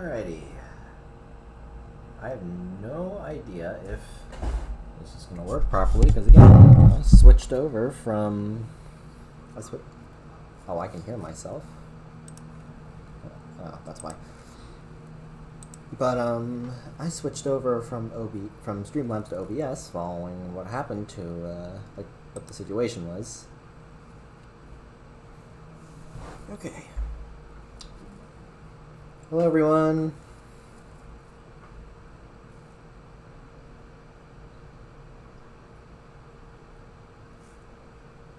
Alrighty. I have no idea if this is going to work properly because again, I switched over from. Oh, I can hear myself. Oh, that's why. But I switched over from Streamlabs to OBS following what happened to like what the situation was. Okay. Hello, everyone.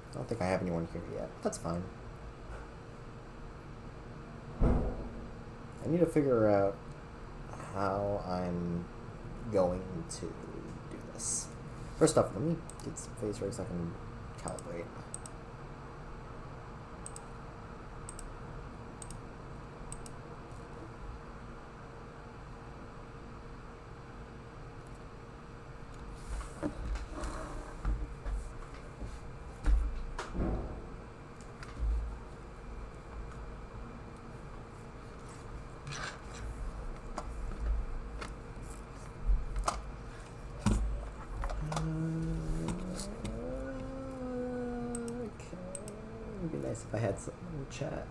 I don't think I have anyone here yet. That's fine. I need to figure out how I'm going to do this. First off, let me get some face rigs so I can calibrate. If I had something in the chat.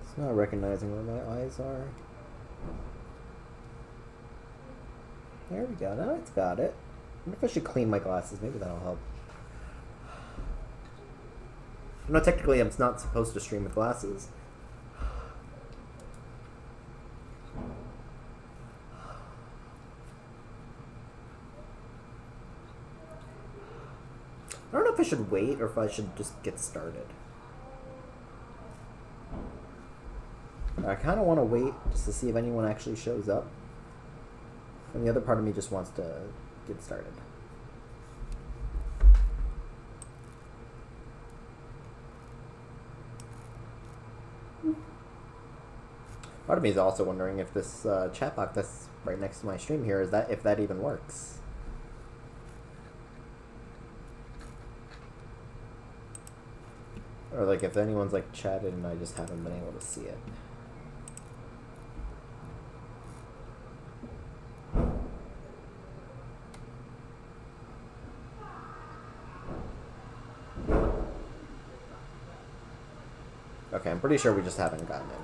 It's not recognizing where my eyes are. There we go. Now it's got it. I wonder if I should clean my glasses. Maybe that'll help. No, technically I'm not supposed to stream with glasses. I don't know if I should wait or if I should just get started. I kind of want to wait just to see if anyone actually shows up. And the other part of me just wants to get started. Part of me is also wondering if this chat box that's right next to my stream here, if that even works. Or like if anyone's like chatted and I just haven't been able to see it. Okay, I'm pretty sure we just haven't gotten any.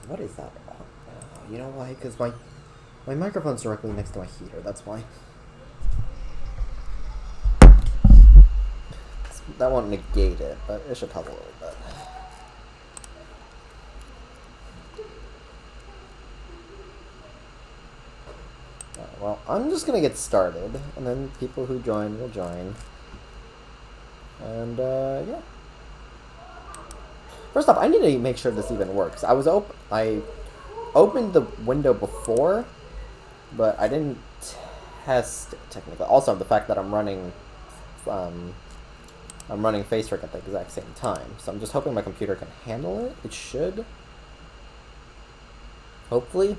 What is that about? You know why? Because my microphone's directly next to my heater. That's why. That won't negate it, but it should help a little bit. Well, I'm just gonna get started, and then people who join will join. And yeah. First off, I need to make sure this even works. I opened the window before, but I didn't test it technically. Also, the fact that I'm running FaceRig at the exact same time, so I'm just hoping my computer can handle it. It should, hopefully.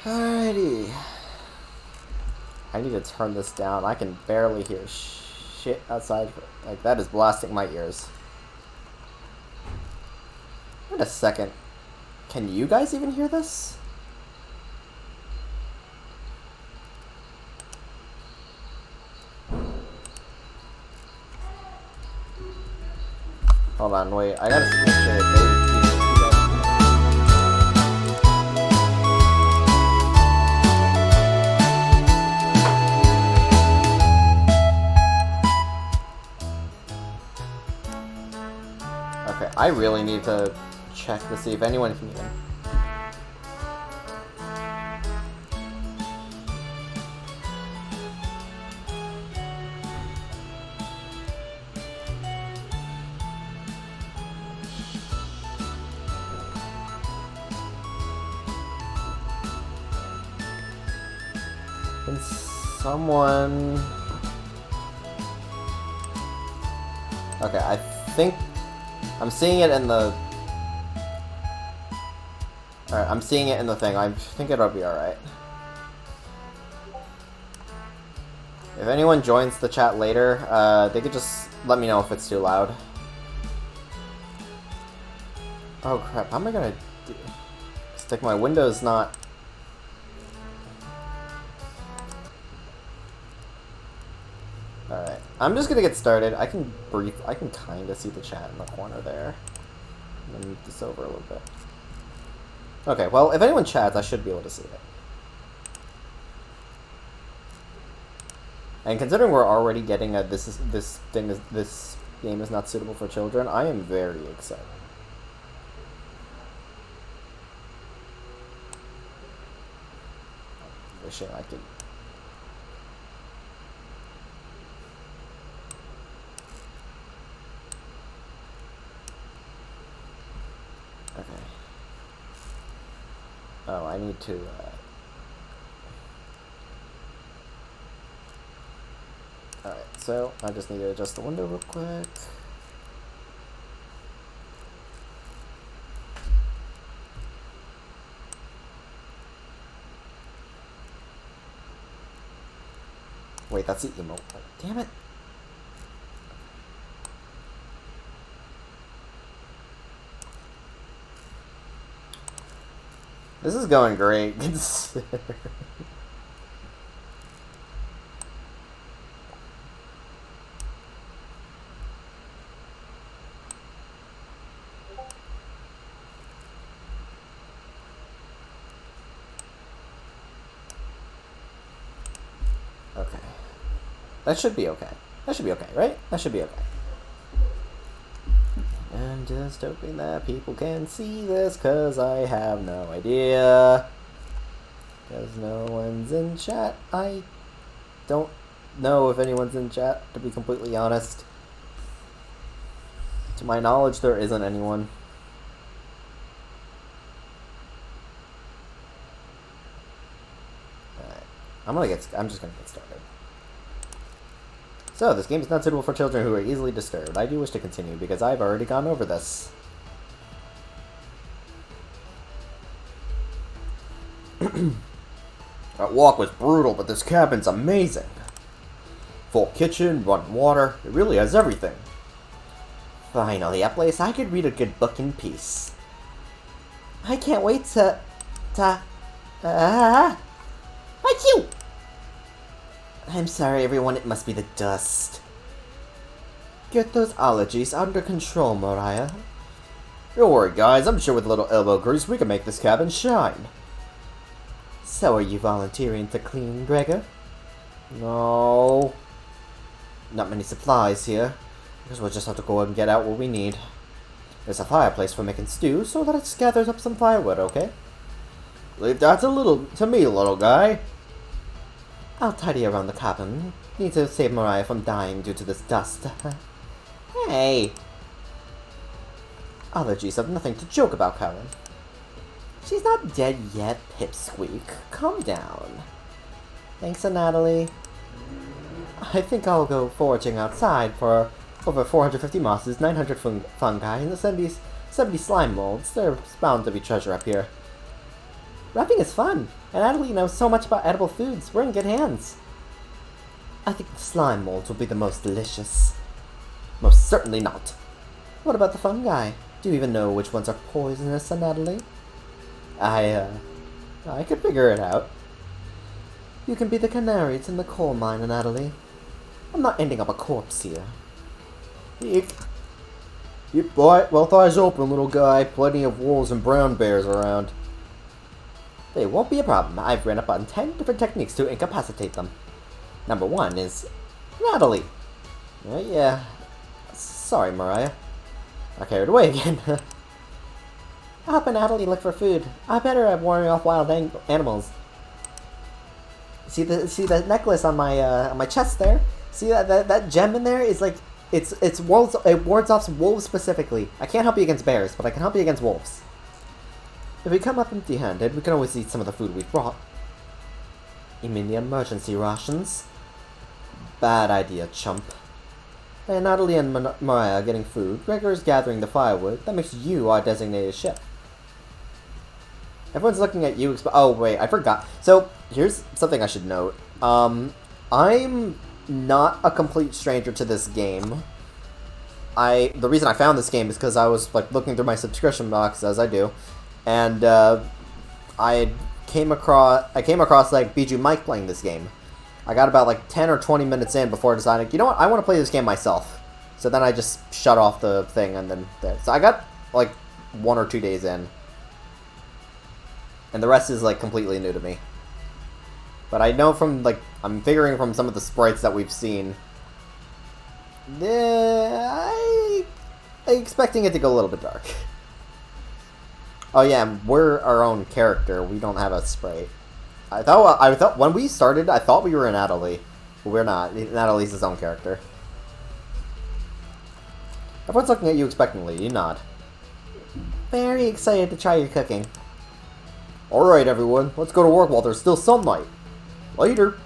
Alrighty. I need to turn this down. I can barely hear shit outside. Like, that is blasting my ears. Wait a second. Can you guys even hear this? Hold on, wait. I gotta make sure that I really need to check to see if anyone can even. Can someone... Okay, I think... I'm seeing it in the... Alright, I'm seeing it in the thing. I think it'll be alright. If anyone joins the chat later, they could just let me know if it's too loud. Oh crap, how am I gonna do... Stick my Windows not... Alright, I'm just gonna get started. I can kinda see the chat in the corner there. I'm gonna move this over a little bit. Okay, well, if anyone chats, I should be able to see it. And considering we're already getting a this game is not suitable for children, I am very excited. Wishing I could. Okay. Oh, I need to. Alright, so I just need to adjust the window real quick. Wait, that's the emote. Damn it. This is going great. Okay. That should be okay. That should be okay, right? That should be okay. I'm just hoping that people can see this, because I have no idea. Because no one's in chat. I don't know if anyone's in chat, to be completely honest. To my knowledge, there isn't anyone. Alright. I'm just gonna get started. So, this game is not suitable for children who are easily disturbed. I do wish to continue, because I've already gone over this. That walk was brutal, but this cabin's amazing. Full kitchen, running water, it really has everything. Finally, a place I could read a good book in peace. I can't wait to... My cue! I'm sorry, everyone. It must be the dust. Get those allergies under control, Mariah. Don't worry, guys. I'm sure with a little elbow grease, we can make this cabin shine. So are you volunteering to clean, Gregor? No. Not many supplies here. Because we'll just have to go and get out what we need. There's a fireplace for making stew, so let's gather up some firewood, okay? Leave that to me, little guy. I'll tidy around the cabin. Need to save Mariah from dying due to this dust. Hey! Allergies are nothing to joke about, Karen. She's not dead yet, Pipsqueak. Calm down. Thanks, Natalie. I think I'll go foraging outside for over 450 mosses, 900 fungi, and the 70 slime molds. There's bound to be treasure up here. Rapping is fun, and Natalie knows so much about edible foods. We're in good hands. I think the slime molds will be the most delicious. Most certainly not. What about the fungi? Do you even know which ones are poisonous, Natalie? I could figure it out. You can be the canaries in the coal mine, Natalie. I'm not ending up a corpse here. Keep both eyes open, little guy. Plenty of wolves and brown bears around. They won't be a problem. I've ran up on 10 different techniques to incapacitate them. Number 1 is Natalie. Yeah. Sorry, Mariah. I carried away again. I'll help Natalie look for food. I better have warning off wild animals. See the necklace on my chest there? See that gem in there is like it wards off wolves specifically. I can't help you against bears, but I can help you against wolves. If we come up empty-handed, we can always eat some of the food we've brought. You mean the emergency rations? Bad idea, chump. Hey, Natalie and Mariah are getting food. Gregor's gathering the firewood. That makes you our designated ship. Everyone's looking at you. Oh, wait, I forgot. So, here's something I should note. I'm not a complete stranger to this game. The reason I found this game is because I was like looking through my subscription box, as I do, and I came across like Bijou Mike playing this game. I got about like 10 or 20 minutes in before deciding, you know what, I want to play this game myself. So then I just shut off the thing and then there. So I got like 1 or 2 days in. And the rest is like completely new to me. But I know from like, I'm figuring from some of the sprites that we've seen, I'm expecting it to go a little bit dark. Oh yeah, we're our own character. We don't have a sprite. I thought when we started, I thought we were Natalie, but we're not. Natalie's his own character. Everyone's looking at you expectantly. You nod. Very excited to try your cooking. All right, everyone, let's go to work while there's still sunlight. Later.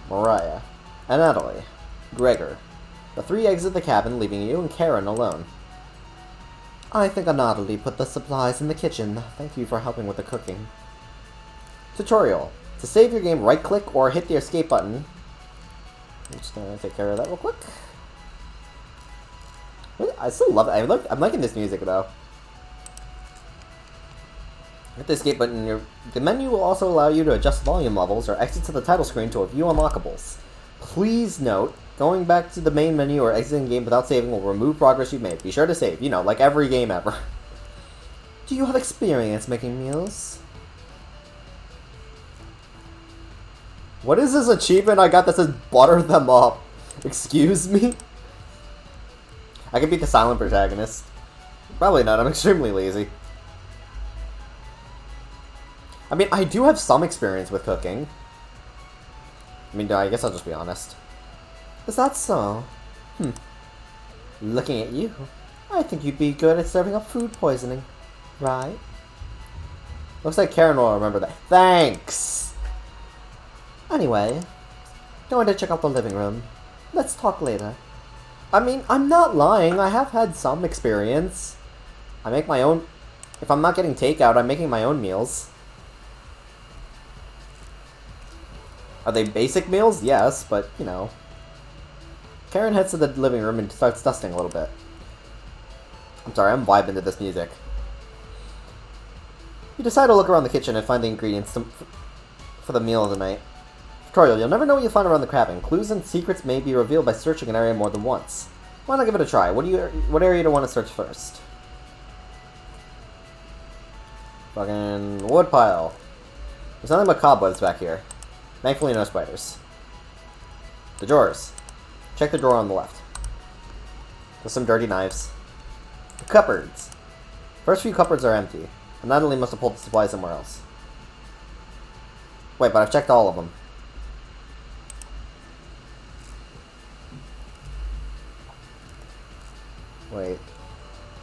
Mariah and Natalie, Gregor. The three exit the cabin, leaving you and Karen alone. I think Natalie put the supplies in the kitchen. Thank you for helping with the cooking. Tutorial. To save your game, right-click or hit the escape button. I'm just gonna take care of that real quick. I still love it. I'm liking this music, though. Hit the escape button. The menu will also allow you to adjust volume levels or exit to the title screen to view unlockables. Please note, going back to the main menu or exiting the game without saving will remove progress you've made. Be sure to save, you know, like every game ever. Do you have experience making meals? What is this achievement I got that says butter them up? Excuse me? I can beat the silent protagonist. Probably not, I'm extremely lazy. I mean, I do have some experience with cooking. I mean, I guess I'll just be honest. Is that so? Looking at you, I think you'd be good at serving up food poisoning, right? Looks like Karen will remember that. Thanks! Anyway, going to check out the living room. Let's talk later. I mean, I'm not lying. I have had some experience. I make my own... If I'm not getting takeout, I'm making my own meals. Are they basic meals? Yes, but, you know. Karen heads to the living room and starts dusting a little bit. I'm sorry, I'm vibing to this music. You decide to look around the kitchen and find the ingredients for the meal of the night. Tutorial, you'll never know what you'll find around the cabin. Clues and secrets may be revealed by searching an area more than once. Why not give it a try? What area do you want to search first? Fucking wood pile. There's nothing but cobwebs back here. Thankfully, no spiders. The drawers. Check the drawer on the left. There's some dirty knives. The cupboards. First few cupboards are empty. And Natalie must have pulled the supplies somewhere else. Wait, but I've checked all of them. Wait.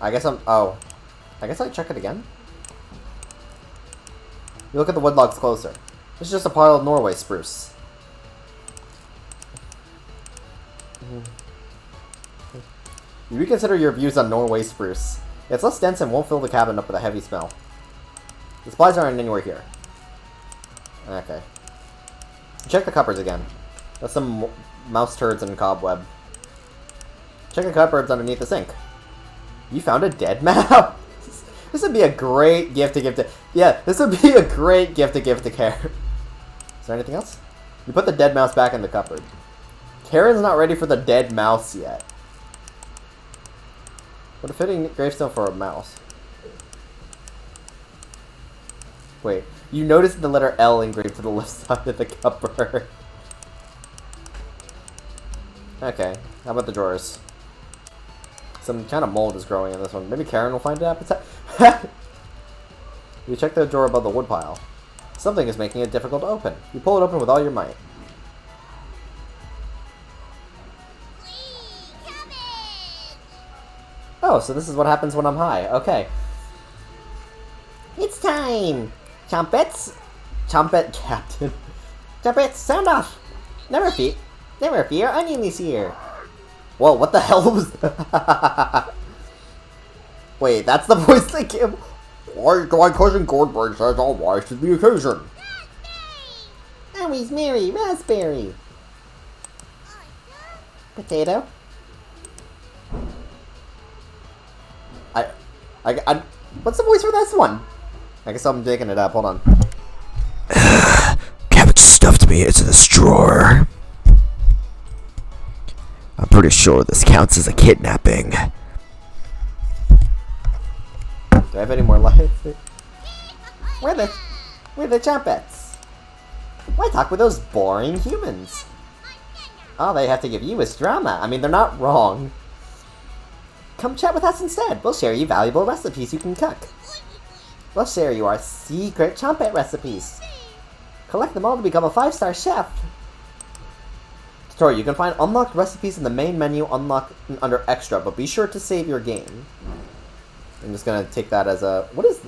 I guess I check it again? You look at the wood logs closer. It's just a pile of Norway spruce. You reconsider your views on Norway spruce. It's less dense and won't fill the cabin up with a heavy smell. The supplies aren't anywhere here. Okay. Check the cupboards again. That's some mouse turds and cobweb. Check the cupboards underneath the sink. You found a dead mouse! This would be a great gift to give to... Yeah, this would be a great gift to give to Karen. Is there anything else? You put the dead mouse back in the cupboard. Karen's not ready for the dead mouse yet. What a fitting gravestone for a mouse. Wait, you noticed the letter L engraved to the left side of the cupboard. Okay, how about the drawers? Some kind of mold is growing in this one. Maybe Karen will find it appetite. You check the drawer above the wood pile. Something is making it difficult to open. You pull it open with all your might. Oh, so this is what happens when I'm high. Okay. It's time! Trumpets! Trumpet Captain. Trumpet, sound off! Never fear, Onion is here. Whoa, what the hell was that? Wait, that's the voice they give? Why, my cousin Goldberg says I'll rise to the occasion. Always merry, raspberry. Potato. What's the voice for this one? I guess I'm digging it up. Hold on. Cabbage stuffed me into this drawer. I'm pretty sure this counts as a kidnapping. Do I have any more life? We're the Trumpets. Why talk with those boring humans? All they have to give you is drama. I mean, they're not wrong. Come chat with us instead. We'll share you valuable recipes you can cook. We'll share you our secret Trumpet recipes. Collect them all to become a 5-star chef. Tutorial, you can find unlocked recipes in the main menu unlocked under extra, but be sure to save your game. I'm just gonna take that as a... What is...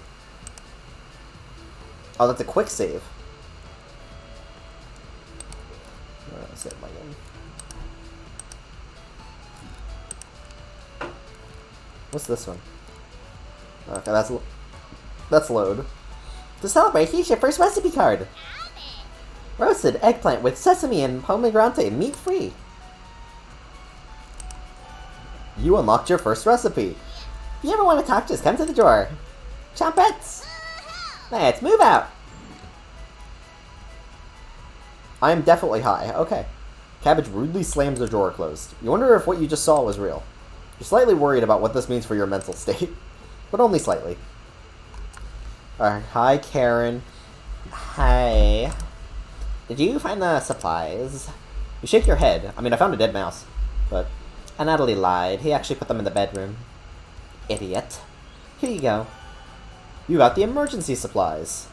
Oh, that's a quick save. Save my game. What's this one? Okay, that's load. To celebrate, here's your first recipe card. Roasted eggplant with sesame and pomegranate, meat-free. You unlocked your first recipe. If you ever want to talk, just come to the drawer. Trumpets! Let's move out! I am definitely high. Okay. Cabbage rudely slams the drawer closed. You wonder if what you just saw was real. You're slightly worried about what this means for your mental state. But only slightly. Alright, hi Karen. Hi. Did you find the supplies? You shake your head. I mean, I found a dead mouse. But Natalie lied. He actually put them in the bedroom. Idiot. Here you go. You got the emergency supplies.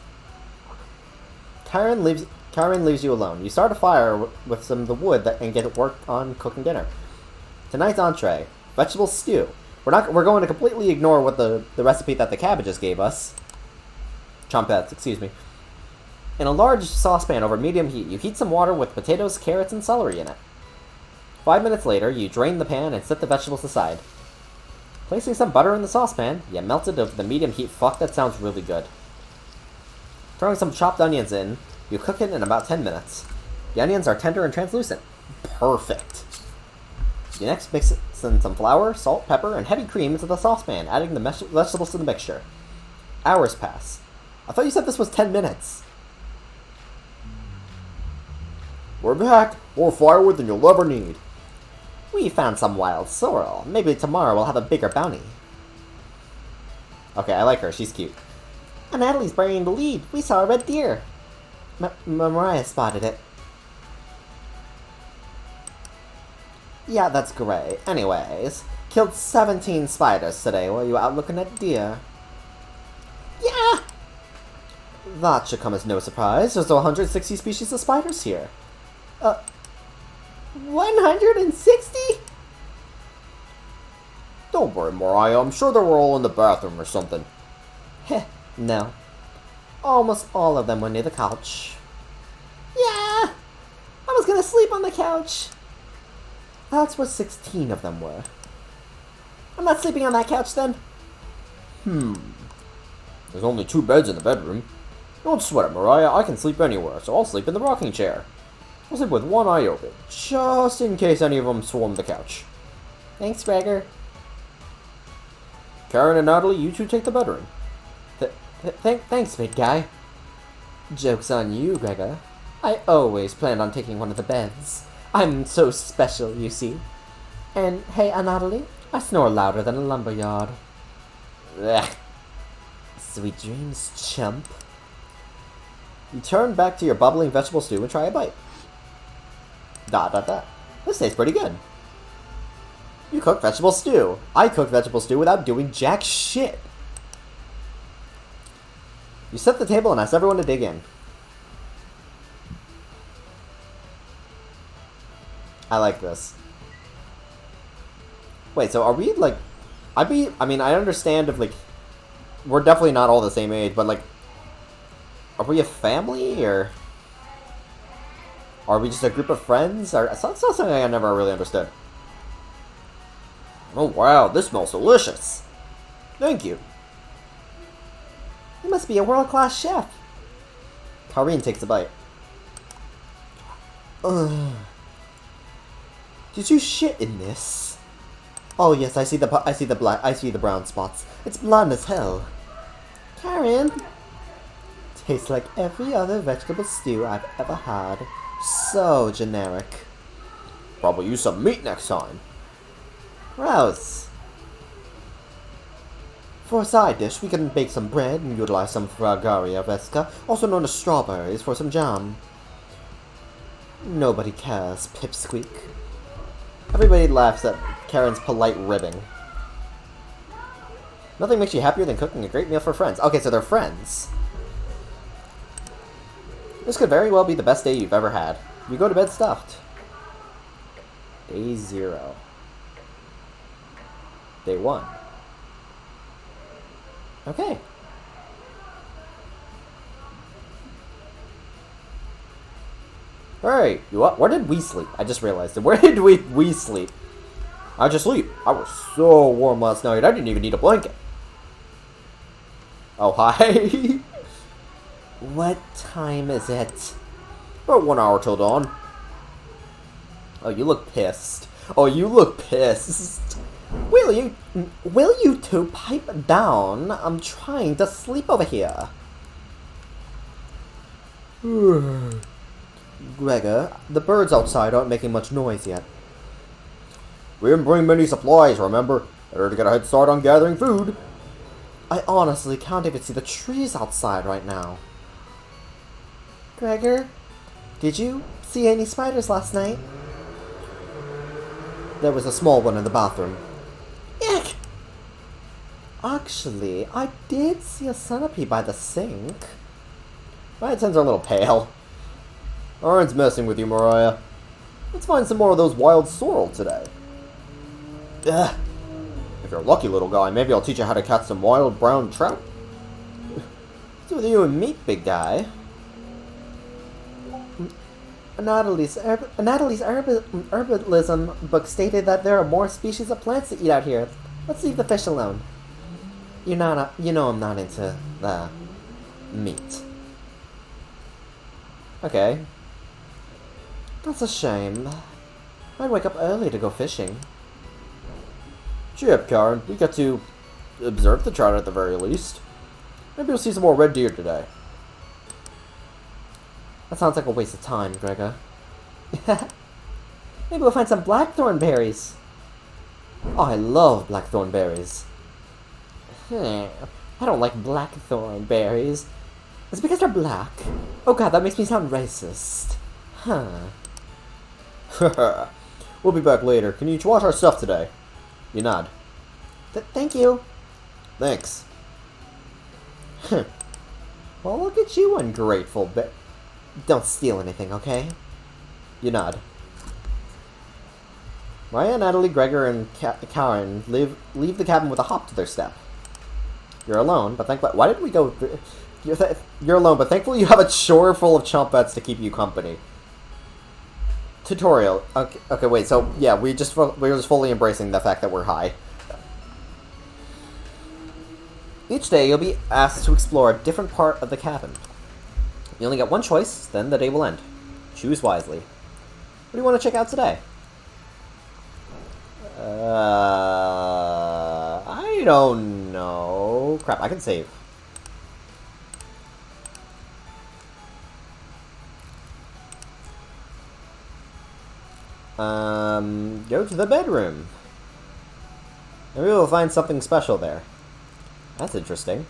Karen leaves you alone. You start a fire with some of the wood and get to work on cooking dinner. Tonight's entree, vegetable stew. We're going to completely ignore what the recipe that the cabbages gave us. Trumpets, excuse me. In a large saucepan over medium heat, you heat some water with potatoes, carrots, and celery in it. 5 minutes later, you drain the pan and set the vegetables aside. Placing some butter in the saucepan, you melt it over the medium heat. Fuck, that sounds really good. Throwing some chopped onions in, you cook it in about 10 minutes. The onions are tender and translucent. Perfect. You next mix in some flour, salt, pepper, and heavy cream into the saucepan, adding the vegetables to the mixture. Hours pass. I thought you said this was 10 minutes. We're back. More firewood than you'll ever need. We found some wild sorrel. Maybe tomorrow we'll have a bigger bounty. Okay, I like her. She's cute. And Natalie's burying the lead. We saw a red deer. Mariah spotted it. Yeah, that's great. Anyways, killed 17 spiders today while you were out looking at deer. Yeah! That should come as no surprise. There's 160 species of spiders here. 160? Don't worry, Mariah. I'm sure they were all in the bathroom or something. Heh, no. Almost all of them were near the couch. Yeah! I was gonna sleep on the couch. That's where 16 of them were. I'm not sleeping on that couch then. There's only 2 beds in the bedroom. Don't sweat it, Mariah. I can sleep anywhere, so I'll sleep in the rocking chair. I'll sleep with one eye open, just in case any of them swarm the couch. Thanks, Gregor. Karen and Natalie, you two take the bedroom. Thanks, big guy. Joke's on you, Gregor. I always planned on taking one of the beds. I'm so special, you see. And hey, Natalie, I snore louder than a lumberyard. Ugh. Sweet dreams, chump. You turn back to your bubbling vegetable stew and try a bite. This tastes pretty good. You cook vegetable stew. I cook vegetable stew without doing jack shit. You set the table and ask everyone to dig in. I like this. Wait, so are we, like... I mean, I understand if, like... We're definitely not all the same age, but, like... Are we a family, or are we just a group of friends? Or it's not something I never really understood. Oh wow, this smells delicious. Thank you. You must be a world-class chef. Karin takes a bite. Ugh. Did you shit in this? Oh yes, I see the brown spots. It's blonde as hell. Karen, tastes like every other vegetable stew I've ever had. So generic. Probably use some meat next time. Gross. For a side dish, we can bake some bread and utilize some Fragaria Vesca, also known as strawberries, for some jam. Nobody cares, pipsqueak. Everybody laughs at Karen's polite ribbing. Nothing makes you happier than cooking a great meal for friends. Okay, so they're friends. This could very well be the best day you've ever had. You go to bed stuffed. Day 0. Day 1. Okay. Hey, you up? Where did we sleep? I just realized it. Where did we sleep? I just sleep. I was so warm last night, I didn't even need a blanket. Oh, hi. What time is it? About 1 hour till dawn. Oh, you look pissed. Oh, you look pissed. Will you two pipe down? I'm trying to sleep over here. Gregor, the birds outside aren't making much noise yet. We didn't bring many supplies, remember? Better to get a head start on gathering food. I honestly can't even see the trees outside right now. Gregor, did you see any spiders last night? There was a small one in the bathroom. Ick! Actually, I did see a centipede by the sink. My turns are a little pale. Aaron's messing with you, Mariah. Let's find some more of those wild sorrel today. Ugh. If you're a lucky little guy, maybe I'll teach you how to catch some wild brown trout. What's with you and meat, big guy? Natalie's herbalism book stated that there are more species of plants to eat out here. Let's leave the fish alone. You know I'm not into the meat. Okay. That's a shame. I'd wake up early to go fishing. Cheer up, Karen. We got to observe the trout at the very least. Maybe we'll see some more red deer today. That sounds like a waste of time, Gregor. Maybe we'll find some blackthorn berries. Oh, I love blackthorn berries. I don't like blackthorn berries. It's because they're black. Oh god, that makes me sound racist. Huh. We'll be back later. Can you each wash our stuff today? You nod. Thank you. Thanks. Well, look at you, ungrateful bit. Don't steal anything, okay? You nod. Maya, Natalie, Gregor, and Karen leave the cabin with a hop to their step. You're alone, but why did we go? You're alone, but thankfully you have a chore full of chompettes to keep you company. Tutorial. Okay, wait. So yeah, we're just fully embracing the fact that we're high. Each day you'll be asked to explore a different part of the cabin. You only get one choice, then the day will end. Choose wisely. What do you want to check out today? I don't know. Crap, I can save. Go to the bedroom. Maybe we'll find something special there. That's interesting.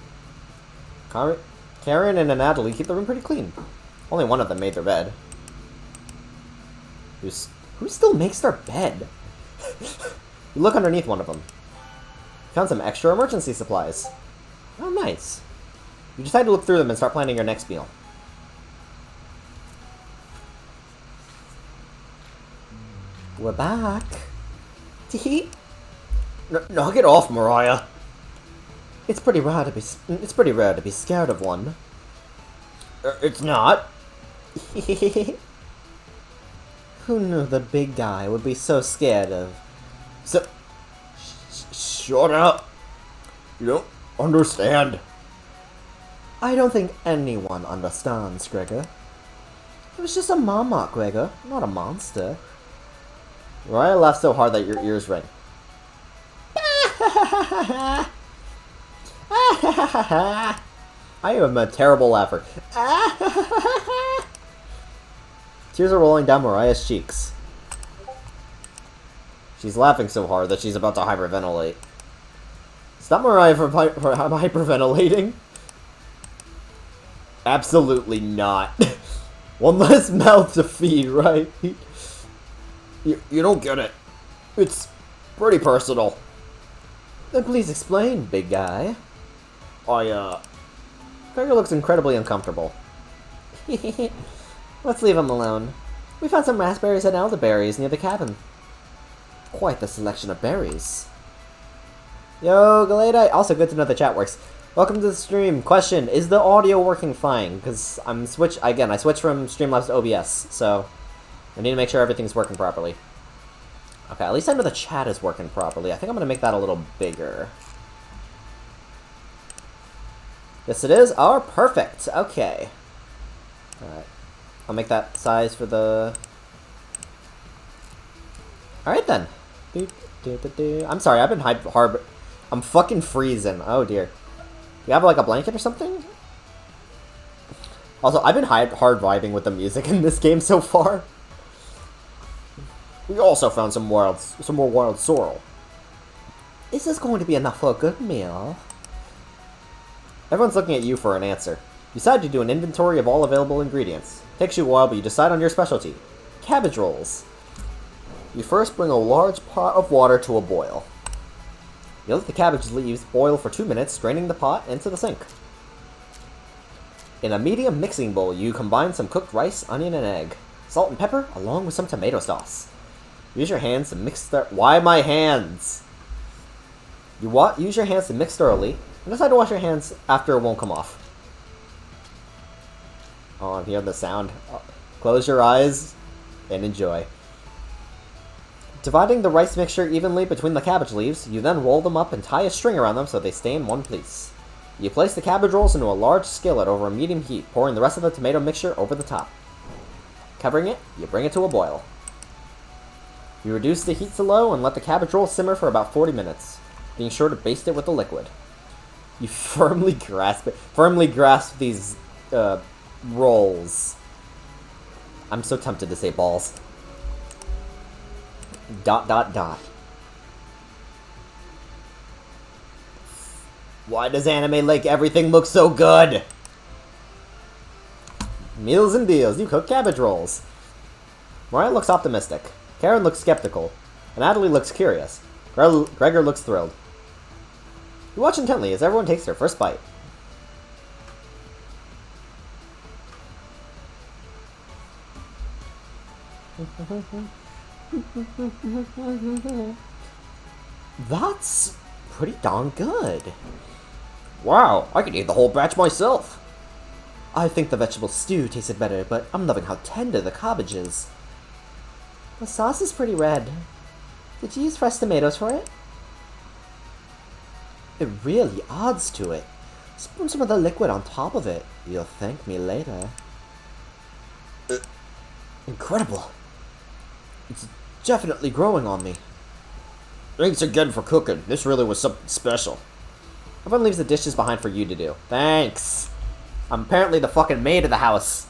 Karen and Natalie keep the room pretty clean. Only one of them made their bed. Who still makes their bed? You look underneath one of them. Found some extra emergency supplies. Oh, nice. You decide to look through them and start planning your next meal. We're back. Tee. Knock it off, Mariah. It's pretty rare to be scared of one. It's not. Who knew the big guy would be so scared of... So... Shut up. You don't understand. I don't think anyone understands, Gregor. It was just a marmot, Gregor, not a monster. Mariah laughed so hard that your ears ring. I am a terrible laugher. Tears are rolling down Mariah's cheeks. She's laughing so hard that she's about to hyperventilate. Stop Mariah from hyperventilating. Absolutely not. One less mouth to feed, right? You don't get it. It's pretty personal. Then please explain, big guy. Gregor looks incredibly uncomfortable. Let's leave him alone. We found some raspberries and elderberries near the cabin. Quite the selection of berries. Yo, Galade. Also, good to know the chat works. Welcome to the stream. Question, is the audio working fine? Because I switched from Streamlabs to OBS, so I need to make sure everything's working properly. Okay, at least I know the chat is working properly. I think I'm going to make that a little bigger. Yes, it is. Oh, perfect. Okay. Alright. I'll make that size for the... Alright, then. I'm sorry, I've been hard... I'm fucking freezing. Oh, dear. You have, like, a blanket or something? Also, I've been hard vibing with the music in this game so far. We also found some more wild sorrel. Is this going to be enough for a good meal? Everyone's looking at you for an answer. You decide to do an inventory of all available ingredients. Takes you a while, but you decide on your specialty. Cabbage rolls. You first bring a large pot of water to a boil. You let the cabbage leaves boil for 2 minutes, draining the pot into the sink. In a medium mixing bowl, you combine some cooked rice, onion, and egg. Salt and pepper, along with some tomato sauce. Use your hands to mix Why my hands? Use your hands to mix thoroughly, and decide to wash your hands after it won't come off. Oh, I'm hearing the sound. Close your eyes and enjoy. Dividing the rice mixture evenly between the cabbage leaves, you then roll them up and tie a string around them so they stay in one piece. You place the cabbage rolls into a large skillet over a medium heat, pouring the rest of the tomato mixture over the top. Covering it, you bring it to a boil. You reduce the heat to low and let the cabbage roll simmer for about 40 minutes, being sure to baste it with the liquid. You firmly grasp these rolls. I'm so tempted to say balls. ... Why does anime make everything look so good? Meals and deals, you cook cabbage rolls. Mariah looks optimistic. Karen looks skeptical. And Natalie looks curious. Gregor looks thrilled. You watch intently as everyone takes their first bite. That's pretty darn good. Wow, I could eat the whole batch myself. I think the vegetable stew tasted better, but I'm loving how tender the cabbage is. The sauce is pretty red. Did you use fresh tomatoes for it? It really adds to it. Spoon some of the liquid on top of it. You'll thank me later. Incredible. It's definitely growing on me. Thanks again for cooking. This really was something special. Everyone leaves the dishes behind for you to do. Thanks. I'm apparently the fucking maid of the house.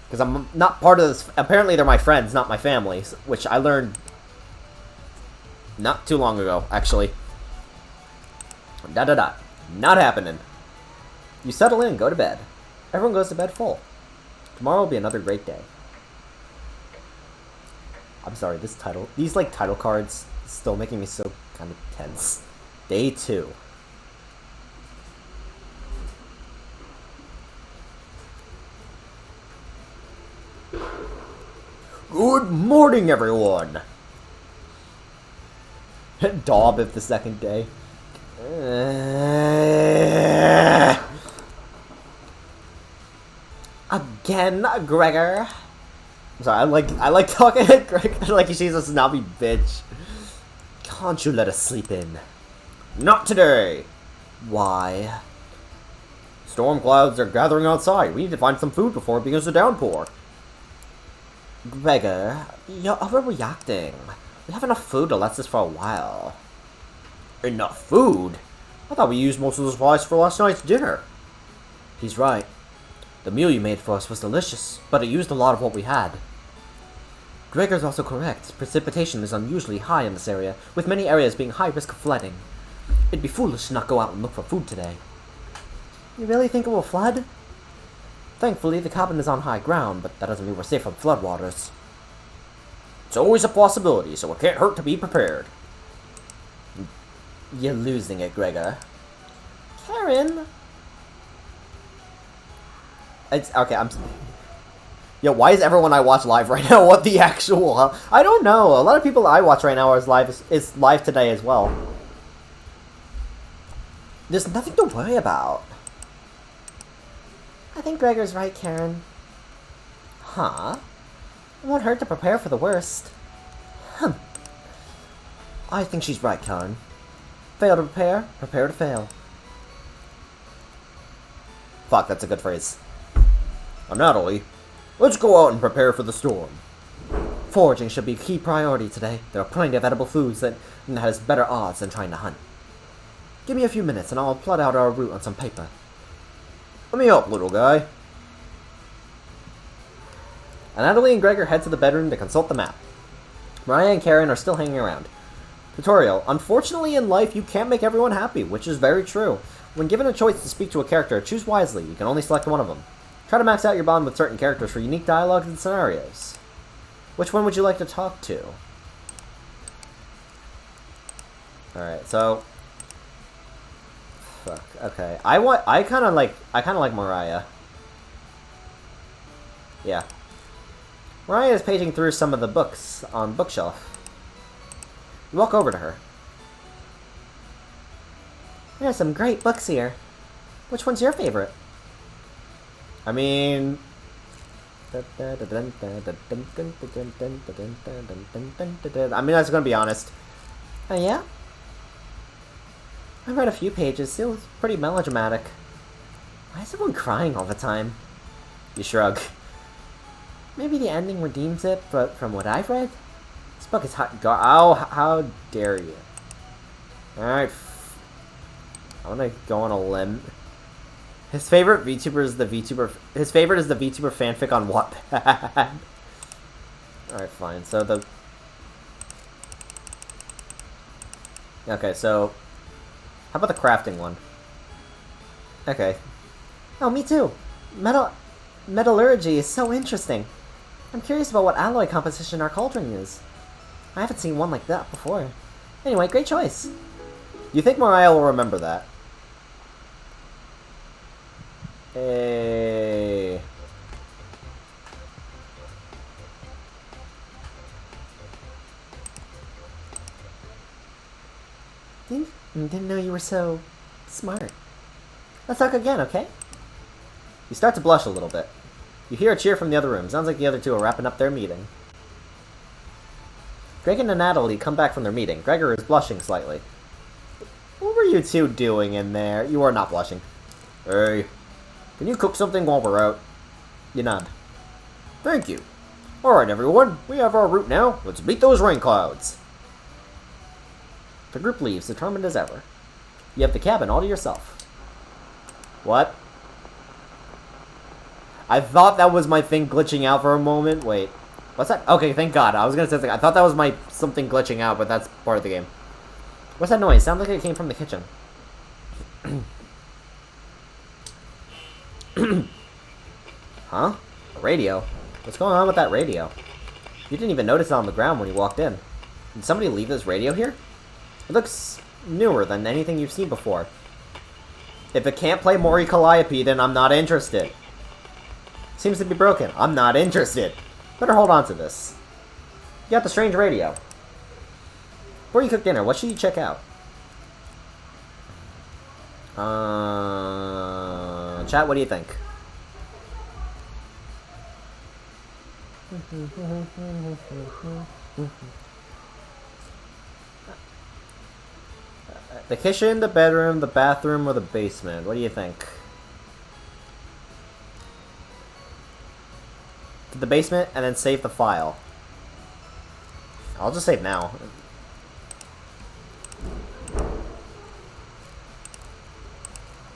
Because I'm not part of this. Apparently they're my friends, not my family. Which I learned not too long ago, actually. Not happening. You settle in and go to bed. Everyone goes to bed full. Tomorrow will be another great day. I'm sorry, these like title cards still making me so kind of tense. Day 2. Good morning, everyone! Daub if the second day. again, Gregor. I'm sorry, I like talking to Gregor like she's a snobby bitch. Can't you let us sleep in? Not today. Why? Storm clouds are gathering outside. We need to find some food before it begins to downpour. Gregor, you're overreacting. We have enough food to last us for a while. Enough food? I thought we used most of the supplies for last night's dinner. He's right. The meal you made for us was delicious, but it used a lot of what we had. Gregor's also correct. Precipitation is unusually high in this area, with many areas being high risk of flooding. It'd be foolish to not go out and look for food today. You really think it will flood? Thankfully, the cabin is on high ground, but that doesn't mean we're safe from floodwaters. It's always a possibility, so it can't hurt to be prepared. You're losing it, Gregor. Karen! It's okay, Yo, why is everyone I watch live right now? What the actual... I don't know. A lot of people I watch right now is live today as well. There's nothing to worry about. I think Gregor's right, Karen. Huh? It won't hurt to prepare for the worst. I think she's right, Karen. Fail to prepare, prepare to fail. Fuck, that's a good phrase. Natalie, let's go out and prepare for the storm. Foraging should be a key priority today. There are plenty of edible foods that has better odds than trying to hunt. Give me a few minutes and I'll plot out our route on some paper. Let me help, little guy. And Natalie and Gregor head to the bedroom to consult the map. Mariah and Karen are still hanging around. Tutorial. Unfortunately in life, you can't make everyone happy, which is very true. When given a choice to speak to a character, choose wisely. You can only select one of them. Try to max out your bond with certain characters for unique dialogue and scenarios. Which one would you like to talk to? Alright, so... Fuck, okay. I kinda like Mariah. Yeah. Mariah is paging through some of the books on bookshelf. You walk over to her. There's some great books here. Which one's your favorite? I mean... I mean, I was gonna be honest. Oh, yeah? I read a few pages. It was pretty melodramatic. Why is everyone crying all the time? You shrug. Maybe the ending redeems it, but from what I've read, this book is hot. Oh, how dare you? Alright. I wanna go on a limb. His favorite VTuber is the VTuber. His favorite is the VTuber fanfic on Wattpad. Alright, fine. So the. Okay, so. How about the crafting one? Okay. Oh, me too. Metallurgy is so interesting. I'm curious about what alloy composition our cauldron is. I haven't seen one like that before. Anyway, great choice. You think Mariah will remember that? Hey. Didn't know you were so smart. Let's talk again, okay? You start to blush a little bit. You hear a cheer from the other room. Sounds like the other two are wrapping up their meeting. Greg and Natalie come back from their meeting. Gregor is blushing slightly. What were you two doing in there? You are not blushing. Hey, can you cook something while we're out? You nod. Thank you. Alright everyone, we have our route now. Let's beat those rain clouds. The group leaves, determined as ever. You have the cabin all to yourself. What? I thought that was my thing glitching out for a moment. Wait. What's that? Okay, thank God. I was gonna say something. I thought that was my something glitching out, but that's part of the game. What's that noise? Sounds like it came from the kitchen. Huh? A radio? What's going on with that radio? You didn't even notice it on the ground when you walked in. Did somebody leave this radio here? It looks newer than anything you've seen before. If it can't play Mori Calliope, then I'm not interested. Seems to be broken. I'm not interested. Better hold on to this. You got the strange radio. Before you cook dinner, what should you check out? Chat, what do you think? The kitchen, the bedroom, the bathroom, or the basement? What do you think? To the basement and then save the file. I'll just save now.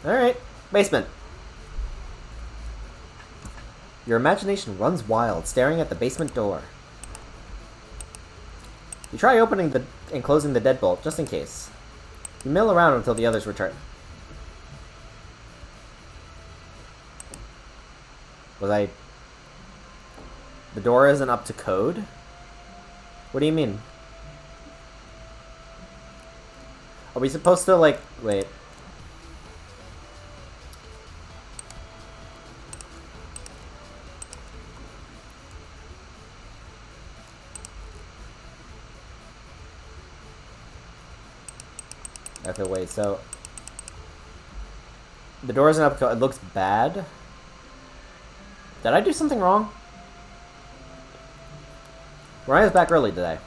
Alright, basement. Your imagination runs wild, staring at the basement door. You try opening and closing the deadbolt, just in case. You mill around until the others return. The door isn't up to code? What do you mean? Are we supposed to, like, wait. Okay, wait, so... The door isn't up to code. It looks bad. Did I do something wrong? Mariah's back early today.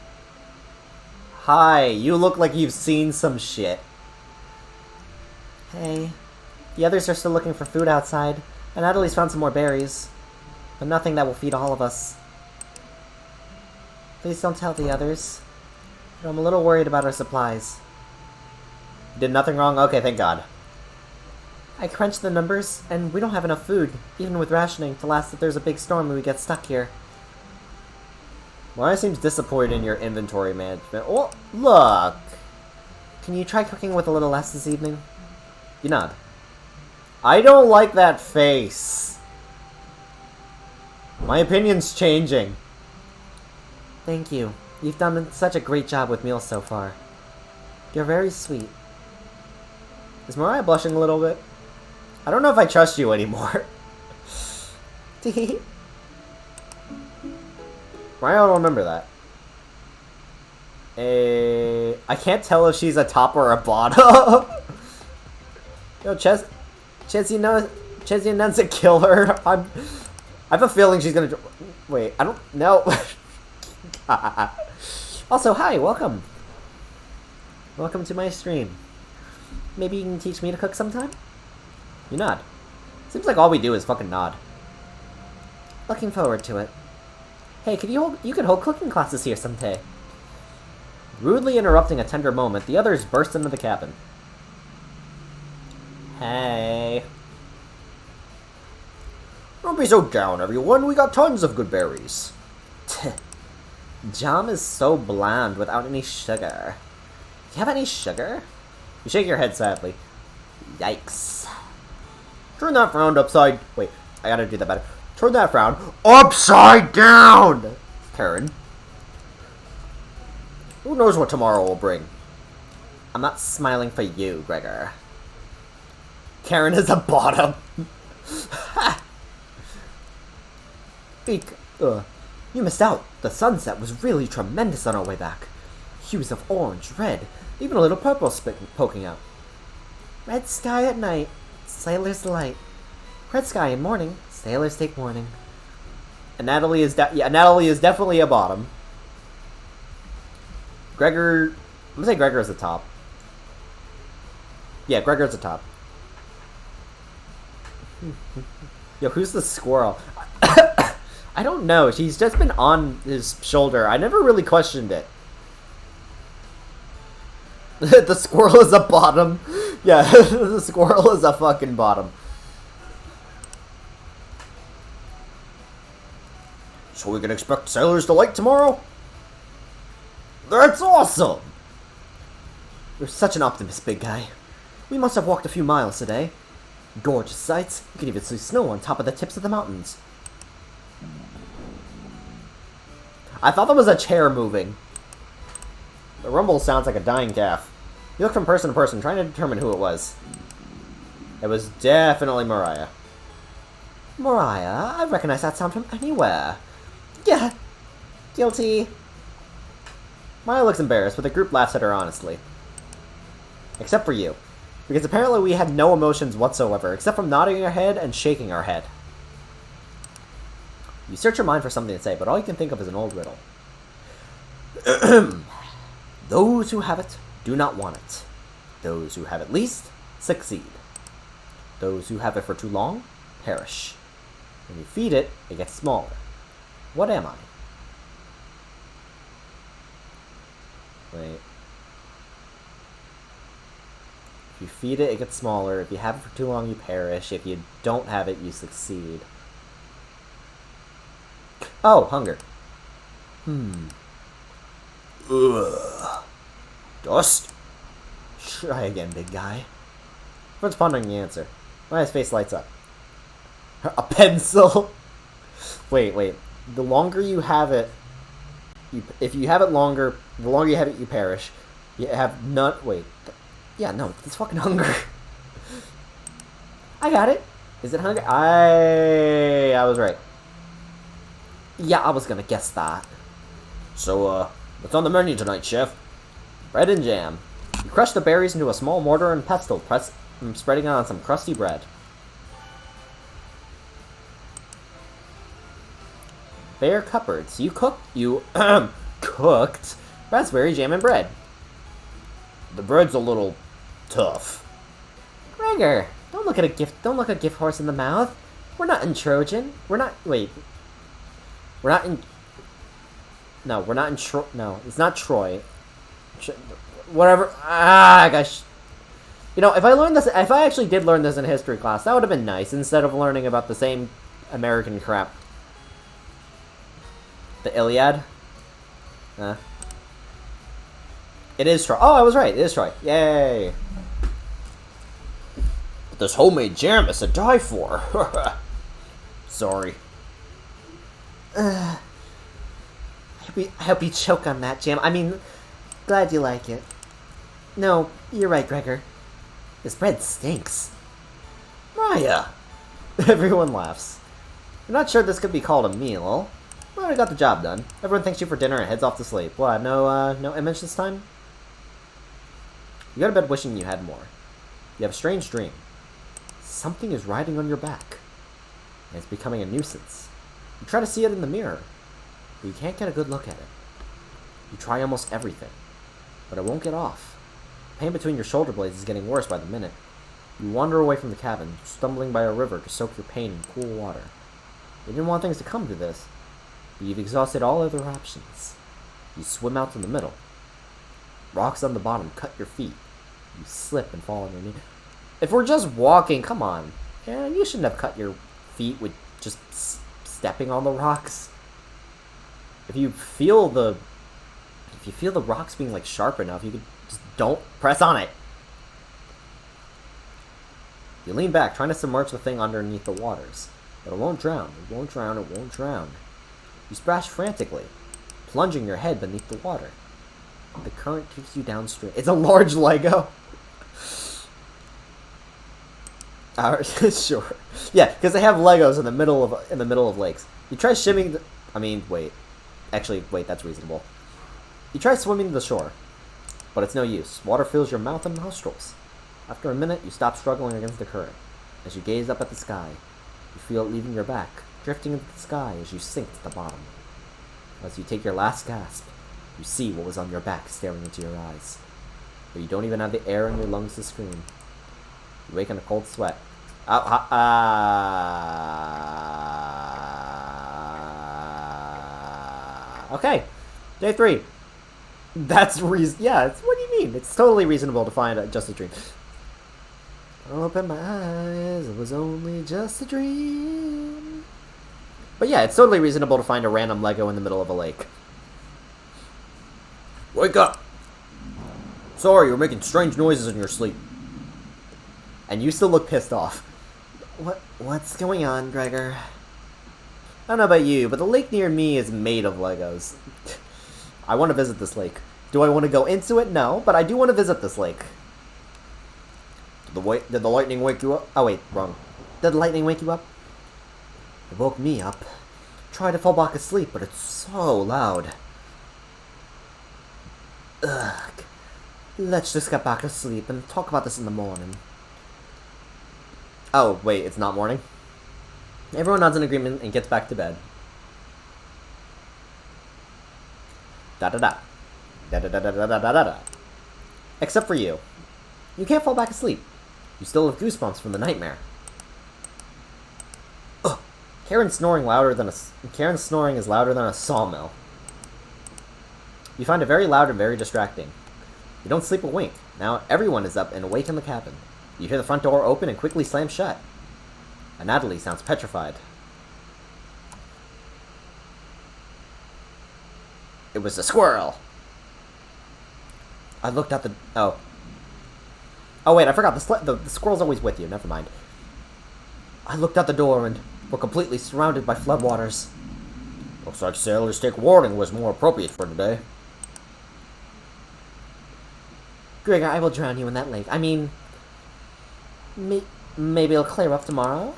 Hi, you look like you've seen some shit. Hey. The others are still looking for food outside, and Natalie's found some more berries. But nothing that will feed all of us. Please don't tell the others. But I'm a little worried about our supplies. Did nothing wrong? Okay, thank God. I crunched the numbers, and we don't have enough food, even with rationing, to last if there's a big storm and we get stuck here. Mariah seems disappointed in your inventory management. Oh, look! Can you try cooking with a little less this evening? You nod. I don't like that face. My opinion's changing. Thank you. You've done such a great job with meals so far. You're very sweet. Is Mariah blushing a little bit? I don't know if I trust you anymore. Mariah will remember that. I can't tell if she's a top or a bottom. Yo, Chesia Nun's a killer. I have a feeling she's gonna... Wait, I don't know. Also, hi, welcome. Welcome to my stream. Maybe you can teach me to cook sometime? You nod. Seems like all we do is fucking nod. Looking forward to it. Hey, you could hold cooking classes here someday. Rudely interrupting a tender moment, the others burst into the cabin. Hey. Don't be so down, everyone. We got tons of good berries. Jam is so bland without any sugar. Do you have any sugar? You shake your head sadly. Yikes. Turn that frown upside... Wait, I gotta do that better. Turn that frown upside down! Karen. Who knows what tomorrow will bring? I'm not smiling for you, Gregor. Karen is a bottom. You missed out. The sunset was really tremendous on our way back. Hues of orange, red, even a little purple poking out. Red sky at night, sailor's delight. Red sky in morning, sailors take warning. And Natalie is definitely a bottom. Gregor, I'm gonna say Gregor is the top. Yeah, Gregor's the top. Yo, who's the squirrel? I don't know. She's just been on his shoulder. I never really questioned it. The squirrel is a bottom. Yeah, the squirrel is a fucking bottom. So we can expect sailor's delight tomorrow? That's awesome! You're such an optimist, big guy. We must have walked a few miles today. Gorgeous sights. You can even see snow on top of the tips of the mountains. I thought that was a chair moving. The rumble sounds like a dying calf. You look from person to person, trying to determine who it was. It was definitely Mariah. Mariah? I recognize that sound from anywhere. Yeah. Guilty. Mariah looks embarrassed, but the group laughs at her honestly. Except for you. Because apparently we had no emotions whatsoever, except from nodding our head and shaking our head. You search your mind for something to say, but all you can think of is an old riddle. Those who have it do not want it. Those who have it least succeed. Those who have it for too long perish. When you feed it, it gets smaller. What am I? Wait. If you feed it, it gets smaller. If you have it for too long, you perish. If you don't have it, you succeed. Oh, hunger. Ugh. Dust? Try again, big guy. Everyone's pondering the answer. Why his face lights up. A pencil? Wait. The longer you have it, if you have it longer, the longer you have it, you perish. You have none. Wait. Yeah, no, it's fucking hunger. I got it. Is it hunger? I was right. Yeah, I was gonna guess that. So, what's on the menu tonight, chef? Bread and jam. You crush the berries into a small mortar and pestle, spreading it on some crusty bread. Bare cupboards. You cooked raspberry jam and bread. The bread's a little tough. Gregor, don't look a gift horse in the mouth. We're not in Trojan. We're not in no, it's not Troy. Whatever. Gosh. You know, if I actually did learn this in history class, that would have been nice, instead of learning about the same American crap. The Iliad? It is Troy. Oh, I was right. It is Troy. Yay. But this homemade jam is to die for. Sorry. I hope you choke on that jam. I mean, glad you like it. No, you're right, Gregor. This bread stinks. Maya! Everyone laughs. You're not sure this could be called a meal. Well, I got the job done. Everyone thanks you for dinner and heads off to sleep. What, no image this time? You go to bed wishing you had more. You have a strange dream. Something is riding on your back. And it's becoming a nuisance. You try to see it in the mirror, but you can't get a good look at it. You try almost everything, but it won't get off. The pain between your shoulder blades is getting worse by the minute. You wander away from the cabin, stumbling by a river to soak your pain in cool water. You didn't want things to come to this, but you've exhausted all other options. You swim out to the middle. Rocks on the bottom cut your feet. You slip and fall on your knee. If we're just walking, come on. Yeah, you shouldn't have cut your feet with just stepping on the rocks. If you feel the rocks being like sharp enough, you could just don't press on it. You lean back, trying to submerge the thing underneath the waters, but it won't drown. It won't drown. It won't drown. You splash frantically, plunging your head beneath the water. The current keeps you downstream. It's a large Lego. Sure. Yeah, because they have Legos in the middle of lakes. You try shimming. Wait. Actually, wait. That's reasonable. You try swimming to the shore, but it's no use. Water fills your mouth and nostrils. After a minute, you stop struggling against the current. As you gaze up at the sky, you feel it leaving your back, drifting into the sky as you sink to the bottom. As you take your last gasp, you see what was on your back staring into your eyes, but you don't even have the air in your lungs to scream. You wake in a cold sweat. Okay, day 3. That's yeah. What do you mean? It's totally reasonable to find just a dream. Open my eyes. It was only just a dream. But yeah, it's totally reasonable to find a random Lego in the middle of a lake. Wake up! Sorry, you're making strange noises in your sleep. And you still look pissed off. What's going on, Gregor? I don't know about you, but the lake near me is made of Legos. I want to visit this lake. Do I want to go into it? No, but I do want to visit this lake. Did the lightning wake you up? Oh wait, wrong. Did the lightning wake you up? It woke me up. Tried to fall back asleep, but it's so loud. Ugh. Let's just get back to sleep and talk about this in the morning. Oh, wait, it's not morning? Everyone nods in agreement and gets back to bed. Da-da-da. Da-da-da-da-da-da-da-da. Except for you. You can't fall back asleep. You still have goosebumps from the nightmare. Ugh. Karen's snoring is louder than a sawmill. You find it very loud and very distracting. You don't sleep a wink. Now everyone is up and awake in the cabin. You hear the front door open and quickly slam shut. And Natalie sounds petrified. It was the squirrel. I looked out the... Oh. Oh, wait, I forgot. The squirrel's always with you. Never mind. I looked out the door and were completely surrounded by floodwaters. Looks like sailors take warning was more appropriate for today. Gregor, I will drown you in that lake. I mean... maybe it'll clear up tomorrow?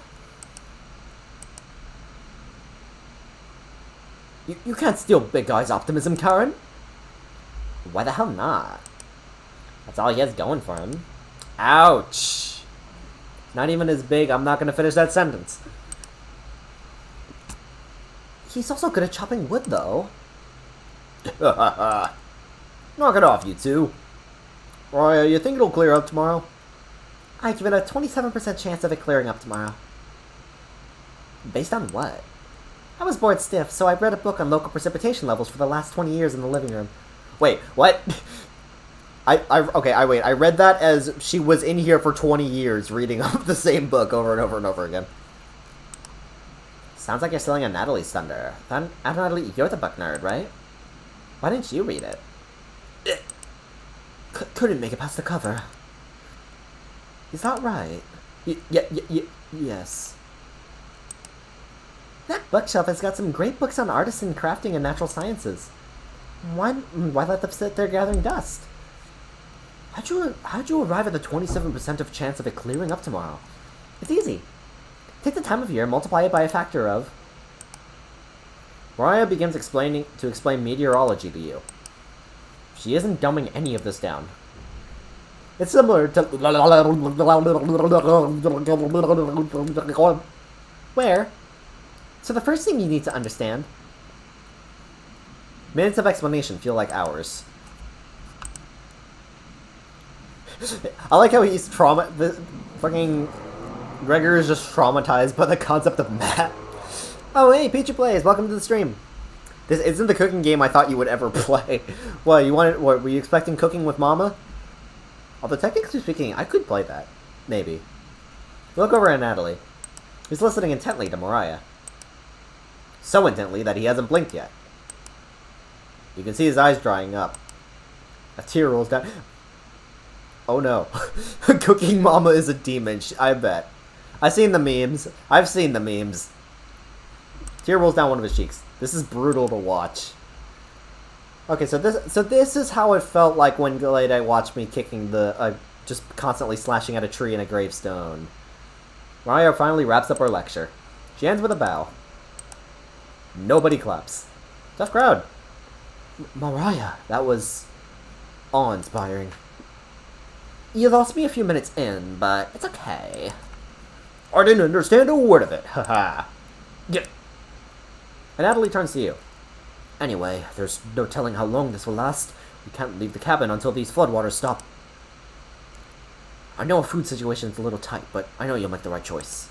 You can't steal Big Guy's optimism, Karen. Why the hell not? That's all he has going for him. Ouch! Not even as big, I'm not gonna finish that sentence. He's also good at chopping wood, though. Knock it off, you two. Roy, you think it'll clear up tomorrow? I give it a 27% chance of it clearing up tomorrow. Based on what? I was bored stiff, so I read a book on local precipitation levels for the last 20 years in the living room. Wait, what? I read that as she was in here for 20 years reading the same book over and over and over again. Sounds like you're stealing a Natalie's thunder. Natalie, you're the book nerd, right? Why didn't you read it? Couldn't make it past the cover. Is that right? Yes. That bookshelf has got some great books on artisan crafting and natural sciences. Why let them sit there gathering dust? How'd you arrive at the 27% of chance of it clearing up tomorrow? It's easy. Take the time of year, multiply it by a factor of... Mariah begins to explain meteorology to you. She isn't dumbing any of this down. It's similar to... Where? So the first thing you need to understand... Minutes of explanation feel like hours. I like how he's fucking... Gregor is just traumatized by the concept of math. Oh, hey, Peachy Plays, welcome to the stream. This isn't the cooking game I thought you would ever play. What, were you expecting cooking with Mama? Although technically speaking, I could play that. Maybe. Look over at Natalie. He's listening intently to Mariah. So intently that he hasn't blinked yet. You can see his eyes drying up. A tear rolls down. Oh no. Cooking Mama is a demon, I bet. I've seen the memes. I've seen the memes. Tear rolls down one of his cheeks. This is brutal to watch. Okay, so this is how it felt like when Galade watched me kicking just constantly slashing at a tree and a gravestone. Mariah finally wraps up her lecture. She ends with a bow. Nobody claps. Tough crowd. Mariah, that was awe-inspiring. You lost me a few minutes in, but it's okay. I didn't understand a word of it, haha. Yeah. And Natalie turns to you. Anyway, there's no telling how long this will last. We can't leave the cabin until these floodwaters stop. I know a food situation's a little tight, but I know you'll make the right choice.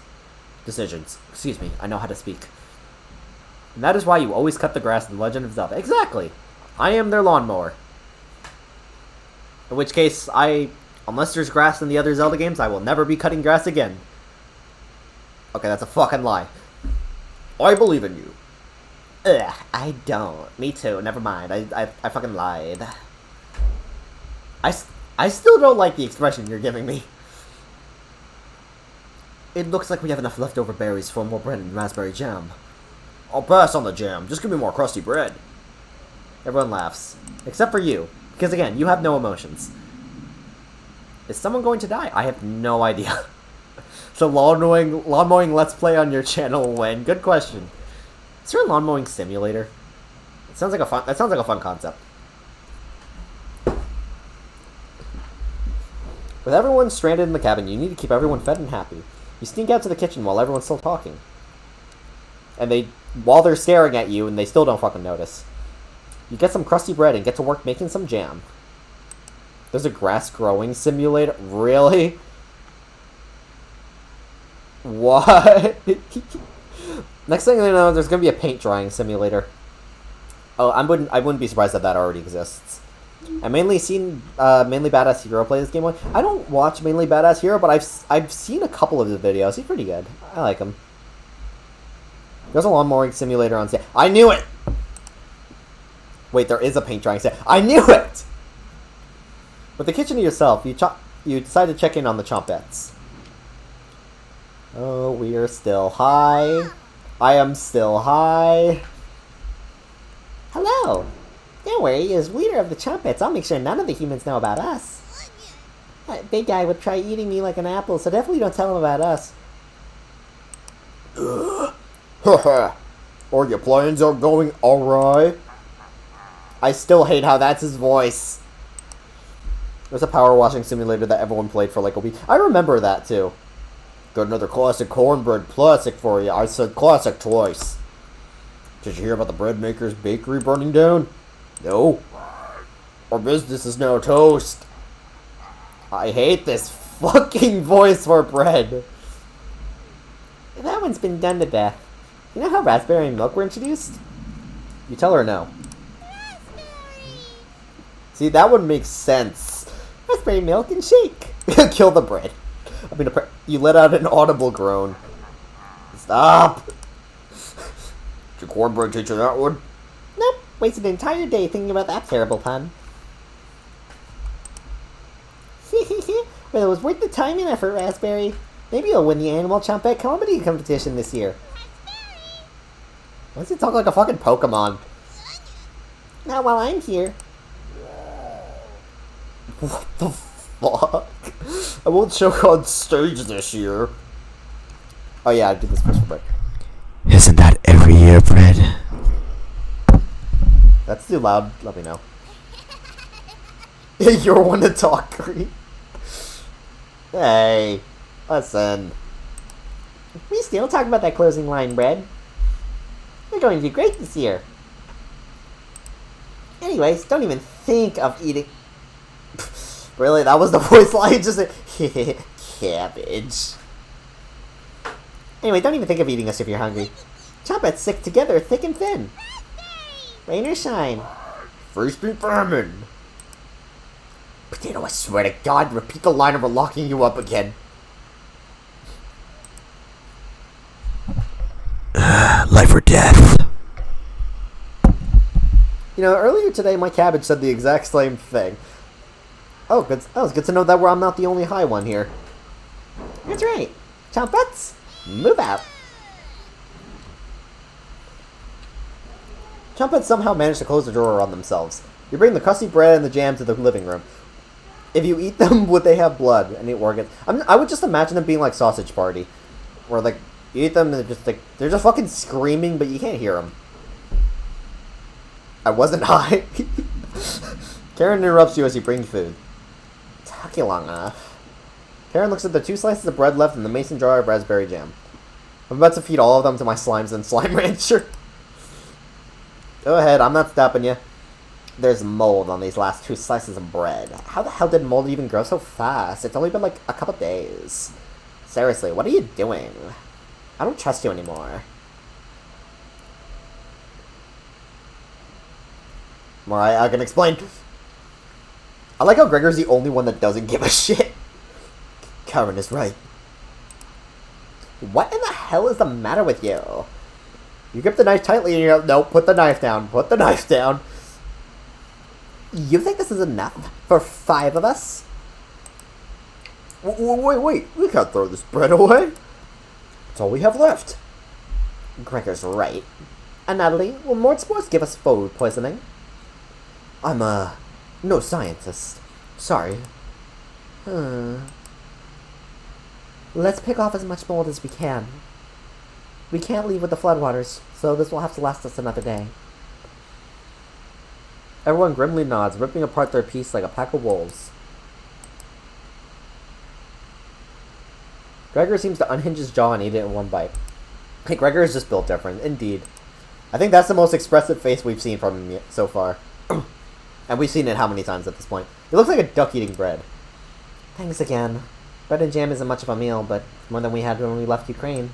Decisions. Excuse me, I know how to speak. And that is why you always cut the grass in The Legend of Zelda. Exactly! I am their lawnmower. In which case, unless there's grass in the other Zelda games, I will never be cutting grass again. Okay, that's a fucking lie. I believe in you. Ugh, I don't. Me too, never mind. I fucking lied. I still don't like the expression you're giving me. It looks like we have enough leftover berries for more bread and raspberry jam. I'll pass on the jam. Just give me more crusty bread. Everyone laughs. Except for you. Because again, you have no emotions. Is someone going to die? I have no idea. So lawn mowing let's play on your channel when? Good question. Is there a lawn mowing simulator? That sounds like a fun concept. With everyone stranded in the cabin, you need to keep everyone fed and happy. You sneak out to the kitchen while everyone's still talking. And while they're staring at you, and they still don't fucking notice. You get some crusty bread and get to work making some jam. There's a grass growing simulator? Really? What? Next thing I know, there's gonna be a paint drying simulator. Oh, I wouldn't be surprised that that already exists. I mainly seen Mainly Badass Hero play this game. I don't watch Mainly Badass Hero, but I've seen a couple of the videos. He's pretty good. I like him. There's a lawnmowing simulator on sale. I knew it! Wait, there is a paint drying set. I knew it! With the kitchen to yourself, you decide to check in on the Chompettes. Oh, we are still high. I am still high. Hello. Don't worry, as leader of the Chompettes, I'll make sure none of the humans know about us. That big guy would try eating me like an apple, so definitely don't tell him about us. Haha. Or your plans are going alright? I still hate how that's his voice. There's a power washing simulator that everyone played for like a week. I remember that too. Got another classic cornbread classic for you. I said classic twice. Did you hear about the bread maker's bakery burning down? No. Our business is now toast. I hate this fucking voice for bread. That one's been done to death. You know how raspberry and milk were introduced? You tell her no. See, that would make sense. Raspberry milk and shake. Kill the bread. I mean, you let out an audible groan. Stop! Did your cornbread teach you that one? Nope. Wasted an entire day thinking about that terrible pun. Well, it was worth the time and effort, Raspberry. Maybe you'll win the Animal Chompette Comedy Competition this year. Why does he talk like a fucking Pokemon? Not while I'm here. What the fuck? I won't choke on stage this year. Oh yeah, I did this first break. Isn't that every year, Fred? That's too loud. Let me know. You're one to talk, Green. Hey, listen. We still talking about that closing line, Bread. You're going to do great this year. Anyways, don't even think of eating. Really? That was the voice line? Just a cabbage. Anyway, don't even think of eating us if you're hungry. Chompettes stick together thick and thin. Rain or shine. First be famine. Potato, I swear to God, repeat the line or we're locking you up again. Life or death. You know, earlier today my cabbage said the exact same thing. Oh, good. Oh, it's good to know that I'm not the only high one here. That's right. Chompettes, move out. Chompettes somehow managed to close the drawer on themselves. You bring the crusty bread and the jam to the living room. If you eat them, would they have blood? Any organs? I would just imagine them being like Sausage Party, where like you eat them and they're just fucking screaming, but you can't hear them. I wasn't high. Karen interrupts you as you bring food. Talk you long enough. Karen looks at the 2 slices of bread left in the mason jar of raspberry jam. I'm about to feed all of them to my slimes and slime rancher. Go ahead, I'm not stopping you. There's mold on these last 2 slices of bread. How the hell did mold even grow so fast? It's only been like a couple days. Seriously, what are you doing? I don't trust you anymore. Alright, I can explain. I like how Gregor's the only one that doesn't give a shit. Karen is right. What in the hell is the matter with you? You grip the knife tightly and you're like, no, put the knife down. Put the knife down. You think this is enough for 5 of us? Wait. We can't throw this bread away. That's all we have left. Gregor's right. And Natalie, will more sports give us food poisoning? I'm, no scientist. Sorry. Let's pick off as much mold as we can. We can't leave with the floodwaters, so this will have to last us another day. Everyone grimly nods, ripping apart their piece like a pack of wolves. Gregor seems to unhinge his jaw and eat it in one bite. Hey, Gregor is just built different, indeed. I think that's the most expressive face we've seen from him so far. And we've seen it how many times at this point? It looks like a duck eating bread. Thanks again. Bread and jam isn't much of a meal, but more than we had when we left Ukraine.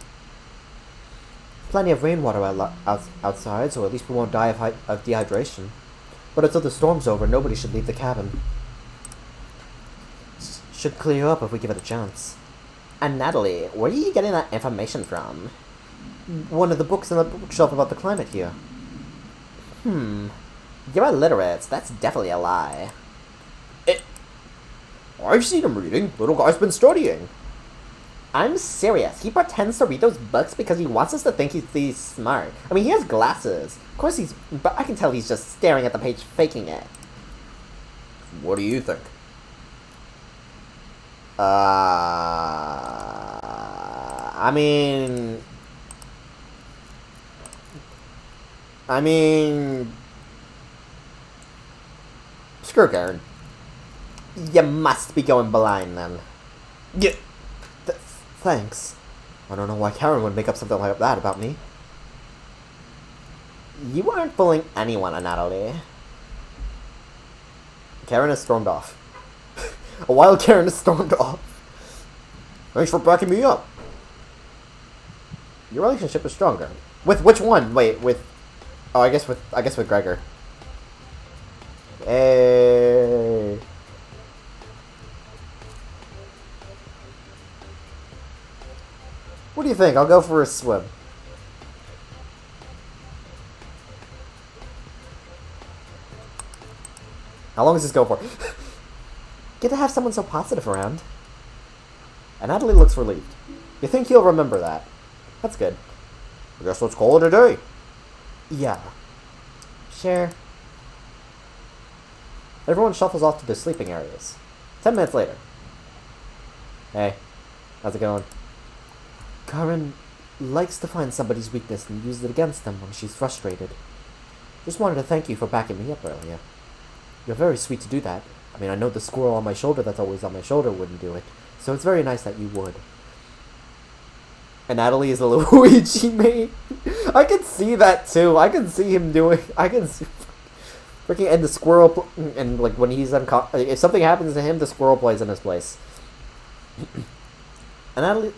Plenty of rainwater outside, so at least we won't die of dehydration. But until the storm's over, nobody should leave the cabin. Should clear up if we give it a chance. And Natalie, where are you getting that information from? One of the books on the bookshelf about the climate here. You're illiterate. That's definitely a lie. I've seen him reading. Little guy's been studying. I'm serious. He pretends to read those books because he wants us to think he's smart. I mean, he has glasses. Of course but I can tell he's just staring at the page, faking it. What do you think? I mean, screw Karen. You must be going blind then. Yeah. Thanks. I don't know why Karen would make up something like that about me. You aren't fooling anyone, Natalie. Karen has stormed off. A wild Karen has stormed off. Thanks for backing me up. Your relationship is stronger. With which one? Wait, with... Oh, I guess with Gregor. Hey... What do you think? I'll go for a swim. How long does this go for? Good to have someone so positive around. And Natalie looks relieved. You think he'll remember that? That's good. I guess let's call it a day. Yeah. Sure. Everyone shuffles off to their sleeping areas. 10 minutes later. Hey. How's it going? Karen likes to find somebody's weakness and use it against them when she's frustrated. Just wanted to thank you for backing me up earlier. You're very sweet to do that. I mean, I know the squirrel on my shoulder that's always on my shoulder wouldn't do it, so it's very nice that you would. And Natalie is a Luigi mate. I can see that too. I can see him doing. I can see freaking and the squirrel and like when he's if something happens to him, the squirrel plays in his place. And Natalie.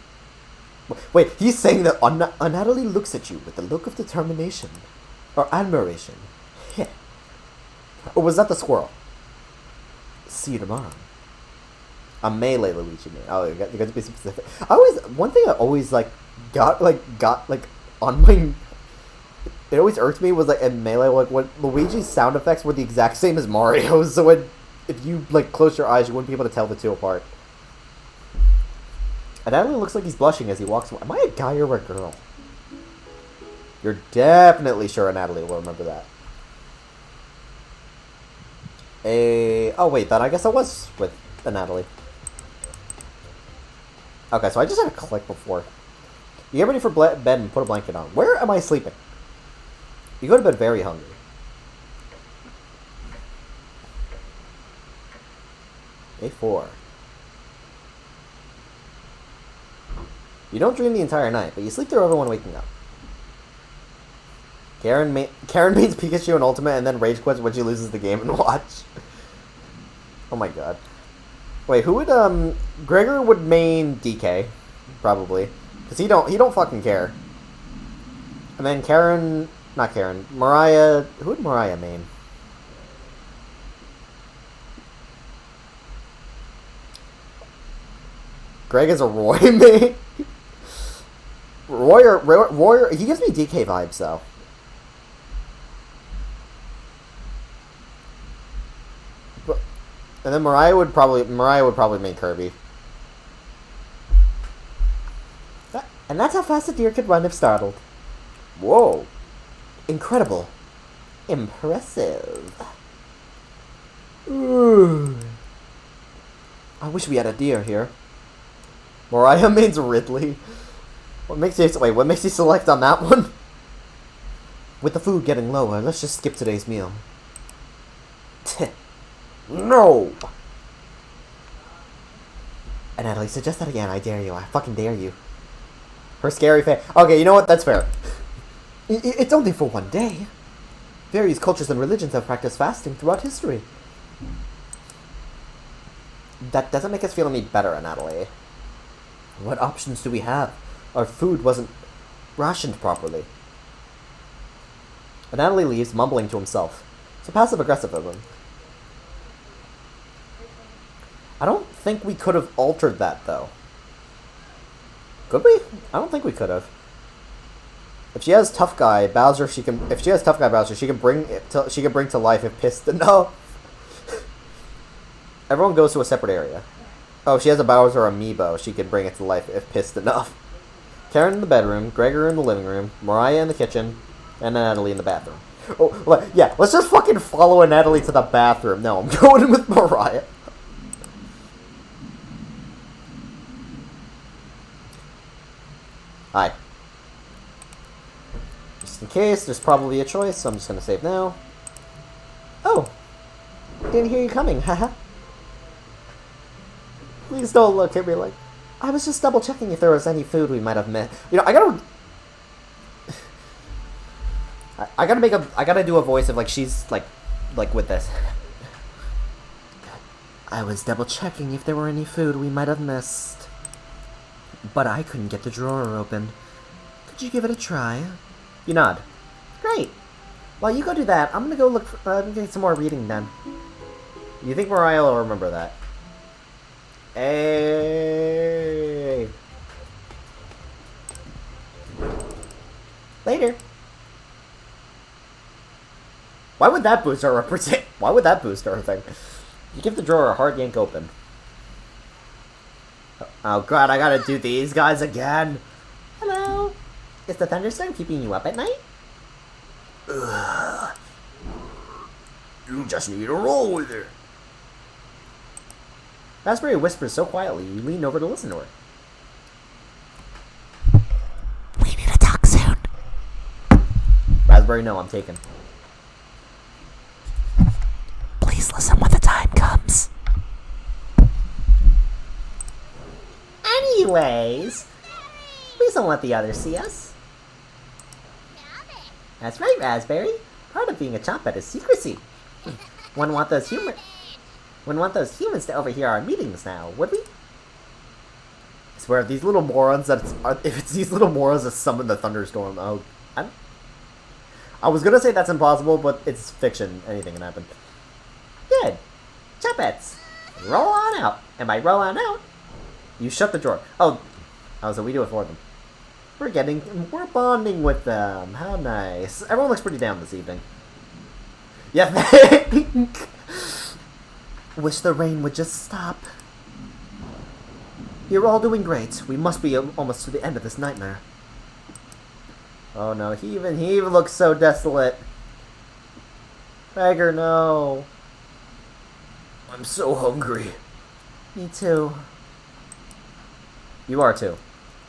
Wait, he's saying that Natalie looks at you with a look of determination. Or admiration. Or was that the squirrel? See you tomorrow. A melee Luigi man. Oh, you got to be specific. One thing I always got on my... It always irked me was in Melee, when Luigi's sound effects were the exact same as Mario's, so if you close your eyes, you wouldn't be able to tell the two apart. And Natalie looks like he's blushing as he walks away. Am I a guy or a girl? You're definitely sure Natalie will remember that. Oh wait, then I guess I was with Natalie. Okay, so I just had to click before. You get ready for bed and put a blanket on. Where am I sleeping? You go to bed very hungry. Day 4. You don't dream the entire night, but you sleep through everyone waking up. Karen mains Pikachu in Ultimate and then rage quits when she loses the game and watch. Oh my god. Wait, who would Gregor would main DK, probably, because he don't fucking care. And then Mariah. Who would Mariah main? Greg is a Roy main. Roy, he gives me DK vibes though. And then Mariah would probably make Kirby. And that's how fast a deer could run if startled. Whoa. Incredible. Impressive. Ooh. I wish we had a deer here. Mariah means Ridley. What makes you select on that one? With the food getting lower, let's just skip today's meal. No! And Natalie, suggest that again. I dare you. I fucking dare you. Her scary face. Okay, you know what? That's fair. It's only for one day. Various cultures and religions have practiced fasting throughout history. That doesn't make us feel any better, Natalie. What options do we have? Our food wasn't rationed properly. And Natalie leaves, mumbling to himself. So passive-aggressive of him. I don't think we could have altered that, though. Could we? I don't think we could have. If she has tough guy Bowser, she can. If she has tough guy Bowser, she can bring it to. She can bring to life if pissed enough. Everyone goes to a separate area. Oh, she has a Bowser amiibo. She can bring it to life if pissed enough. Karen in the bedroom, Gregor in the living room, Mariah in the kitchen, and Natalie in the bathroom. Oh, yeah. Let's just fucking follow Natalie to the bathroom. No, I'm going with Mariah. Hi. Just in case, there's probably a choice, so I'm just gonna save now. Oh! Didn't hear you coming, haha. Please don't look at me like... I was just double checking if there was any food we might have missed. You know, I gotta... I gotta do a voice of, like, she's, like with this. I was double checking if there were any food we might have missed. But I couldn't get the drawer open. Could you give it a try? You nod. Great. While you go do that, I'm gonna go look for, get some more reading done. You think Mariah will remember that? Hey. Later. Why would that boost her represent? Why would that boost her thing? You give the drawer a hard yank open. Oh god, I gotta do these guys again. Hello. Is the thunderstorm keeping you up at night? Ugh. You just need to roll with it. Raspberry whispers so quietly, you lean over to listen to her. We need to talk soon. Raspberry, no, I'm taken. Please listen when the time comes. Anyways, please don't let the others see us. That's right, Raspberry. Part of being a Chompette is secrecy. Wouldn't want those humans to overhear our meetings now, would we? I swear, if these little morons that summon the thunderstorm, I was gonna say that's impossible, but it's fiction. Anything can happen. Good. Chompettes, roll on out. And by roll on out, You shut the drawer. Oh, so we do it for them. We're bonding with them. How nice. Everyone looks pretty down this evening. Yeah, wish the rain would just stop. You're all doing great. We must be almost to the end of this nightmare. Oh no, he even looks so desolate. Beggar, no. I'm so hungry. Me too. You are too.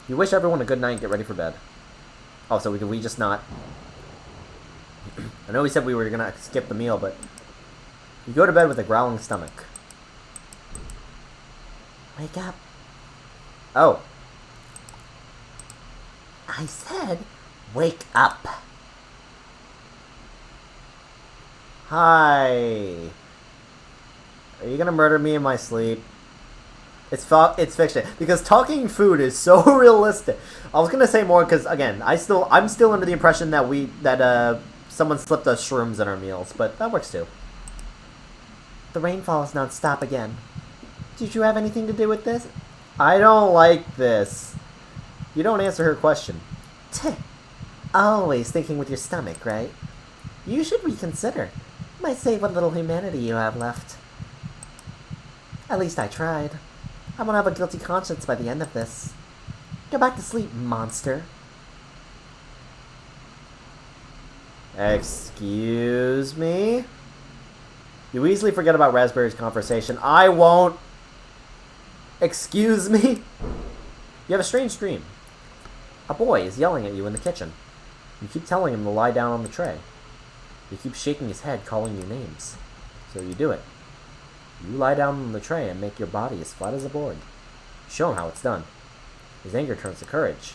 You wish everyone a good night and get ready for bed. Oh, so we just not... I know we said we were gonna skip the meal, but... You go to bed with a growling stomach. Wake up. Oh. I said, wake up. Hi. Are you gonna murder me in my sleep? It's fiction because talking food is so realistic. I was gonna say more because again, I'm still under the impression that someone slipped us shrooms in our meals, but that works too. The rainfall is non-stop again. Did you have anything to do with this? I don't like this. You don't answer her question. Tch. Always thinking with your stomach, right? You should reconsider. Might save what little humanity you have left. At least I tried. I won't have a guilty conscience by the end of this. Go back to sleep, monster. Excuse me? You easily forget about Raspberry's conversation. I won't. Excuse me? You have a strange dream. A boy is yelling at you in the kitchen. You keep telling him to lie down on the tray. He keeps shaking his head, calling you names. So you do it. You lie down on the tray and make your body as flat as a board. Show him how it's done. His anger turns to courage,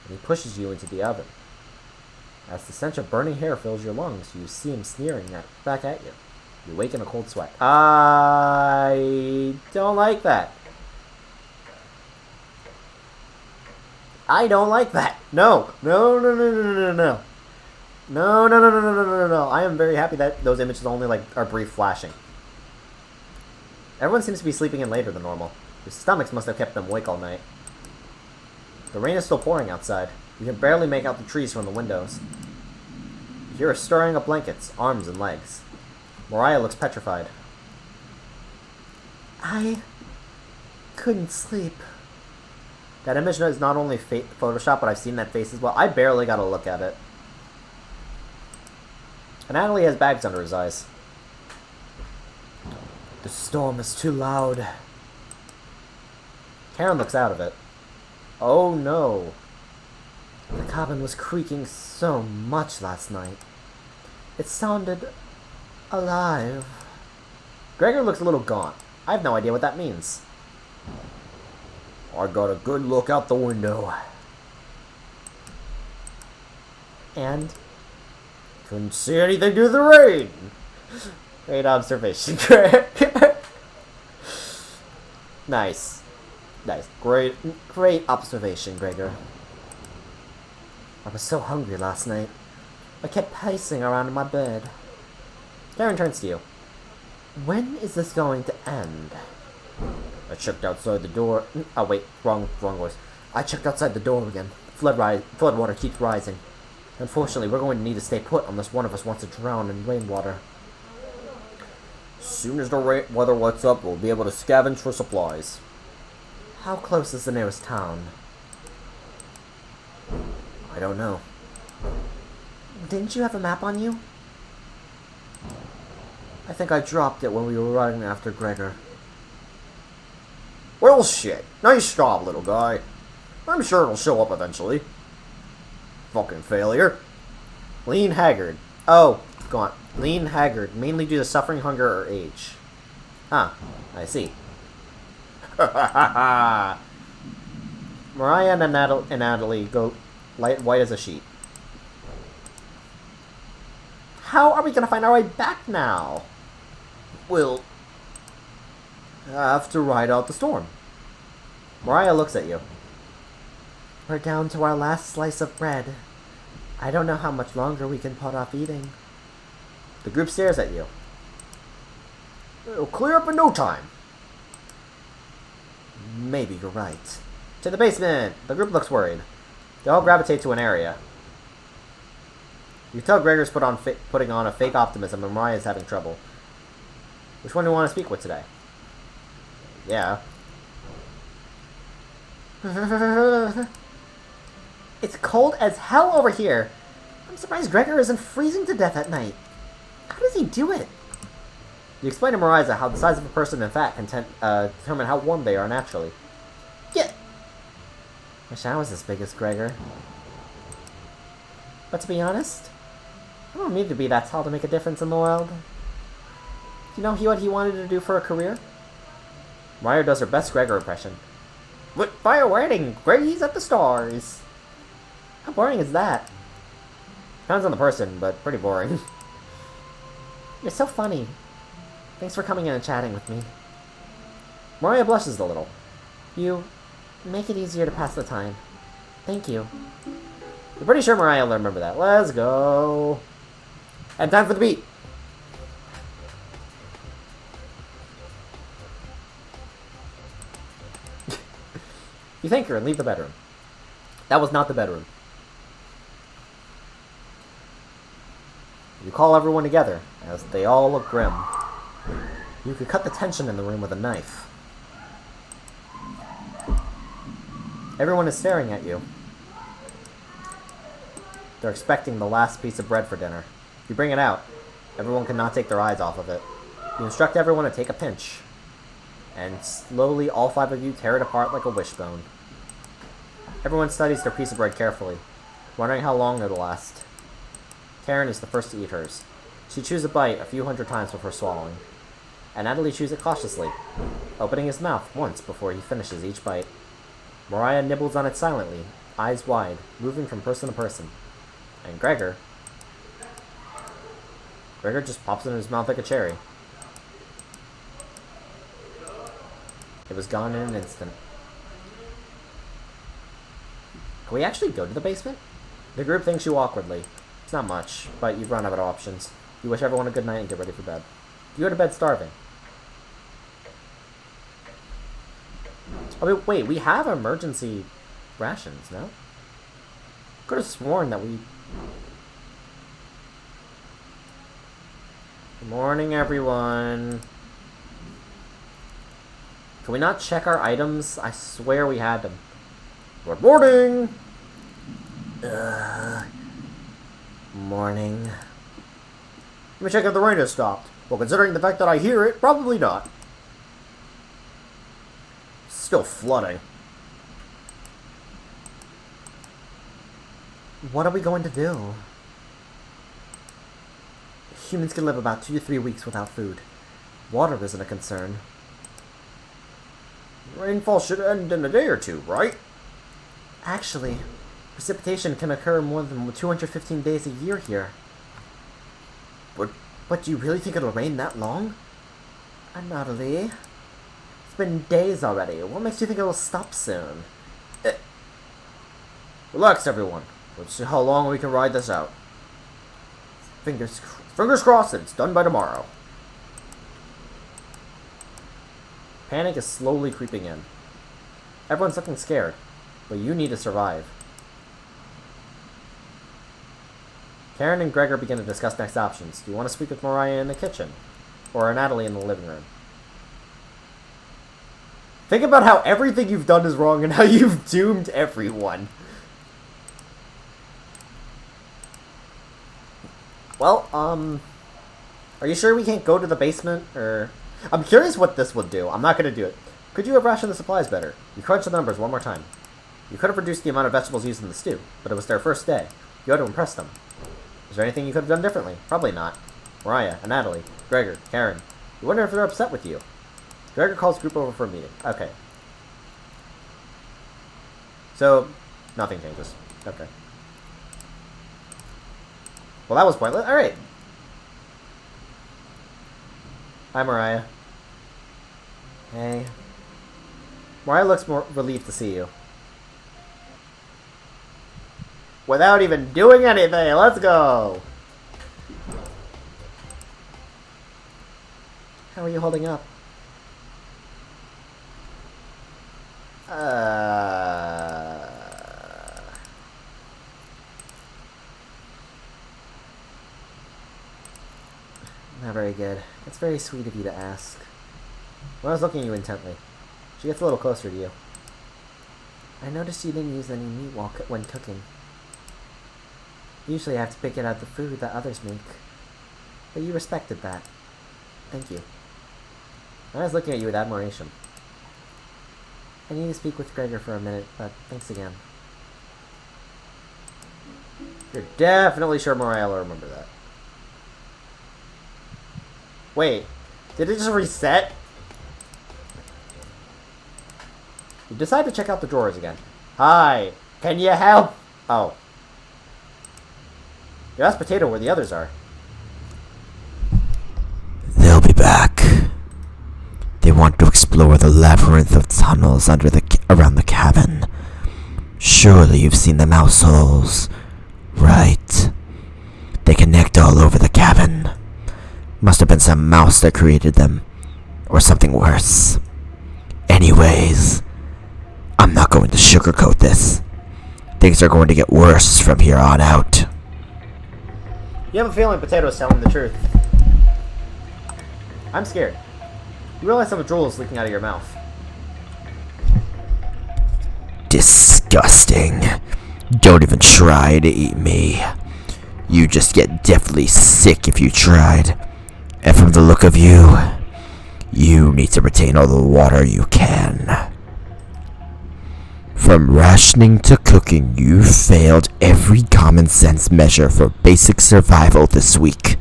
and he pushes you into the oven. As the stench of burning hair fills your lungs, you see him sneering back at you. You wake in a cold sweat. I don't like that. I don't like that. No. No, no, no, no, no, no, no. No, no, no, no, no, no, no, no. I am very happy that those images only, like, are brief flashing. Everyone seems to be sleeping in later than normal. Their stomachs must have kept them awake all night. The rain is still pouring outside. You can barely make out the trees from the windows. You hear a stirring of blankets, arms, and legs. Mariah looks petrified. I couldn't sleep. That image is not only Photoshop, but I've seen that face as well. I barely got a look at it. And Natalie has bags under his eyes. The storm is too loud. Karen looks out of it. Oh no. The cabin was creaking so much last night. It sounded alive. Gregor looks a little gaunt. I have no idea what that means. I got a good look out the window. And? Couldn't see anything due to the rain. Great observation, Greg. Nice. Nice. Great observation, Gregor. I was so hungry last night. I kept pacing around in my bed. Karen turns to you. When is this going to end? I checked outside the door. Oh wait, wrong voice. I checked outside the door again. Floodwater keeps rising. Unfortunately, we're going to need to stay put unless one of us wants to drown in rainwater. As soon as the weather lets up, we'll be able to scavenge for supplies. How close is the nearest town? I don't know. Didn't you have a map on you? I think I dropped it when we were running after Gregor. Well, shit. Nice job, little guy. I'm sure it'll show up eventually. Fucking failure. Lean haggard. Oh, gone. Lean haggard, mainly due to suffering, hunger, or age. Ah, I see. Mariah and Natalie go white as a sheet. How are we gonna find our way back now? We'll have to ride out the storm. Mariah looks at you. We're down to our last slice of bread. I don't know how much longer we can put off eating. The group stares at you. It'll clear up in no time. Maybe you're right. To the basement! The group looks worried. They all gravitate to an area. You can tell Gregor's putting on a fake optimism and Mariah's having trouble. Which one do you want to speak with today? Yeah. It's cold as hell over here. I'm surprised Gregor isn't freezing to death at night. How does he do it? You explain to Mariah how the size of a person and fat can determine how warm they are naturally. Yeah. Wish I was as big as Gregor. But to be honest, I don't need to be that tall to make a difference in the world. Do you know what he wanted to do for a career? Mariah does her best Gregor impression. What fire wedding? Graze at the stars. How boring is that? Depends on the person, but pretty boring. You're so funny. Thanks for coming in and chatting with me. Mariah blushes a little. You make it easier to pass the time. Thank you. I'm pretty sure Mariah will remember that. Let's go. And time for the beat. You thank her and leave the bedroom. That was not the bedroom. You call everyone together, as they all look grim. You could cut the tension in the room with a knife. Everyone is staring at you. They're expecting the last piece of bread for dinner. You bring it out. Everyone cannot take their eyes off of it. You instruct everyone to take a pinch. And slowly, all 5 of you tear it apart like a wishbone. Everyone studies their piece of bread carefully, wondering how long it'll last. Karen is the first to eat hers. She chews a bite a few hundred times before swallowing. And Natalie chews it cautiously, opening his mouth once before he finishes each bite. Mariah nibbles on it silently, eyes wide, moving from person to person. And Gregor just pops it in his mouth like a cherry. It was gone in an instant. Can we actually go to the basement? The group thanks you awkwardly. It's not much, but you've run out of options. You wish everyone a good night and get ready for bed. You go to bed starving. Oh, wait, we have emergency rations, no? Could have sworn that we... Good morning, everyone. Can we not check our items? I swear we had them. Good morning! Morning. Let me check if the rain has stopped. Well, considering the fact that I hear it, probably not. Still flooding. What are we going to do? Humans can live about 2 to 3 weeks without food. Water isn't a concern. Rainfall should end in a day or two, right? Actually, precipitation can occur more than 215 days a year here. But do you really think it'll rain that long? Natalie. It's been days already. What makes you think it'll stop soon? Relax, everyone. Let's see how long we can ride this out. Fingers crossed that it's done by tomorrow. Panic is slowly creeping in. Everyone's looking scared, but you need to survive. Karen and Gregor begin to discuss next options. Do you want to speak with Mariah in the kitchen? Or Natalie in the living room? Think about how everything you've done is wrong and how you've doomed everyone. Well, are you sure we can't go to the basement? Or I'm curious what this would do. I'm not going to do it. Could you have rationed the supplies better? You crunched the numbers one more time. You could have reduced the amount of vegetables used in the stew, but it was their first day. You had to impress them. Is there anything you could have done differently? Probably not. Mariah, and Natalie, Gregor, Karen. You wonder if they're upset with you. Gregor calls the group over for a meeting. Okay. So, nothing changes. Okay. Well, that was pointless. Alright. Hi, Mariah. Hey. Mariah looks more relieved to see you. Without even doing anything, let's go! How are you holding up? Not very good. It's very sweet of you to ask. When I was looking at you intently, she gets a little closer to you. I noticed you didn't use any meat when cooking. Usually I have to pick it out the food that others make. But you respected that. Thank you. I was looking at you with admiration. I need to speak with Gregor for a minute, but thanks again. You're definitely sure Mariah will remember that. Wait, did it just reset? You decide to check out the drawers again. Hi, can you help? Oh. You asked Potato where the others are. They'll be back. They want to explore the labyrinth of tunnels around the cabin. Surely you've seen the mouse holes, right? They connect all over the cabin. Must have been some mouse that created them, or something worse. Anyways, I'm not going to sugarcoat this. Things are going to get worse from here on out. You have a feeling Potato's telling the truth. I'm scared. You realize some drool is leaking out of your mouth. Disgusting. Don't even try to eat me. You just get deathly sick if you tried. And from the look of you, you need to retain all the water you can. From rationing to cooking, you failed every common sense measure for basic survival this week.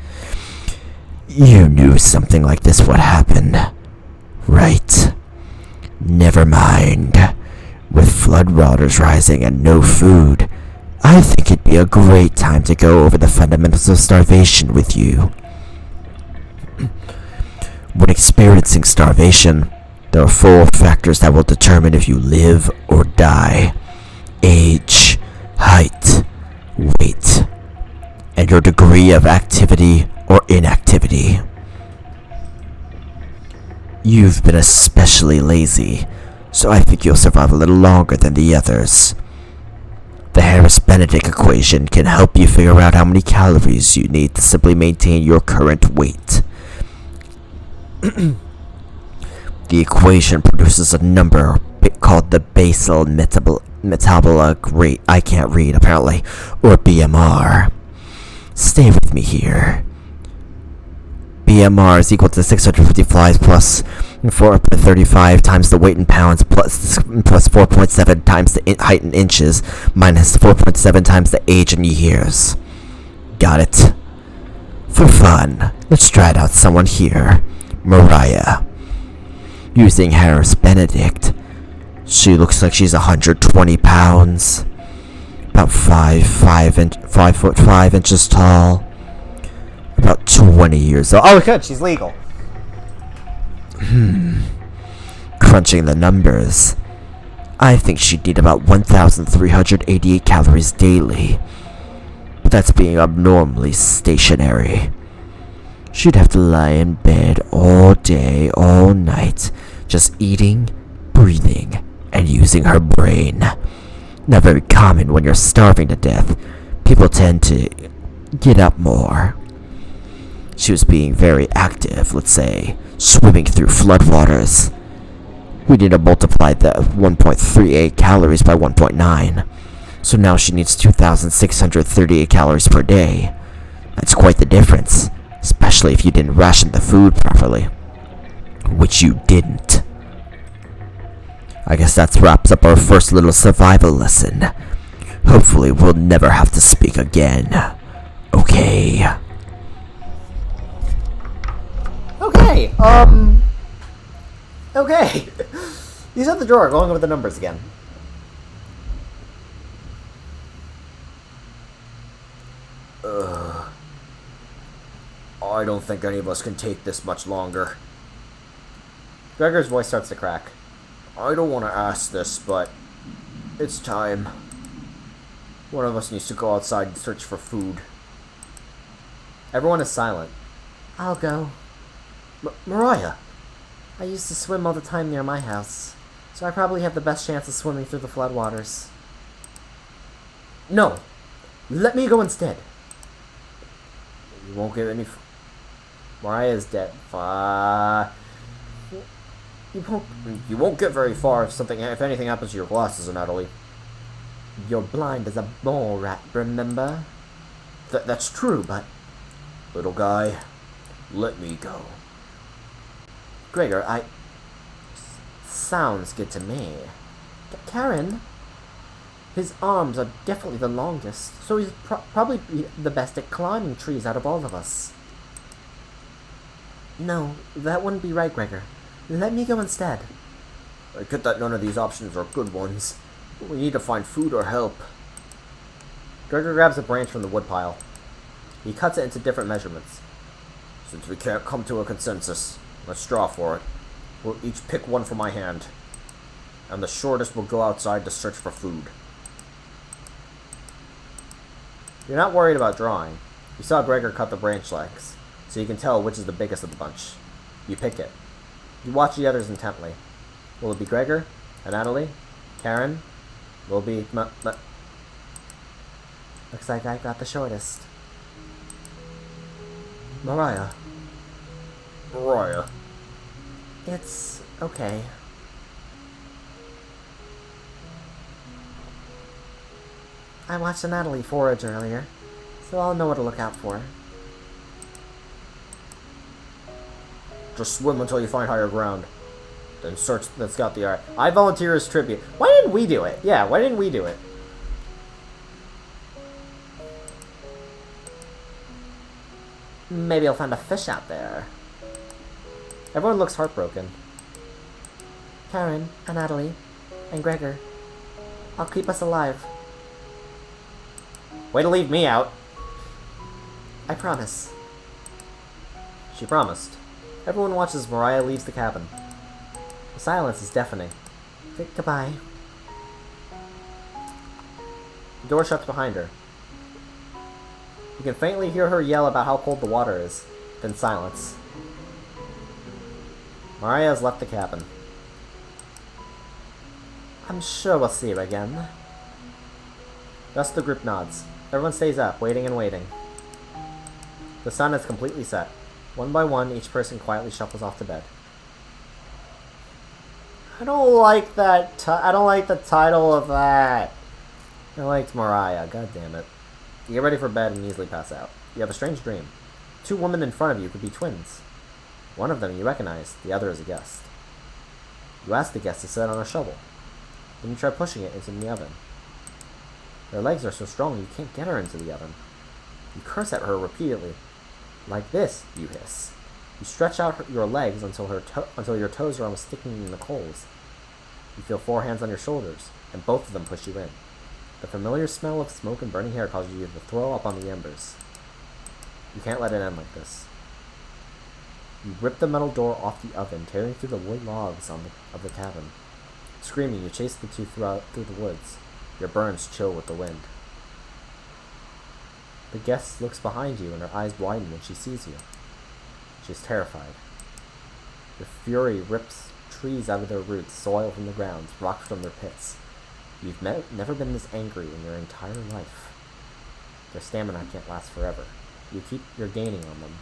You knew something like this would happen, right? Never mind. With flood waters rising and no food, I think it'd be a great time to go over the fundamentals of starvation with you. When experiencing starvation, there are 4 factors that will determine if you live or die: age, height, weight, and your degree of activity or inactivity. You've been especially lazy, so I think you'll survive a little longer than the others. The Harris-Benedict equation can help you figure out how many calories you need to simply maintain your current weight. The equation produces a number called the basal metabolic rate, I can't read apparently, or BMR. Stay with me here. BMR is equal to 650 flies plus 435 times the weight in pounds plus 4.7 times the height in inches minus 4.7 times the age in years. Got it? For fun, let's try it out someone here. Mariah. Using Harris-Benedict, she looks like she's 120 pounds. About 5 foot 5 inches tall. About 20 years old. Oh, good, she's legal. Crunching the numbers, I think she'd need about 1,388 calories daily. But that's being abnormally stationary. She'd have to lie in bed all day, all night, just eating, breathing, and using her brain. Not very common when you're starving to death. People tend to get up more. She was being very active, let's say, swimming through floodwaters. We need to multiply the 1.38 calories by 1.9. So now she needs 2,638 calories per day. That's quite the difference, especially if you didn't ration the food properly. Which you didn't. I guess that wraps up our first little survival lesson. Hopefully we'll never have to speak again. Okay. Okay, okay. He's at the drawer, going over the numbers again. I don't think any of us can take this much longer. Gregor's voice starts to crack. I don't want to ask this, but it's time. One of us needs to go outside and search for food. Everyone is silent. I'll go. Mariah! I used to swim all the time near my house, so I probably have the best chance of swimming through the floodwaters. No! Let me go instead. You won't get any... Mariah is dead. You won't get very far if anything happens to your glasses, Natalie. You're blind as a mole rat, remember? That's true, but... Little guy, let me go. Gregor, sounds good to me. Karen? His arms are definitely the longest, so he's probably the best at climbing trees out of all of us. No, that wouldn't be right, Gregor. Let me go instead. I get that none of these options are good ones, but we need to find food or help. Gregor grabs a branch from the woodpile. He cuts it into different measurements. Since we can't come to a consensus, let's draw for it. We'll each pick one from my hand, and the shortest will go outside to search for food. You're not worried about drawing. You saw Gregor cut the branch legs, so you can tell which is the biggest of the bunch. You pick it. You watch the others intently. Will it be Gregor? And Natalie? Karen? Will it be... Looks like I got the shortest. Mariah. Mariah. It's okay. I watched Natalie forage earlier, so I'll know what to look out for. Just swim until you find higher ground. Then search that's got the art. I volunteer as tribute. Why didn't we do it? Yeah, why didn't we do it? Maybe I'll find a fish out there. Everyone looks heartbroken. Karen, and Natalie, and Gregor. I'll keep us alive. Way to leave me out. I promise. She promised. Everyone watches as Mariah leaves the cabin. The silence is deafening. Goodbye. The door shuts behind her. You can faintly hear her yell about how cold the water is, then silence. Mariah has left the cabin. I'm sure we'll see you again. The rest of the group nods. Everyone stays up, waiting and waiting. The sun is completely set. One by one, each person quietly shuffles off to bed. I don't like that. I don't like the title of that. I liked Mariah. God damn it. You get ready for bed and easily pass out. You have a strange dream. 2 women in front of you could be twins. One of them you recognize. The other is a guest. You ask the guest to sit on a shovel. Then you try pushing it into the oven. Her legs are so strong you can't get her into the oven. You curse at her repeatedly. Like this, you hiss. You stretch out your legs until your toes are almost sticking in the coals. You feel 4 hands on your shoulders, and both of them push you in. The familiar smell of smoke and burning hair causes you to throw up on the embers. You can't let it end like this. You rip the metal door off the oven, tearing through the wood logs of the cabin. Screaming, you chase the 2 through the woods. Your burns chill with the wind. The guest looks behind you and her eyes widen when she sees you. She is terrified. Your fury rips trees out of their roots, soil from the ground, rocks from their pits. You've never been this angry in your entire life. Their stamina can't last forever. You're gaining on them.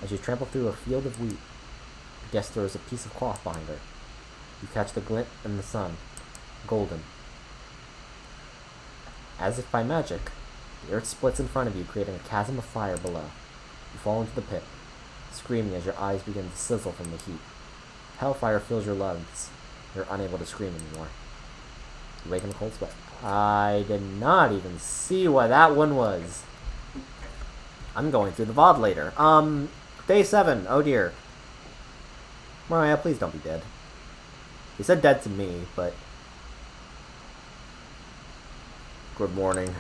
As you trample through a field of wheat, the guest throws a piece of cloth behind her. You catch the glint in the sun, golden. As if by magic, the earth splits in front of you, creating a chasm of fire below. You fall into the pit, screaming as your eyes begin to sizzle from the heat. Hellfire fills your lungs. You're unable to scream anymore. You wake in a cold sweat. I did not even see what that one was. I'm going through the VOD later. Day 7. Oh dear. Mariah, please don't be dead. He said dead to me, but... Good morning.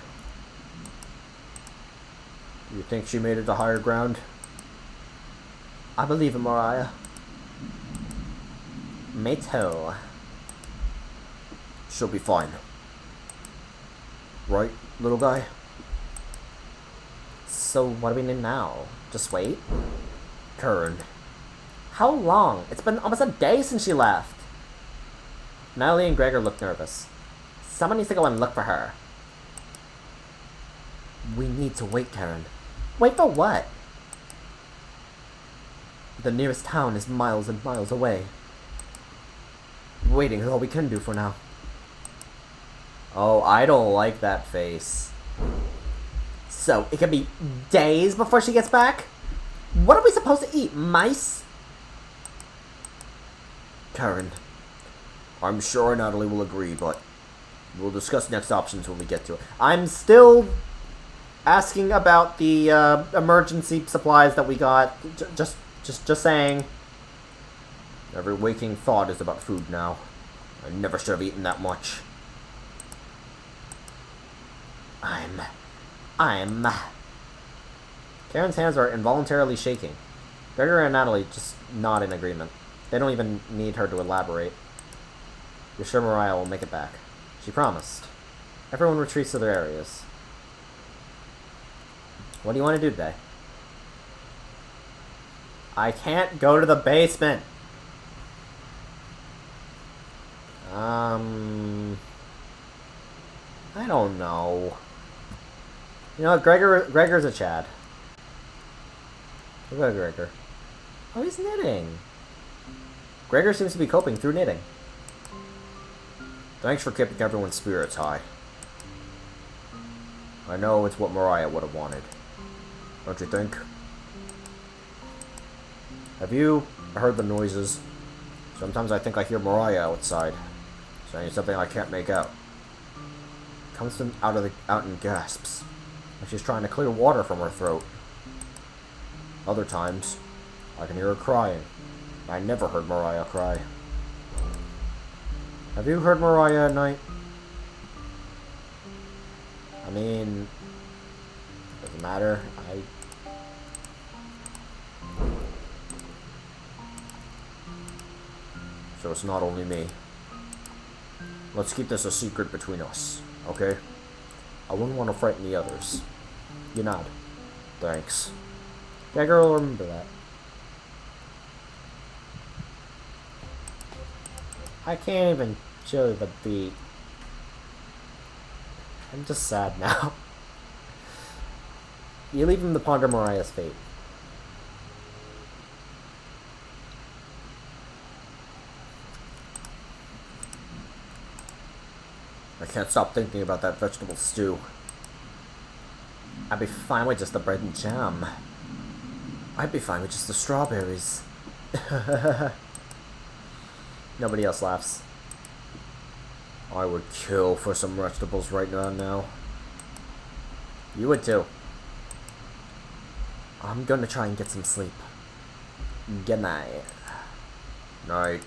Do you think she made it to higher ground? I believe in Mariah. Me too. She'll be fine. Right, little guy? So what do we need now? Just wait? Karen. How long? It's been almost a day since she left. Natalie and Gregor look nervous. Someone needs to go and look for her. We need to wait, Karen. Wait for what? The nearest town is miles and miles away. Waiting is all we can do for now. Oh, I don't like that face. So, it could be days before she gets back? What are we supposed to eat? Mice? Karen, I'm sure Natalie will agree, but we'll discuss next options when we get to it. I'm still asking about the emergency supplies that we got. Just saying. Every waking thought is about food now. I never should have eaten that much. Karen's hands are involuntarily shaking. Gregor and Natalie just nod in agreement. They don't even need her to elaborate. You're sure Mariah will make it back. She promised. Everyone retreats to their areas. What do you want to do today? I can't go to the basement! I don't know. You know what, Gregor's a Chad. Look at Gregor. Oh, he's knitting. Gregor seems to be coping through knitting. Thanks for keeping everyone's spirits high. I know it's what Mariah would have wanted. Don't you think? Have you heard the noises? Sometimes I think I hear Mariah outside, saying something I can't make out. It comes from out in gasps, like she's trying to clear water from her throat. Other times, I can hear her crying. I never heard Mariah cry. Have you heard Mariah at night? I mean, Doesn't matter. So it's not only me. Let's keep this a secret between us, okay? I wouldn't want to frighten the others. You nod. Thanks. Gregor will remember that. I can't even show the beat. I'm just sad now. You leave him to ponder Mariah's fate. I can't stop thinking about that vegetable stew. I'd be fine with just the bread and jam. I'd be fine with just the strawberries. Nobody else laughs. I would kill for some vegetables right now. You would too. I'm gonna try and get some sleep. Good night. Night.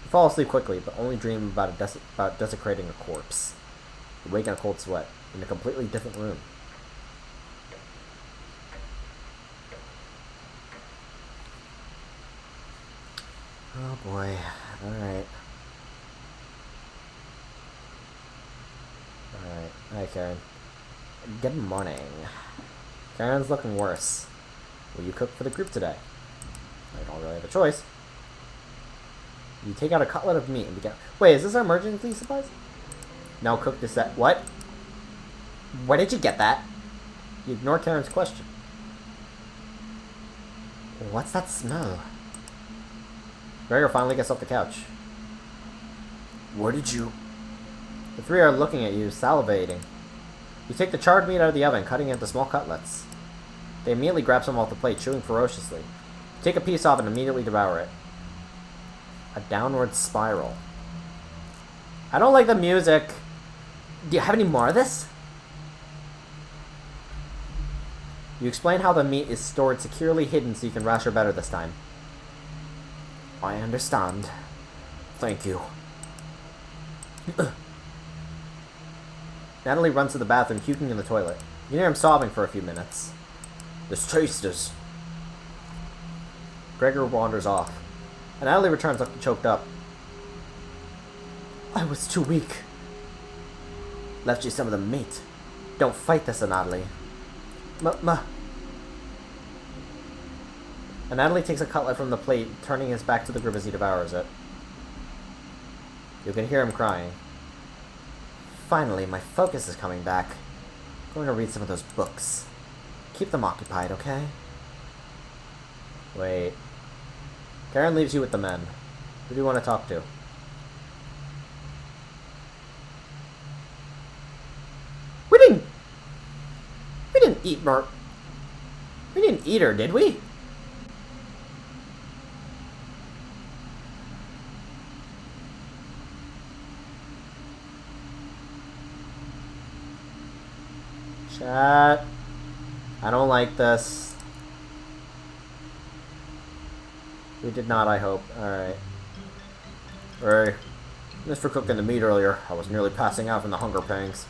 You fall asleep quickly, but only dream about desecrating a corpse. You wake in a cold sweat, in a completely different room. Oh boy. Alright. Alright. Hi, Karen. Good morning. Karen's looking worse. Will you cook for the group today? I don't really have a choice. You take out a cutlet of meat and begin... Wait, is this our emergency supplies? Now cook this at... What? Where did you get that? You ignore Karen's question. What's that smell? Gregor finally gets off the couch. Where did you... The three are looking at you, salivating. You take the charred meat out of the oven, cutting it into small cutlets. They immediately grab some off the plate, chewing ferociously. You take a piece off and immediately devour it. A downward spiral. I don't like the music. Do you have any more of this? You explain how the meat is stored securely hidden so you can ration better this time. I understand. Thank you. Natalie runs to the bathroom, puking in the toilet. You hear him sobbing for a few minutes. This taste is... Gregor wanders off. And Natalie returns looking choked up. I was too weak. Left you some of the meat. Don't fight this, Natalie. And Natalie takes a cutlet from the plate, turning his back to the group as he devours it. You can hear him crying. Finally, my focus is coming back. I'm going to read some of those books. Keep them occupied, okay? Wait. Karen leaves you with the men. Who do you want to talk to? We didn't eat her. We didn't eat her, did we? Chat. I don't like this. We did not, I hope. Alright. Hey. Thanks for cooking the meat earlier. I was nearly passing out from the hunger pangs.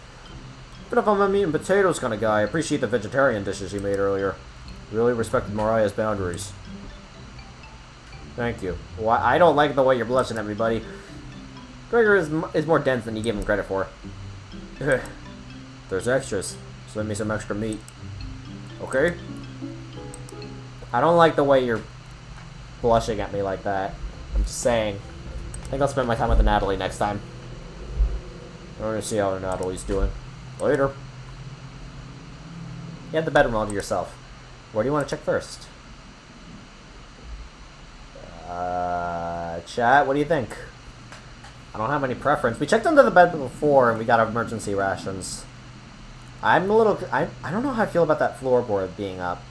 But if I'm a meat and potatoes kind of guy, I appreciate the vegetarian dishes you made earlier. Really respected Mariah's boundaries. Thank you. Well, I don't like the way you're blushing at me, buddy. Gregor is more dense than you give him credit for. There's extras. Send me some extra meat. Okay? I don't like the way you're blushing at me like that. I'm just saying. I think I'll spend my time with Natalie next time. We're gonna see how Natalie's doing. Later. You have the bedroom all to yourself. Where do you want to check first? Chat, what do you think? I don't have any preference. We checked under the bed before and we got emergency rations. I'm a little... I don't know how I feel about that floorboard being up.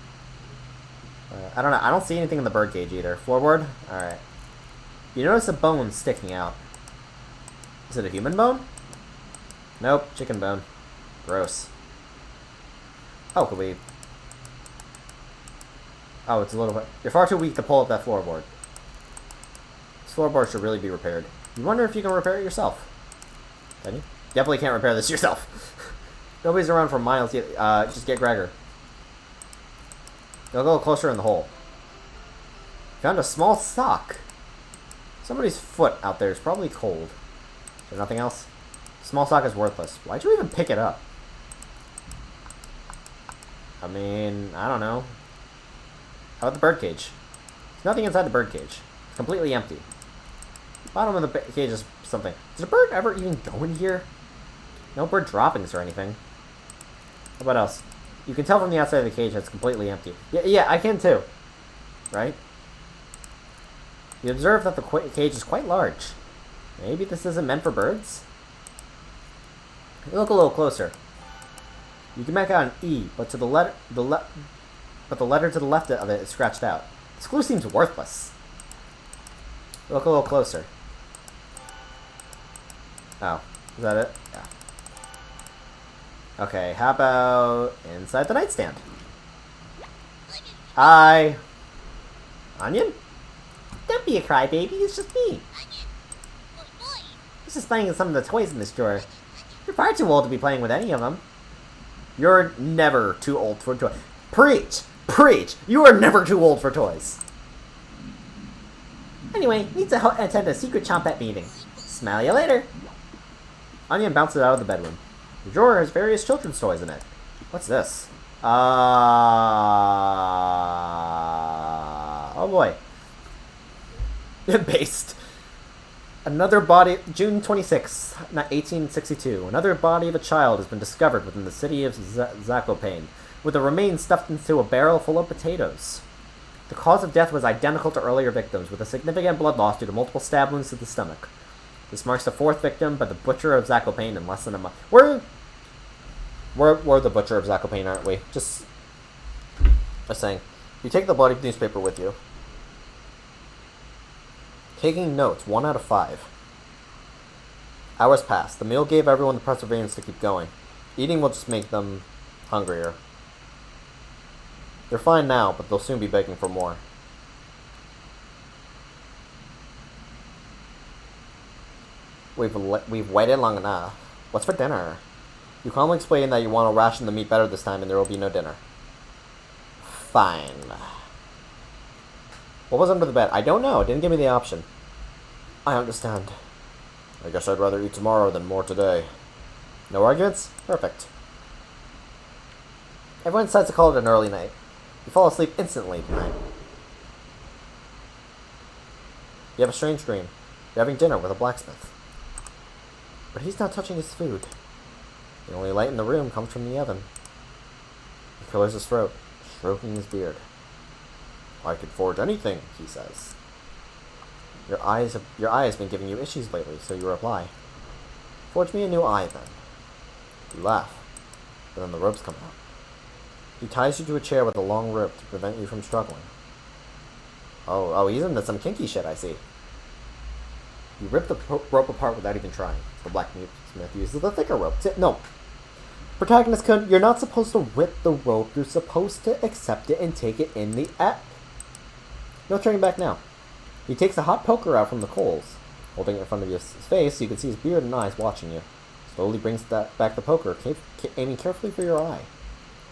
I don't know. I don't see anything in the birdcage either. Floorboard? Alright. You notice a bone sticking out. Is it a human bone? Nope. Chicken bone. Gross. Oh, could we... Oh, it's a little bit... You're far too weak to pull up that floorboard. This floorboard should really be repaired. You wonder if you can repair it yourself. Can you? Definitely can't repair this yourself. Nobody's around for miles yet. Just get Gregor. They'll go closer in the hole. Found a small sock. Somebody's foot out there is probably cold. Is there nothing else? Small sock is worthless. Why'd you even pick it up? I mean, I don't know. How about the birdcage? There's nothing inside the birdcage. It's completely empty. Bottom of the cage is something. Does a bird ever even go in here? No bird droppings or anything. What else? You can tell from the outside of the cage that it's completely empty. Yeah, I can too. Right? You observe that the cage is quite large. Maybe this isn't meant for birds? You look a little closer. You can make out an E, but the letter to the left of it is scratched out. This clue seems worthless. Look a little closer. Oh, is that it? Yeah. Okay, how about inside the nightstand? Hi. Onion? Don't be a crybaby, it's just me. I was just playing with some of the toys in this drawer. You're far too old to be playing with any of them. You're never too old for toys. Preach! Preach! You are never too old for toys. Anyway, need to attend a secret chompette meeting. Smell you later. Onion bounces out of the bedroom. The drawer has various children's toys in it. What's this? Oh boy. Based. Another body, June 26, 1862. Another body of a child has been discovered within the city of Zakopane, with the remains stuffed into a barrel full of potatoes. The cause of death was identical to earlier victims, with a significant blood loss due to multiple stab wounds to the stomach. This marks the fourth victim by the butcher of Zakopane in less than a month. We're the butcher of Zakopane, aren't we? Just saying. You take the bloody newspaper with you. Taking notes, 1 out of 5. Hours passed. The meal gave everyone the perseverance to keep going. Eating will just make them hungrier. They're fine now, but they'll soon be begging for more. We've waited long enough. What's for dinner? You calmly explain that you want to ration the meat better this time and there will be no dinner. Fine. What was under the bed? I don't know. It didn't give me the option. I understand. I guess I'd rather eat tomorrow than more today. No arguments? Perfect. Everyone decides to call it an early night. You fall asleep instantly tonight. You have a strange dream. You're having dinner with a blacksmith. But he's not touching his food. The only light in the room comes from the oven. He clears his throat, stroking his beard. I could forge anything, he says. Your eye has been giving you issues lately, so you reply. Forge me a new eye, then. You laugh, but then the ropes come out. He ties you to a chair with a long rope to prevent you from struggling. Oh, he's into some kinky shit, I see. You rip the rope apart without even trying. The blacksmith uses the thicker rope. No. Protagonist Kun, you're not supposed to rip the rope. You're supposed to accept it and take it in the act. No turning back now. He takes a hot poker out from the coals. Holding it in front of his face, so you can see his beard and eyes watching you. Slowly brings back the poker, aiming carefully for your eye.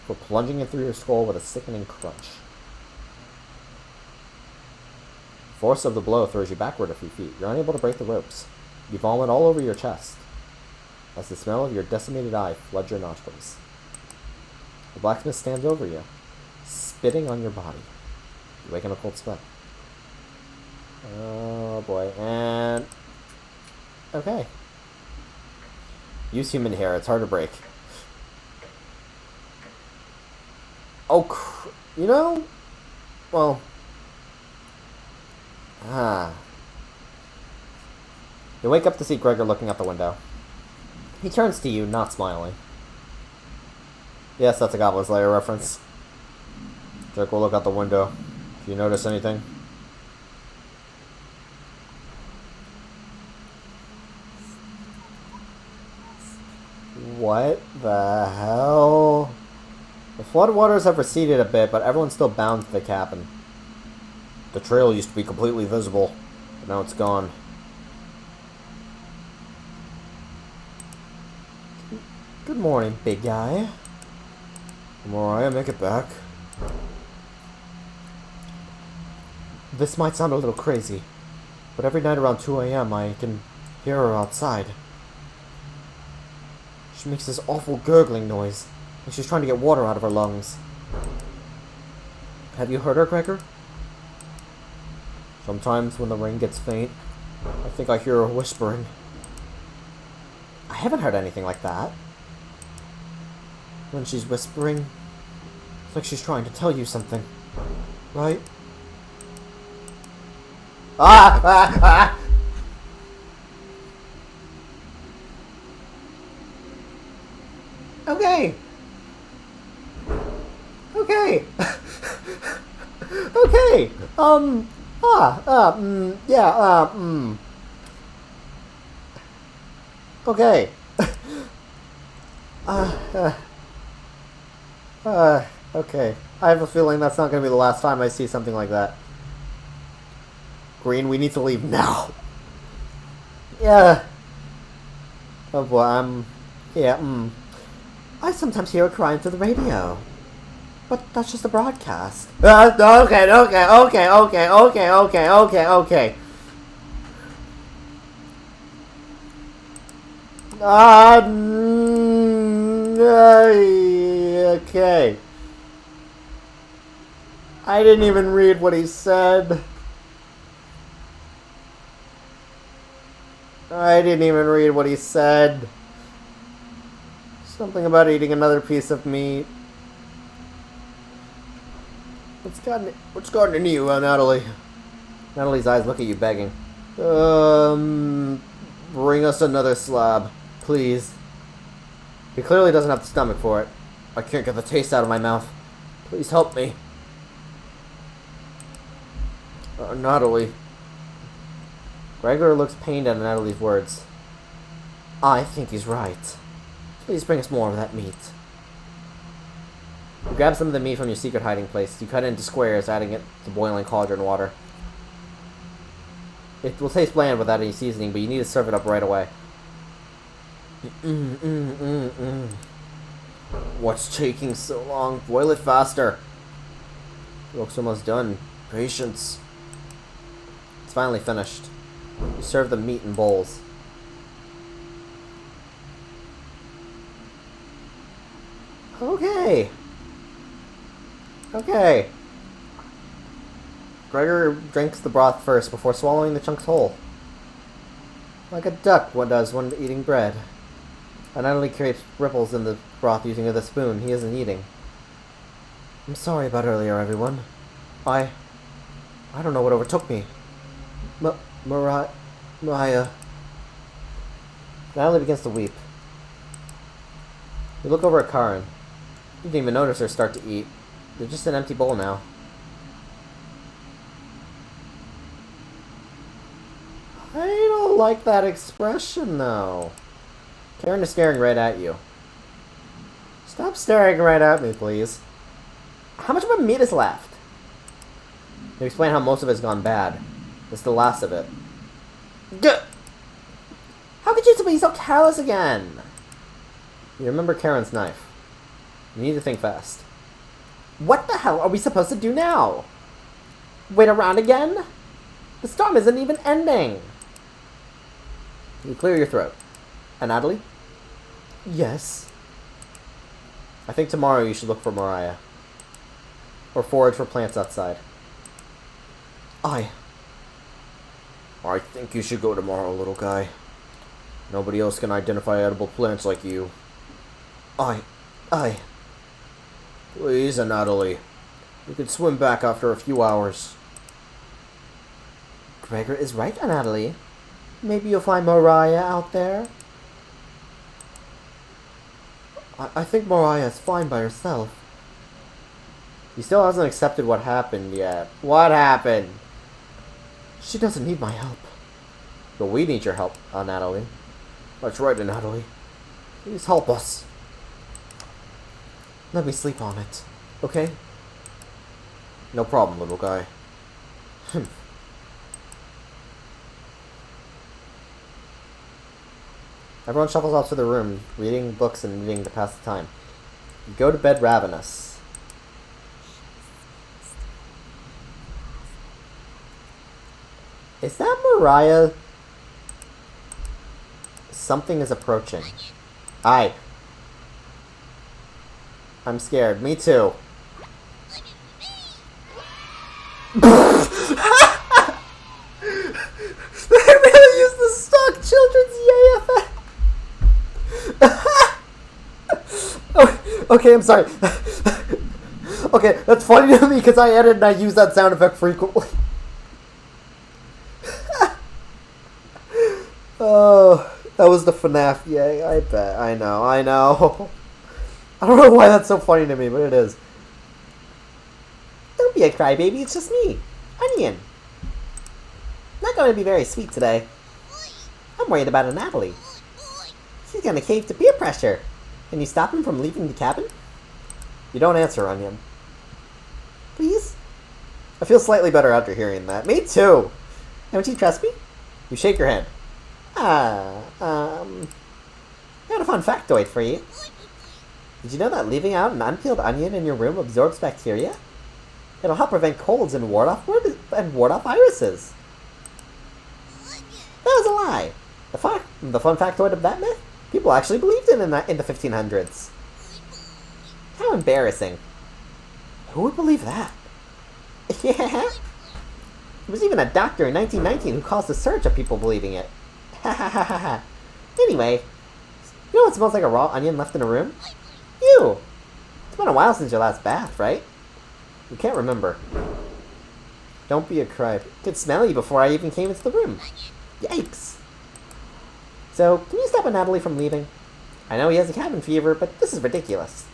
Before plunging it through your skull with a sickening crunch. The force of the blow throws you backward a few feet. You're unable to break the ropes. You vomit all over your chest, as the smell of your decimated eye floods your nostrils. The blacksmith stands over you, spitting on your body. You wake in a cold sweat. Oh boy, and... okay. Use human hair, it's hard to break. Oh, you know? Well... You wake up to see Gregor looking out the window. He turns to you, not smiling. Yes, that's a Goblin Slayer reference. Drake will look out the window. Do you notice anything? What the hell? The floodwaters have receded a bit, but everyone's still bound to the cabin. The trail used to be completely visible, but now it's gone. Good morning, big guy. I'm alright, make it back. This might sound a little crazy, but every night around 2 a.m. I can hear her outside. She makes this awful gurgling noise, like she's trying to get water out of her lungs. Have you heard her, Gregor? Sometimes when the rain gets faint, I think I hear her whispering. I haven't heard anything like that. When she's whispering, it's like she's trying to tell you something, right? Ah! Ah! Ah! Okay. Okay. Okay. Yeah. Okay. Okay. I have a feeling that's not going to be the last time I see something like that. Green, we need to leave now. Yeah. Oh boy, yeah, I sometimes hear her crying through the radio. But that's just a broadcast. Okay. Okay. I didn't even read what he said. Something about eating another piece of meat. What's gotten into you, Natalie? Natalie's eyes look at you begging. Bring us another slab, please. He clearly doesn't have the stomach for it. I can't get the taste out of my mouth. Please help me. Natalie. Gregor looks pained at Natalie's words. I think he's right. Please bring us more of that meat. You grab some of the meat from your secret hiding place. You cut it into squares, adding it to boiling cauldron water. It will taste bland without any seasoning, but you need to serve it up right away. What's taking so long? Boil it faster. The work's almost done. Patience. It's finally finished. You serve the meat in bowls. Okay. Gregor drinks the broth first before swallowing the chunks whole. Like a duck one does when eating bread. And not only creates ripples in the broth using the spoon, he isn't eating. I'm sorry about earlier, everyone. I don't know what overtook me. Mariah. Natalie begins to weep. You look over at Karen. You didn't even notice her start to eat. They're just an empty bowl now. I don't like that expression, though. Karen is staring right at you. Stop staring right at me, please. How much of my meat is left? You explain how most of it's gone bad. It's the last of it. How could you be so careless again? You remember Karen's knife. You need to think fast. What the hell are we supposed to do now? Wait around again? The storm isn't even ending. You clear your throat. And Natalie? Yes. I think tomorrow you should look for Mariah. Or forage for plants outside. I think you should go tomorrow, little guy. Nobody else can identify edible plants like you. Please, Natalie. You can swim back after a few hours. Gregor is right, Natalie. Maybe you'll find Mariah out there. I think Mariah is fine by herself. He still hasn't accepted what happened yet. What happened? She doesn't need my help. But we need your help, Natalie. That's right, Natalie. Please help us. Let me sleep on it, okay? No problem, little guy. Everyone shuffles off to their room, reading books and reading to pass the time. You go to bed ravenous. Is that Mariah? Something is approaching. I'm scared. Me too. They really used the stock children's yay effect. Okay, I'm sorry. Okay, that's funny to me because I edit and I use that sound effect frequently. Oh, that was the FNAF yay. I bet. I know. I don't know why that's so funny to me, but it is. Don't be a crybaby, it's just me, Onion. Not going to be very sweet today. I'm worried about Natalie. He's going to cave to peer pressure. Can you stop him from leaving the cabin? You don't answer, Onion. Please? I feel slightly better after hearing that. Me too! Don't you trust me? You shake your head. I got a fun factoid for you. Did you know that leaving out an unpeeled onion in your room absorbs bacteria? It'll help prevent colds and ward off viruses. That was a lie. The fun factoid of that myth? People actually believed it in the 1500s. How embarrassing. Who would believe that? Yeah. There was even a doctor in 1919 who caused a surge of people believing it. Ha ha ha ha ha. Anyway, you know what smells like a raw onion left in a room? You! It's been a while since your last bath, right? You can't remember. Don't be a crybaby. I could smell you before I even came into the room. Yikes! So, can you stop Natalie from leaving? I know he has a cabin fever, but this is ridiculous.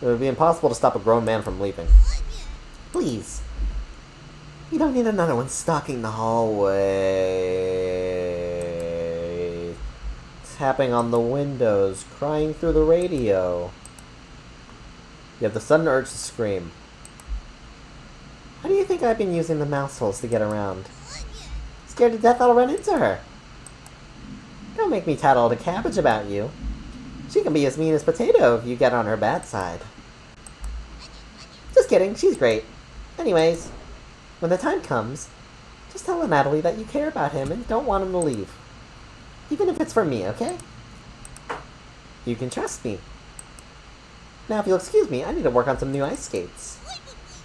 It would be impossible to stop a grown man from leaving. Please. You don't need another one stalking the hallway. Tapping on the windows, crying through the radio. You have the sudden urge to scream. How do you think I've been using the mouse holes to get around? Scared to death I'll run into her. Don't make me tattle to Cabbage about you. She can be as mean as Potato if you get on her bad side. Just kidding, she's great. Anyways, when the time comes, just tell Natalie that you care about him and don't want him to leave. Even if it's for me, okay? You can trust me. Now, if you'll excuse me, I need to work on some new ice skates.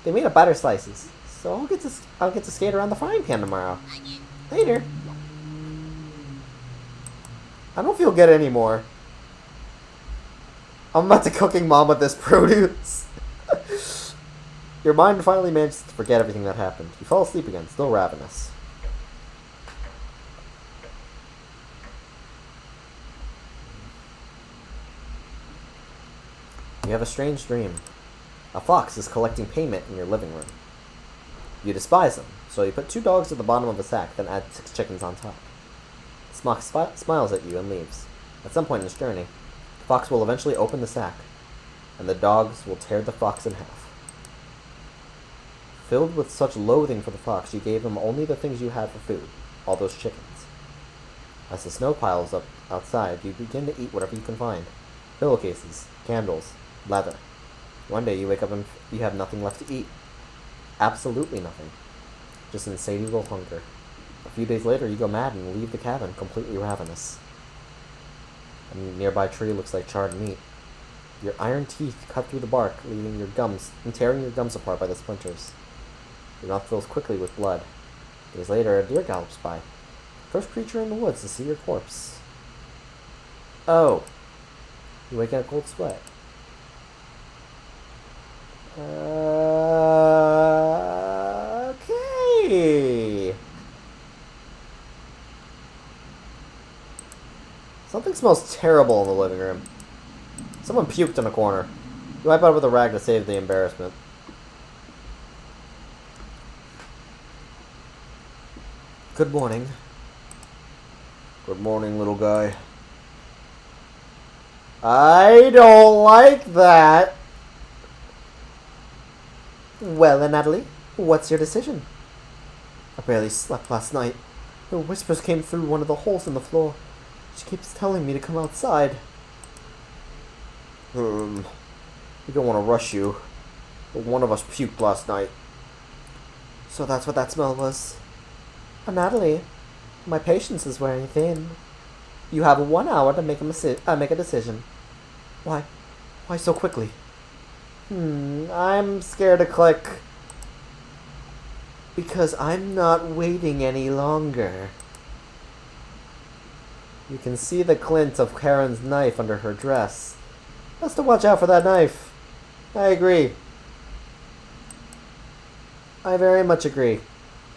They made of butter slices, so I'll get to skate around the frying pan tomorrow. Later. I don't feel good anymore. I'm about to cooking mom with this produce. Your mind finally manages to forget everything that happened. You fall asleep again, still ravenous. You have a strange dream. A fox is collecting payment in your living room. You despise him, so you put 2 dogs at the bottom of a sack, then add 6 chickens on top. The fox smiles at you and leaves. At some point in its journey, the fox will eventually open the sack, and the dogs will tear the fox in half. Filled with such loathing for the fox, you gave him only the things you had for food, all those chickens. As the snow piles up outside, you begin to eat whatever you can find. Pillowcases, candles, leather. One day you wake up and you have nothing left to eat. Absolutely nothing. Just insatiable hunger. A few days later, you go mad and leave the cabin, completely ravenous. A nearby tree looks like charred meat. Your iron teeth cut through the bark, leaving your gums and tearing your gums apart by the splinters. Your mouth fills quickly with blood. Days later, a deer gallops by. First creature in the woods to see your corpse. Oh. You wake in a cold sweat. Okay. Something smells terrible in the living room. Someone puked in a corner. You wipe out with a rag to save the embarrassment. Good morning. Good morning, little guy. I don't like that. Well then, Natalie, what's your decision? I barely slept last night. The whispers came through one of the holes in the floor. She keeps telling me to come outside. We don't want to rush you, but one of us puked last night. So that's what that smell was. Natalie, my patience is wearing thin. You have 1 hour to make a decision. Why? Why so quickly? I'm scared to click. Because I'm not waiting any longer. You can see the glint of Karen's knife under her dress. Best to watch out for that knife. I agree. I very much agree.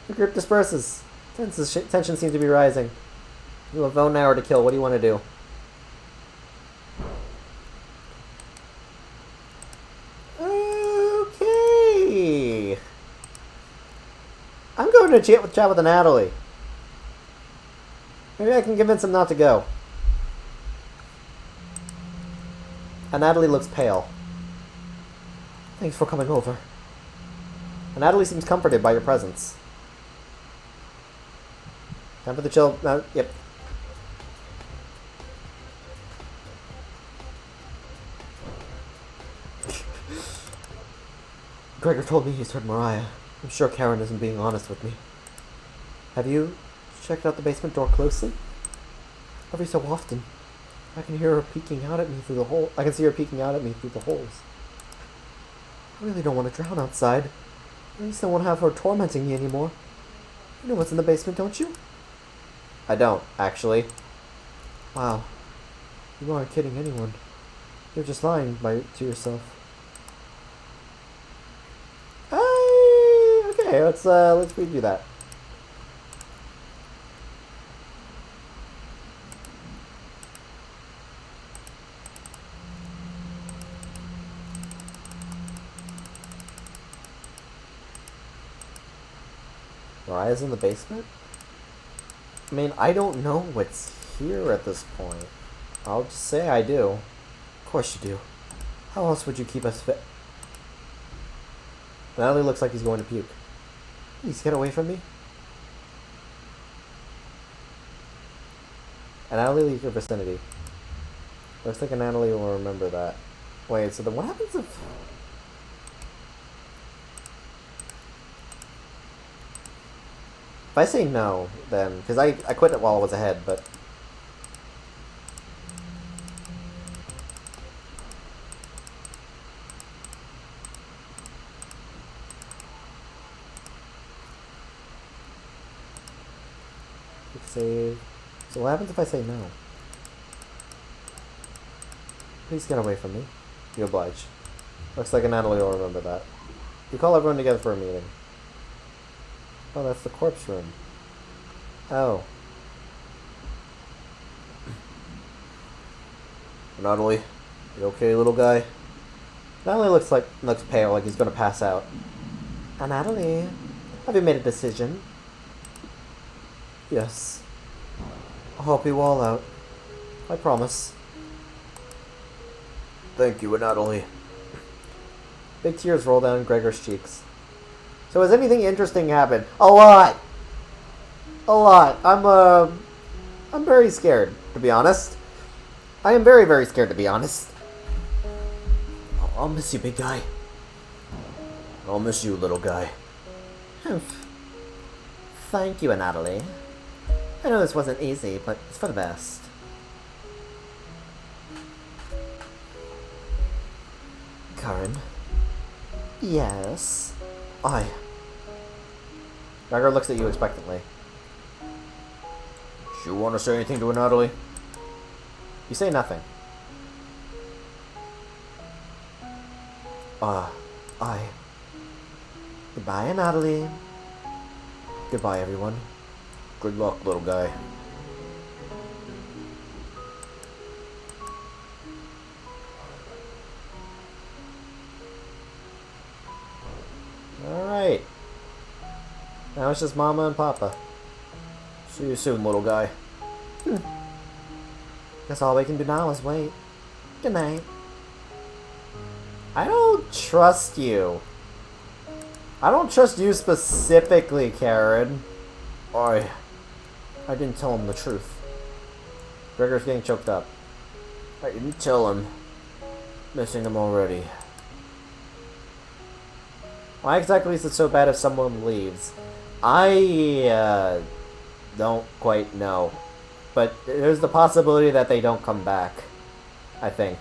The group disperses. Tension seems to be rising. You have 1 hour to kill. What do you want to do? Okay. I'm going to chat with Natalie. Maybe I can convince him not to go. And Natalie looks pale. Thanks for coming over. And Natalie seems comforted by your presence. Time for the chill. Yep. Gregor told me he's heard Mariah. I'm sure Karen isn't being honest with me. Have you checked out the basement door closely? Every so often, I can hear her peeking out at me through the hole. I can see her peeking out at me through the holes. I really don't want to drown outside. At least I won't have her tormenting me anymore. You know what's in the basement, don't you? I don't, actually. Wow. You aren't kidding anyone. You're just lying to yourself. Okay, let's redo that. Mariah's in the basement? I mean, I don't know what's here at this point. I'll just say I do. Of course you do. How else would you keep us fit? Natalie looks like he's going to puke. Please get away from me. And Natalie leaves your vicinity. Looks like Natalie will remember that. Wait, so then what happens if... If I say no, then... Because I quit it while I was ahead, but... Quick save. So what happens if I say no? Please get away from me. You oblige. Looks like Natalie will remember that. You call everyone together for a meeting. Oh, that's the corpse room. Oh. Natalie, you okay, little guy? Natalie looks pale, like he's gonna pass out. Natalie, have you made a decision? Yes. I'll help you all out. I promise. Thank you, Natalie. Big tears roll down Gregor's cheeks. So has anything interesting happened? A lot! A lot. I'm very scared, to be honest. I am very, very scared, to be honest. I'll miss you, big guy. I'll miss you, little guy. Thank you, Natalie. I know this wasn't easy, but it's for the best. Karen? Yes? Gregor looks at you expectantly. Do you want to say anything to Natalie? You say nothing. Goodbye, Natalie. Goodbye, everyone. Good luck, little guy. Alright. Now it's just Mama and Papa. See you soon, little guy. Guess all we can do now is wait. Good night. I don't trust you. I don't trust you specifically, Karen. I didn't tell him the truth. Gregor's getting choked up. I didn't tell him. Missing him already. Why exactly is it so bad if someone leaves? I don't quite know. But there's the possibility that they don't come back. I think.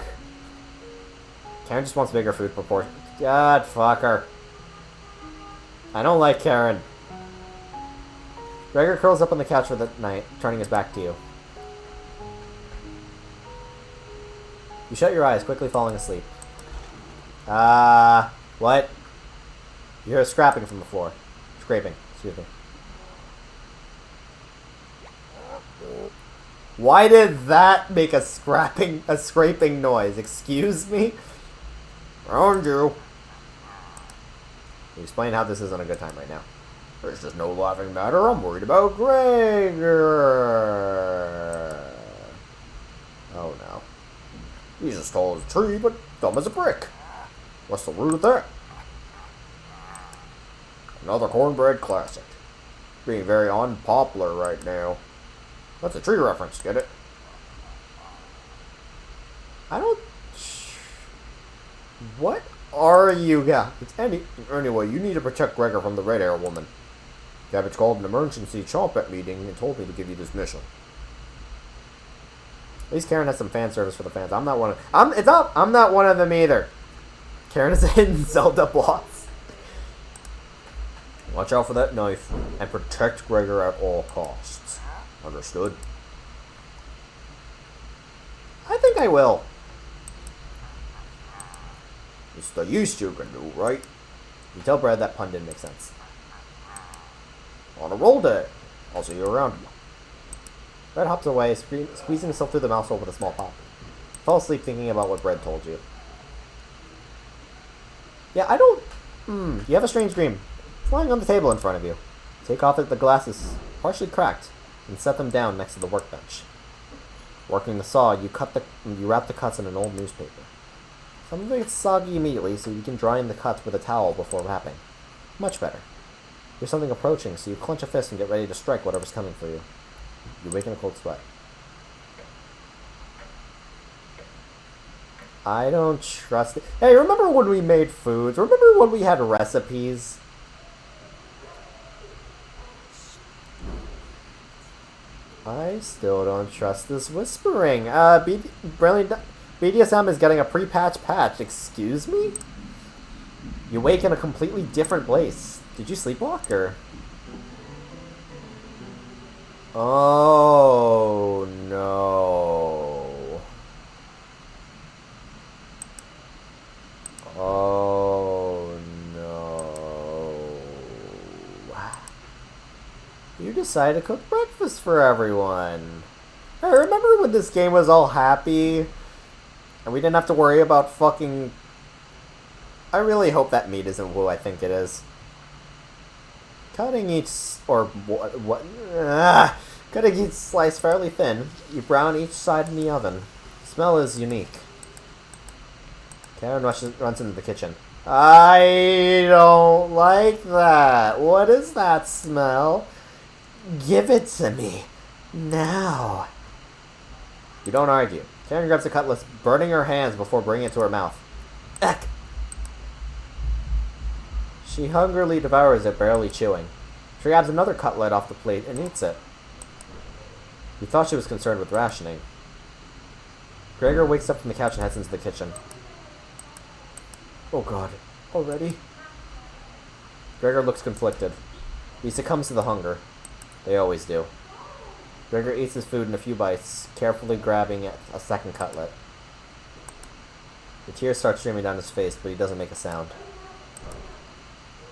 Karen just wants bigger food proportions. God, fuck her. I don't like Karen. Gregor curls up on the couch for the night, turning his back to you. You shut your eyes, quickly falling asleep. What? You hear scrapping from the floor. Scraping, excuse me. Why did that make a scraping noise? Excuse me? Around you. Explain how this isn't a good time right now. There's just no laughing matter. I'm worried about Gregor. Oh no. He's as tall as a tree, but dumb as a brick. What's the root of that? Another cornbread classic. Being very unpopular right now. That's a tree reference, get it? I don't... What are you... Yeah, anyway, you need to protect Gregor from the red hair woman. Cabbage called an emergency chomp meeting and told me to give you this mission. At least Karen has some fan service for the fans. I'm not one of... I'm not one of them either. Karen is a hidden Zelda boss. Watch out for that knife and protect Gregor at all costs. Understood? I think I will. It's the least you can do, right? You tell Brad that pun didn't make sense. On a roll day. I'll see you around. Brad hops away, squeezing himself through the mouse hole with a small pop. Fall asleep thinking about what Brad told you. Yeah, I don't... you have a strange dream. It's lying on the table in front of you. Take off the glasses, partially cracked, and set them down next to the workbench. Working the saw, you wrap the cuts in an old newspaper. Some of it gets soggy immediately, so you can dry in the cuts with a towel before wrapping. Much better. There's something approaching, so you clench a fist and get ready to strike whatever's coming for you. You wake in a cold sweat. I don't trust it. Hey, remember when we made foods? Remember when we had recipes? I still don't trust this whispering. BDSM is getting a pre-patch patch. Excuse me? You wake in a completely different place. Did you sleepwalk, or...? Oh, no. Oh, no. You decided to cook breakfast for everyone. Hey, remember when this game was all happy? And we didn't have to worry about fucking... I really hope that meat isn't who I think it is. Cutting each... Cutting each slice fairly thin, you brown each side in the oven. The smell is unique. Karen runs into the kitchen. I don't like that. What is that smell? Give it to me. Now. You don't argue. Karen grabs the cutlass, burning her hands before bringing it to her mouth. Eck! She hungrily devours it, barely chewing. She grabs another cutlet off the plate and eats it. You thought she was concerned with rationing. Gregor wakes up from the couch and heads into the kitchen. Oh god, already? Gregor looks conflicted. He succumbs to the hunger. They always do. Gregor eats his food in a few bites, carefully grabbing a second cutlet. The tears start streaming down his face, but he doesn't make a sound.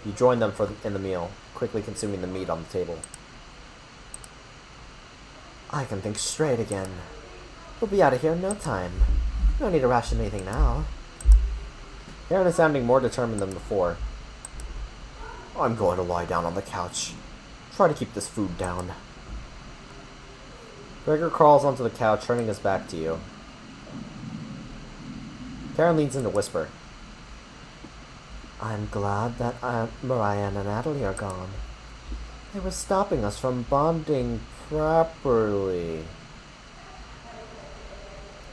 You join them in the meal, quickly consuming the meat on the table. I can think straight again. We'll be out of here in no time. No need to ration anything now. Karen is sounding more determined than before. I'm going to lie down on the couch. Try to keep this food down. Gregor crawls onto the couch, turning his back to you. Karen leans in to whisper. I'm glad that Mariah and Natalie are gone. They were stopping us from bonding properly.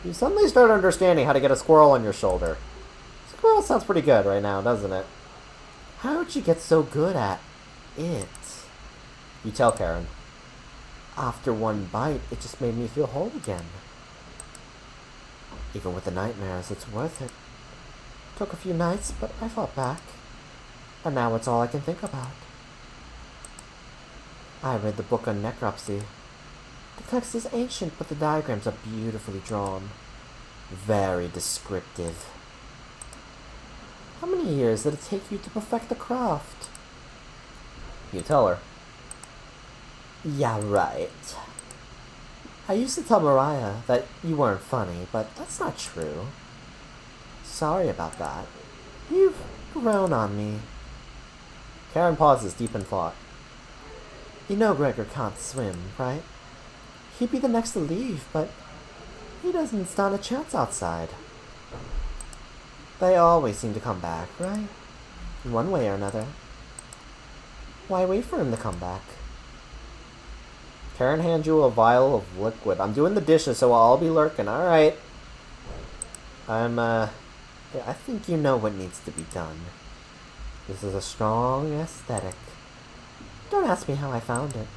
You suddenly start understanding how to get a squirrel on your shoulder. Squirrel sounds pretty good right now, doesn't it? How'd you get so good at it? You tell Karen. After one bite, it just made me feel whole again. Even with the nightmares, it's worth it. Took a few nights, but I fought back. And now it's all I can think about. I read the book on necropsy. The text is ancient, but the diagrams are beautifully drawn. Very descriptive. How many years did it take you to perfect the craft? You tell her. Yeah, right. I used to tell Mariah that you weren't funny, but that's not true. Sorry about that. You've grown on me. Karen pauses, deep in thought. You know Gregor can't swim, right? He'd be the next to leave, but he doesn't stand a chance outside. They always seem to come back, right? In one way or another. Why wait for him to come back? Karen hands you a vial of liquid. I'm doing the dishes, so I'll be lurking. Alright. Yeah, I think you know what needs to be done. This is a strong aesthetic. Don't ask me how I found it.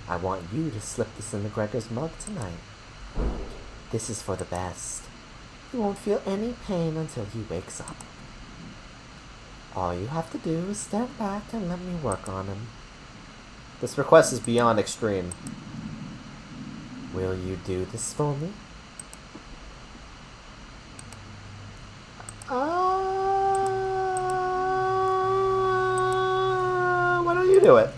I want you to slip this into Gregor's mug tonight. This is for the best. He won't feel any pain until he wakes up. All you have to do is stand back and let me work on him. This request is beyond extreme. Will you do this for me? Why don't you do it?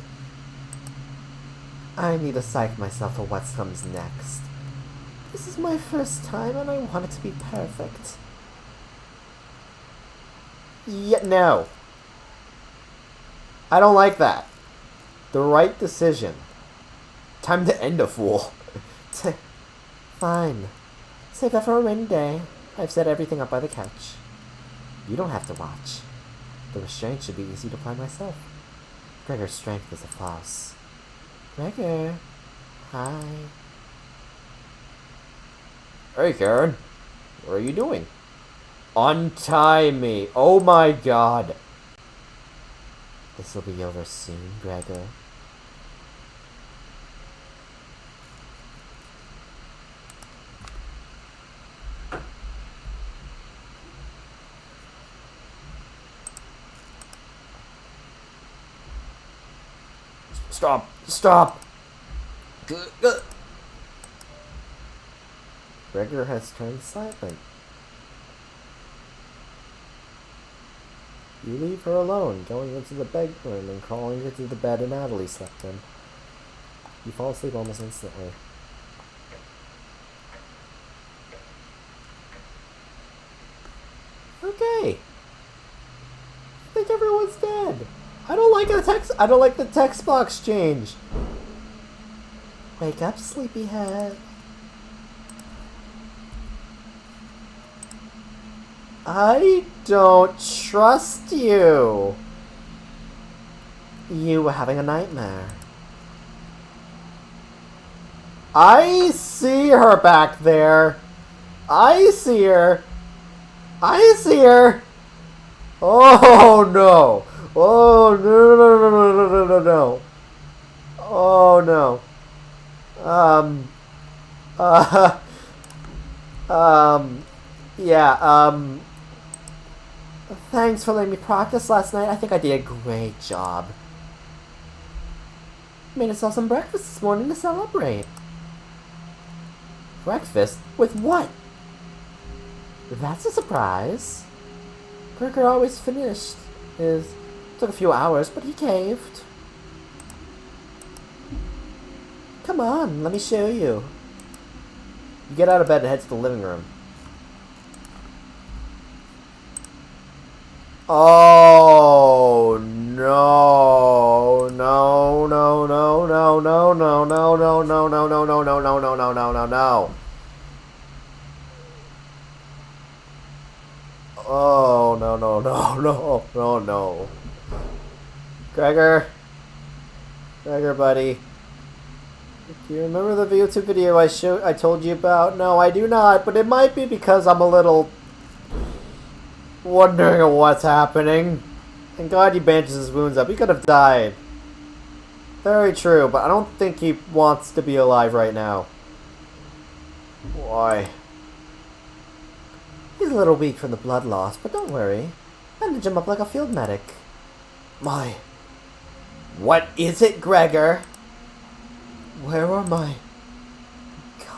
I need to psych myself for what comes next. This is my first time and I want it to be perfect. No. I don't like that. The right decision. Time to end a fool. Fine. Save that for a rainy day. I've set everything up by the couch. You don't have to watch. The restraint should be easy to apply myself. Gregor's strength is a farce. Gregor. Hi. Hey, Karen. What are you doing? Untie me. Oh my god. This'll be over soon, Gregor. Stop! Stop! Gregor has turned silent. You leave her alone, going into the bedroom and crawling into the bed Natalie slept in. You fall asleep almost instantly. Okay. I think everyone's dead. I don't like the text box change. Wake up, sleepyhead. I don't trust you. You were having a nightmare. I see her back there. I see her. I see her. Oh no. Oh no no no no no no no no. Oh no. Yeah, thanks for letting me practice last night. I think I did a great job. Made us all some breakfast this morning to celebrate. Breakfast? With what? That's a surprise. Gregor always finished his. Took a few hours, but he caved. Come on, let me show you. You get out of bed and head to the living room. Oh no. No no no no no no no no no no no no no no no no no no no. Oh no no no no no no. Gregor. Gregor, buddy. Do you remember the VTuber video I told you about? No, I do not, but it might be because I'm a little wondering what's happening. And God, he bandages his wounds up. He could have died. Very true, but I don't think he wants to be alive right now. Why? He's a little weak from the blood loss, but don't worry. Bandage him up like a field medic. My... What is it, Gregor? Where are my...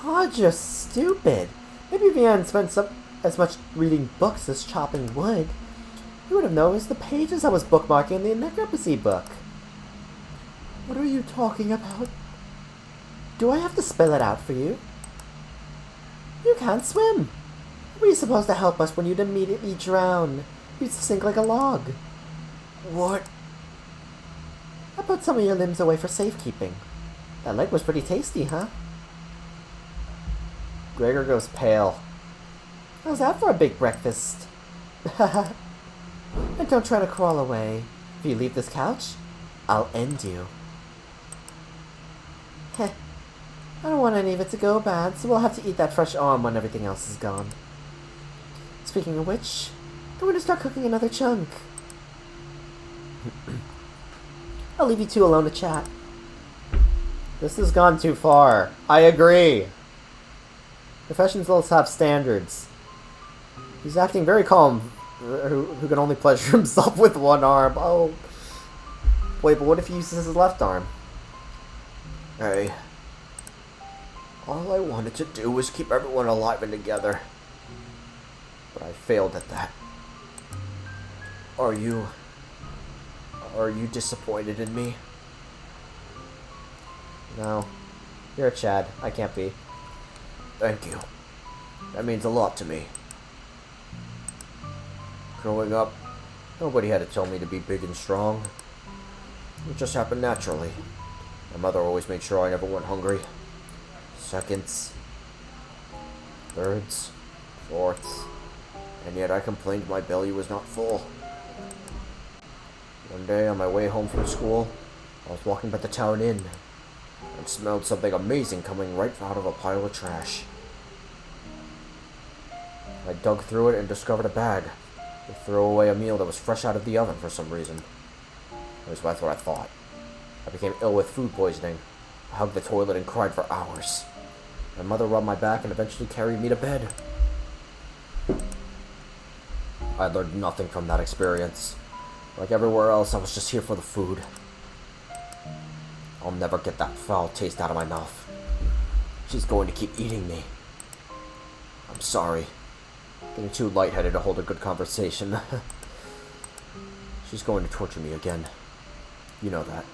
God, you're stupid. Maybe if you hadn't spent as much reading books as chopping wood, you would have noticed the pages I was bookmarking in the necropsy book. What are you talking about? Do I have to spell it out for you? You can't swim. How were you supposed to help us when you'd immediately drown? You'd sink like a log. What? I put some of your limbs away for safekeeping. That leg was pretty tasty, huh? Gregor goes pale. How's that for a big breakfast? And don't try to crawl away. If you leave this couch, I'll end you. Heh. I don't want any of it to go bad, so we'll have to eat that fresh arm when everything else is gone. Speaking of which, I'm going to start cooking another chunk. I'll leave you two alone to chat. This has gone too far. I agree. Professionals have standards. He's acting very calm. Who can only pleasure himself with one arm. Oh. Wait, but what if he uses his left arm? Hey. All I wanted to do was keep everyone alive and together. But I failed at that. Are you disappointed in me? No. You're a Chad. I can't be. Thank you. That means a lot to me. Growing up, nobody had to tell me to be big and strong. It just happened naturally. My mother always made sure I never went hungry. Seconds. Thirds. Fourths. And yet I complained my belly was not full. One day on my way home from school, I was walking by the town inn and smelled something amazing coming right out of a pile of trash. I dug through it and discovered a bag to throw away a meal that was fresh out of the oven for some reason. At least that's what I thought. I became ill with food poisoning. I hugged the toilet and cried for hours. My mother rubbed my back and eventually carried me to bed. I learned nothing from that experience. Like everywhere else, I was just here for the food. I'll never get that foul taste out of my mouth. She's going to keep eating me. I'm sorry. Getting too lightheaded to hold a good conversation. She's going to torture me again. You know that,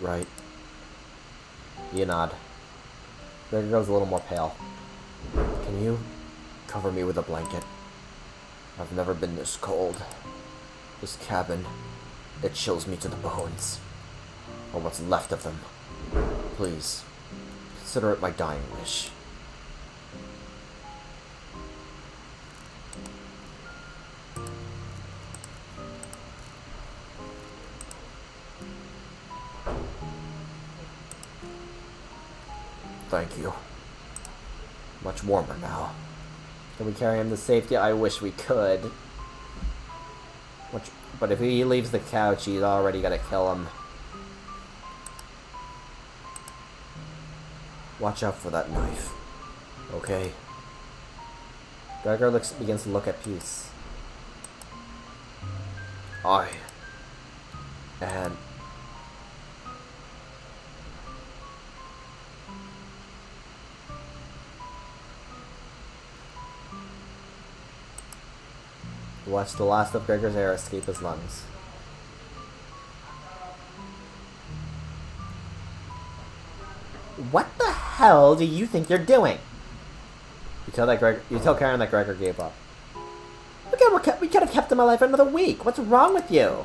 right? You nod. Gregor goes a little more pale. Can you cover me with a blanket? I've never been this cold. This cabin, it chills me to the bones. Or what's left of them. Please, consider it my dying wish. Thank you. Much warmer now. Can we carry him to safety? I wish we could. But if he leaves the couch, he's already gonna kill him. Watch out for that knife. Okay? Gregor begins to look at peace. And... watch the last of Gregor's air escape his lungs. What the hell do you think you're doing? You tell Karen that Gregor gave up. We could have kept him alive for another week. What's wrong with you?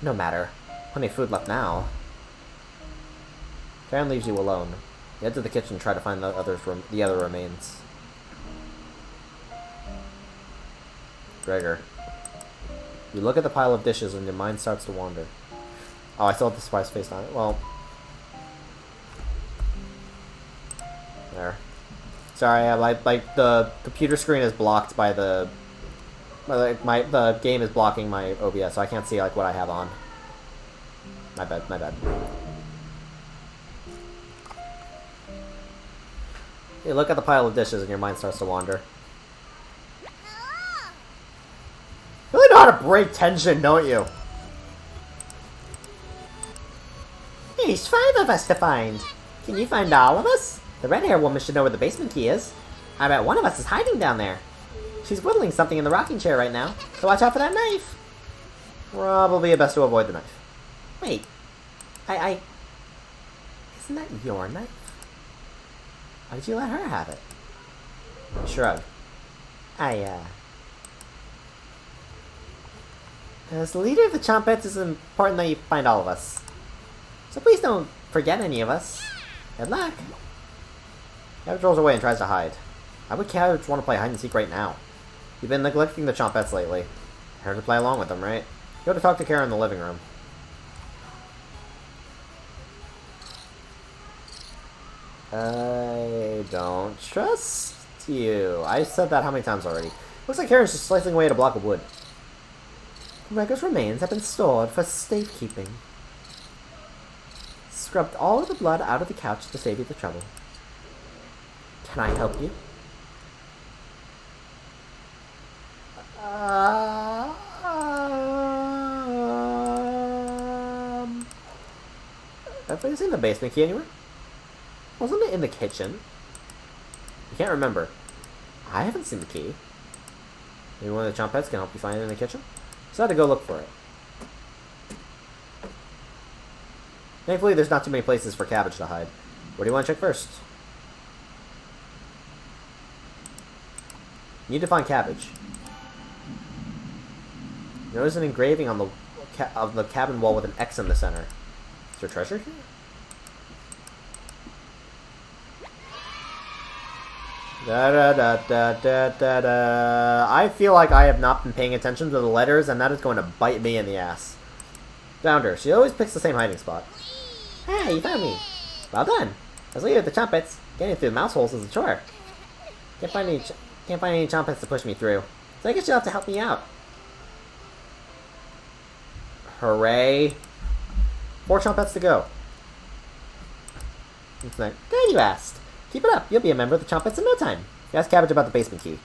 No matter. Plenty of food left now. Karen leaves you alone. You head to the kitchen and try to find the other remains. Gregor. You look at the pile of dishes and your mind starts to wander. Oh, I still have the spice face on it. Well, There. Sorry, like the computer screen is blocked by the the game is blocking my OBS, so I can't see like what I have on. My bad, my bad. You look at the pile of dishes and your mind starts to wander. You really know how to break tension, don't you? There's 5 of us to find. Can you find all of us? The red-haired woman should know where the basement key is. I bet one of us is hiding down there. She's whittling something in the rocking chair right now, so watch out for that knife. Probably best to avoid the knife. Wait. Isn't that your knife? Why did you let her have it? Shrug. As the leader of the Chompets, it's important that you find all of us. So please don't forget any of us. Good luck. Cabbage rolls away and tries to hide. Why would Cabbage want to play hide and seek right now? You've been neglecting the Chompets lately. Here to play along with them, right? Go to talk to Kara in the living room. I don't trust you. I said that how many times already? Looks like Karen's just slicing away at a block of wood. Gregor's remains have been stored for safekeeping. Scrubbed all of the blood out of the couch to save you the trouble. Can I help you? Have you seen the basement key anywhere? Wasn't it in the kitchen? I can't remember. I haven't seen the key. Maybe one of the Chompets can help you find it in the kitchen? So I had to go look for it. Thankfully, there's not too many places for Cabbage to hide. Where do you want to check first? You need to find Cabbage. Notice an engraving on the cabin wall with an X in the center. Is there treasure here? Da-da-da-da-da-da-da. I feel like I have not been paying attention to the letters, and that is going to bite me in the ass. Found her. She always picks the same hiding spot. Hey, you found me. Well done. As leader of the Chompets, getting through the mouse holes is a chore. Can't find any Chompets to push me through, so I guess you'll have to help me out. Hooray. 4 Chompets to go. What's next? Good, you asked. Keep it up. You'll be a member of the Chompets in no time. You asked Cabbage about the basement key.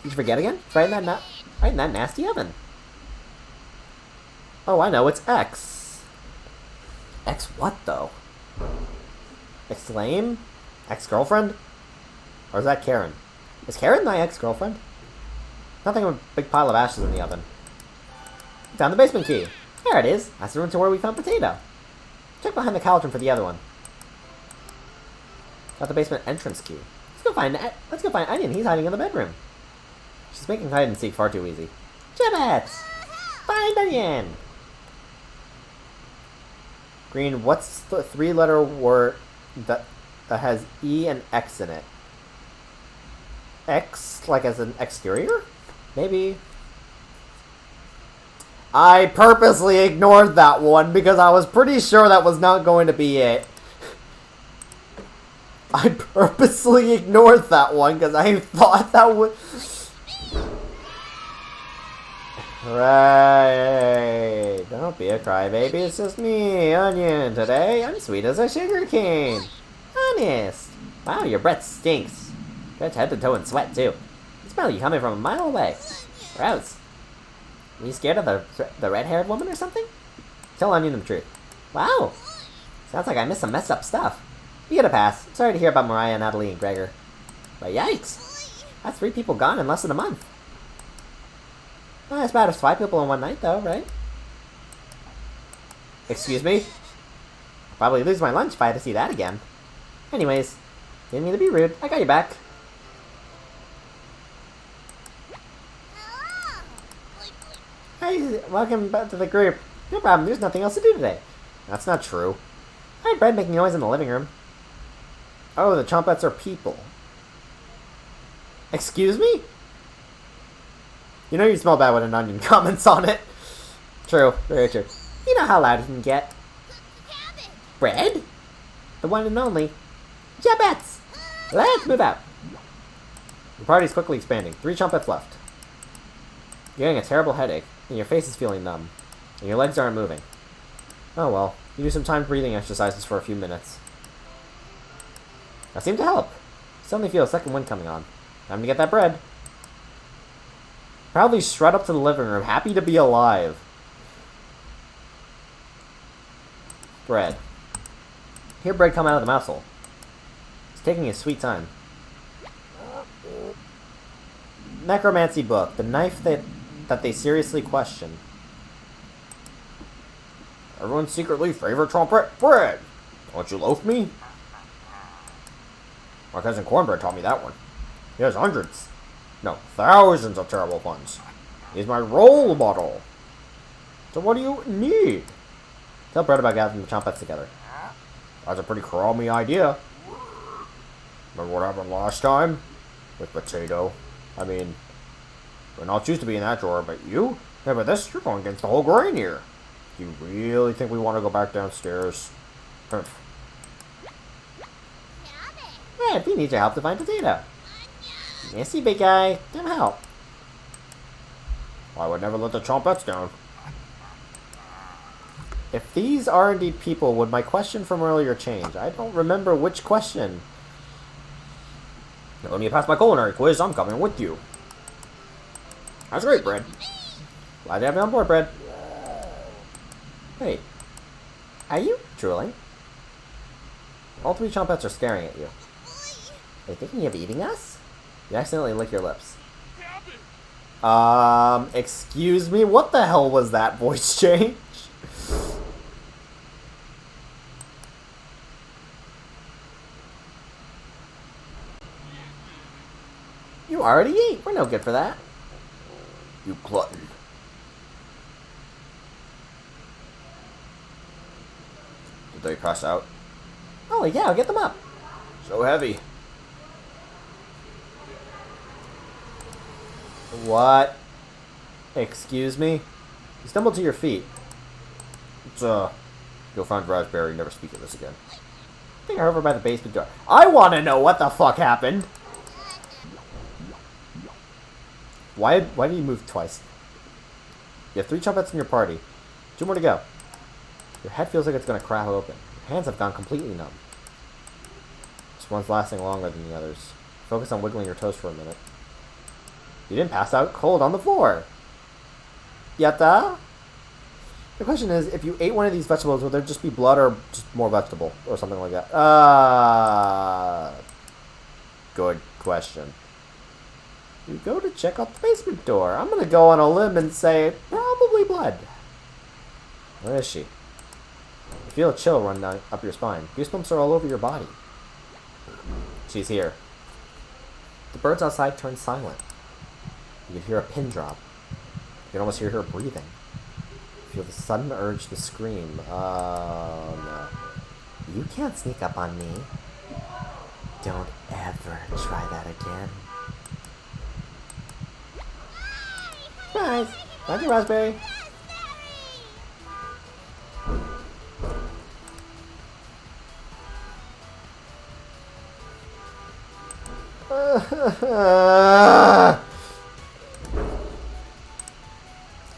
Did you forget again? It's right in that nasty oven. Oh, I know. It's X. X what, though? Exclaim? Ex-girlfriend? Or is that Karen? Is Karen my ex-girlfriend? Nothing but a big pile of ashes in the oven. Found the basement key. There it is. That's the room to where we found Potato. Check behind the cauldron for the other one. Got the basement entrance key. Let's go find Onion. He's hiding in the bedroom. She's making hide and seek far too easy. Chompets! Find Onion! Green, what's the 3-letter word that has E and X in it? X, like as an exterior? Maybe. I purposely ignored that one because I was pretty sure that was not going to be it. I purposely ignored that one because I thought that would... Right. Don't be a crybaby. It's just me, Onion. Today, I'm sweet as a sugar cane. Honest. Wow, your breath stinks. Drenched head to toe in sweat, too. I smell you coming from a mile away. Gross. Are you scared of the red-haired woman or something? Tell Onion the truth. Wow. Sounds like I missed some messed up stuff. You get a pass. Sorry to hear about Mariah, Natalie, and Gregor. But yikes. That's 3 people gone in less than a month. Not as bad as 5 people in one night, though, right? Excuse me? I'll probably lose my lunch if I had to see that again. Anyways, didn't mean to be rude. I got your back. Hey, welcome back to the group. No problem, there's nothing else to do today. That's not true. I heard Bread making noise in the living room. Oh, the Chompets are people. Excuse me? You know you smell bad when an onion comments on it. True, very true. You know how loud he can get. Bread? The one and only. Chompets! Let's move out. The party's quickly expanding. 3 trumpets left. You're getting a terrible headache, and your face is feeling numb, and your legs aren't moving. Oh well, you do some timed breathing exercises for a few minutes. That seemed to help. Suddenly feel a second wind coming on. Time to get that bread. Proudly strut up to the living room, happy to be alive. Bread. Hear bread come out of the mouse hole. It's taking his sweet time. Necromancy book, the knife that they seriously question. Everyone's secretly favorite trumpet, bread. Don't you loaf me? My cousin Cornbread taught me that one. He has hundreds, no, thousands of terrible puns. He's my role model. So what do you need? Tell Bread about gathering the trumpets together. That's a pretty crummy idea. Remember what happened last time? With Potato. I mean, we're not used to be in that drawer, but you? Yeah, but this, you're going against the whole grain here. You really think we want to go back downstairs? Humph. Hey, we need your help to find Potato. Missy, big guy. Come help. I would never let the trumpets down. If these are indeed people, would my question from earlier change? I don't remember which question. Let me pass my culinary quiz. I'm coming with you. That's great, Bread. Glad to have you on board, Bread. Wait. Are you drooling? All 3 trumpets are staring at you. Are you thinking of eating us? You accidentally lick your lips. Excuse me? What the hell was that voice change? You already ate. We're no good for that. You glutton. Did they pass out? Oh yeah, I'll get them up. So heavy. What? Excuse me? You stumbled to your feet. It's, you'll find Raspberry, never speak of this again. I think I'm over by the basement door. I want to know what the fuck happened! Why did you move twice? You have 3 trumpets in your party. 2 more to go. Your head feels like it's going to crack open. Your hands have gone completely numb. This one's lasting longer than the others. Focus on wiggling your toes for a minute. You didn't pass out cold on the floor. Yatta? The question is, if you ate one of these vegetables, would there just be blood or just more vegetable? Or something like that? Good question. You go to check out the basement door. I'm gonna go on a limb and say, probably blood. Where is she? You feel a chill run down, up your spine. Goosebumps are all over your body. She's here. The birds outside turn silent. You can hear a pin drop. You can almost hear her breathing. You feel the sudden urge to scream. Oh no. You can't sneak up on me. Don't ever try that again. Surprise! Thank you, Raspberry.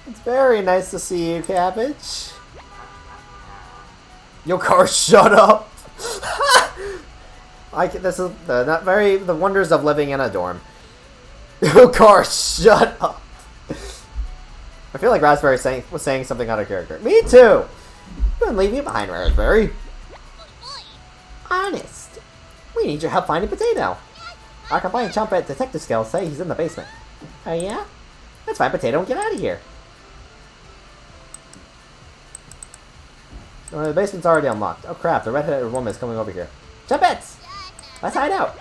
It's very nice to see you, Cabbage. Yo, car, shut up! This is the wonders of living in a dorm. Yo, car, shut up! I feel like Raspberry was saying something out of character. Me too! Couldn't leave you behind, Raspberry. Honest. We need your help finding Potato. Our combined trumpet detective skills say he's in the basement. Oh yeah? Let's find Potato and get out of here. The basement's already unlocked. Oh crap, the red-headed woman is coming over here. Trumpets! Let's hide out!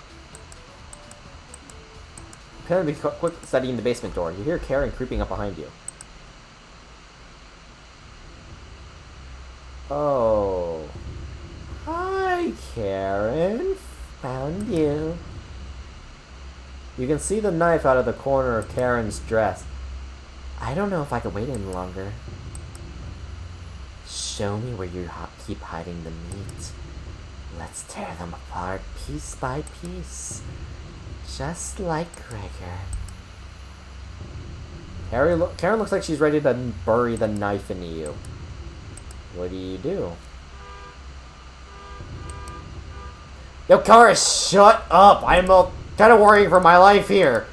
Appear to be quick studying the basement door. You hear Karen creeping up behind you. Oh. Hi, Karen. Found you. You can see the knife out of the corner of Karen's dress. I don't know if I can wait any longer. Show me where you keep hiding the meat. Let's tear them apart piece by piece. Just like Gregor. Karen looks like she's ready to bury the knife into you. What do you do? Yo, Kara, shut up! I'm kind of worrying for my life here.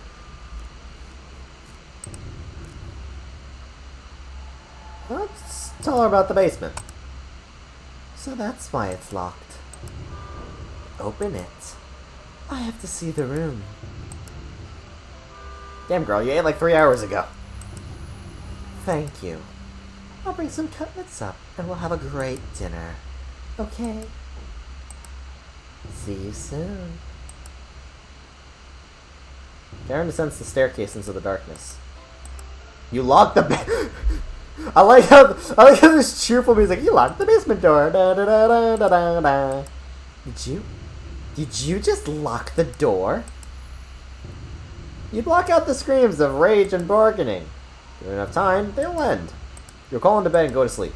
Let's tell her about the basement. So that's why it's locked. Open it. I have to see the room. Damn, girl, you ate like 3 hours ago. Thank you. I'll bring some cutlets up, and we'll have a great dinner. Okay? See you soon. Karen descends the staircase into the darkness. You locked the I like how this cheerful music. You locked the basement door. Da, da, da, da, da, da, da. Did you just lock the door? You block out the screams of rage and bargaining. Given enough time, they'll end. You'll call into bed and go to sleep.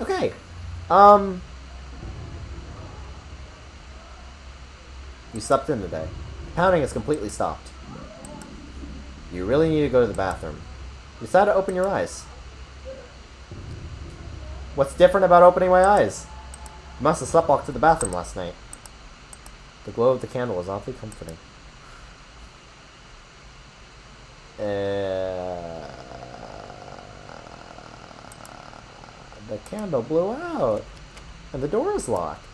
Okay. You slept in today. Pounding has completely stopped. You really need to go to the bathroom. You decide to open your eyes. What's different about opening my eyes? You must have sleptwalked to the bathroom last night. The glow of the candle was awfully comforting. The candle blew out, and the door is locked.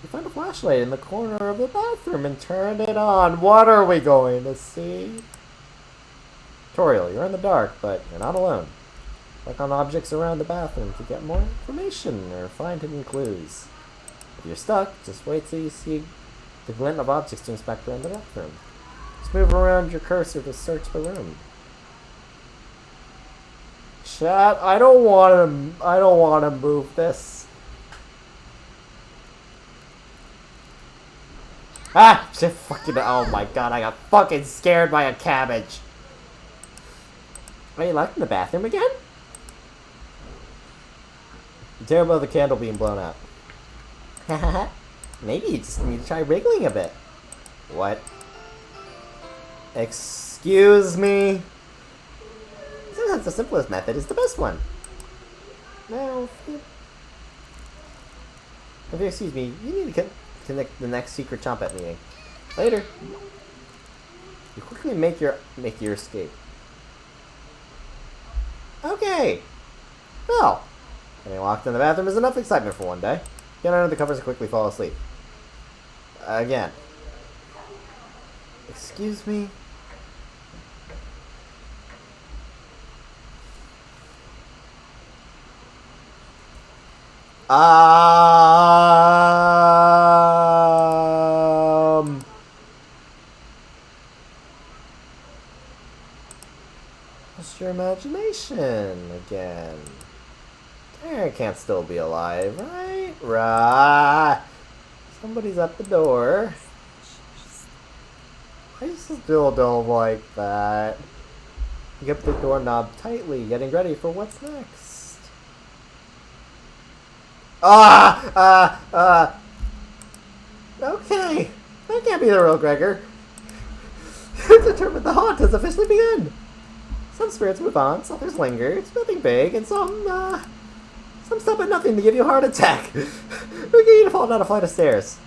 You find a flashlight in the corner of the bathroom and turn it on. What are we going to see? Tutorial, you're in the dark, but you're not alone. Click on objects around the bathroom to get more information or find hidden clues. If you're stuck, just wait till you see the glint of objects to inspect around the bathroom. Just move around your cursor to search the room. Chat, I don't want to move this. Ah! Shit, fucking, oh my god, I got fucking scared by a cabbage. Are you locked in the bathroom again? You tear about the candle being blown out. Haha. Maybe you just need to try wriggling a bit. What? Excuse me? Sometimes the simplest method is the best one. No. If you excuse me, you need to connect the next secret Chompet meeting. Later. You quickly make your escape. Okay. Well, getting locked in the bathroom is enough excitement for one day. Get under the covers and quickly fall asleep. Again. Excuse me? Just your imagination again. Karen can't still be alive, right? Right. Somebody's at the door. I still don't like that. You grip the doorknob tightly, getting ready for what's next. Okay. That can't be the real Gregor. Determined the haunt has officially begun. Some spirits move on, some others linger. It's nothing big, and some stop at nothing to give you a heart attack. Or get you to fall down a flight of stairs.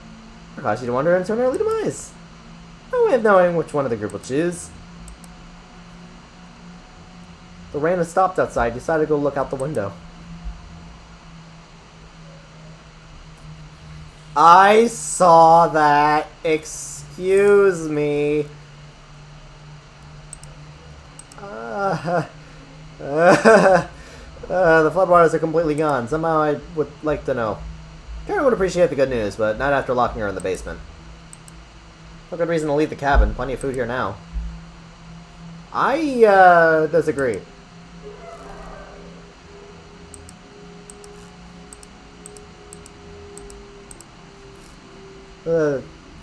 Or cause you to wander into an early demise. No way of knowing which one of the group will choose. The rain has stopped outside. You decided to go look out the window. I saw that. Excuse me. The floodwaters are completely gone. Somehow I would like to know. Karen would appreciate the good news, but not after locking her in the basement. No good reason to leave the cabin. Plenty of food here now. I disagree.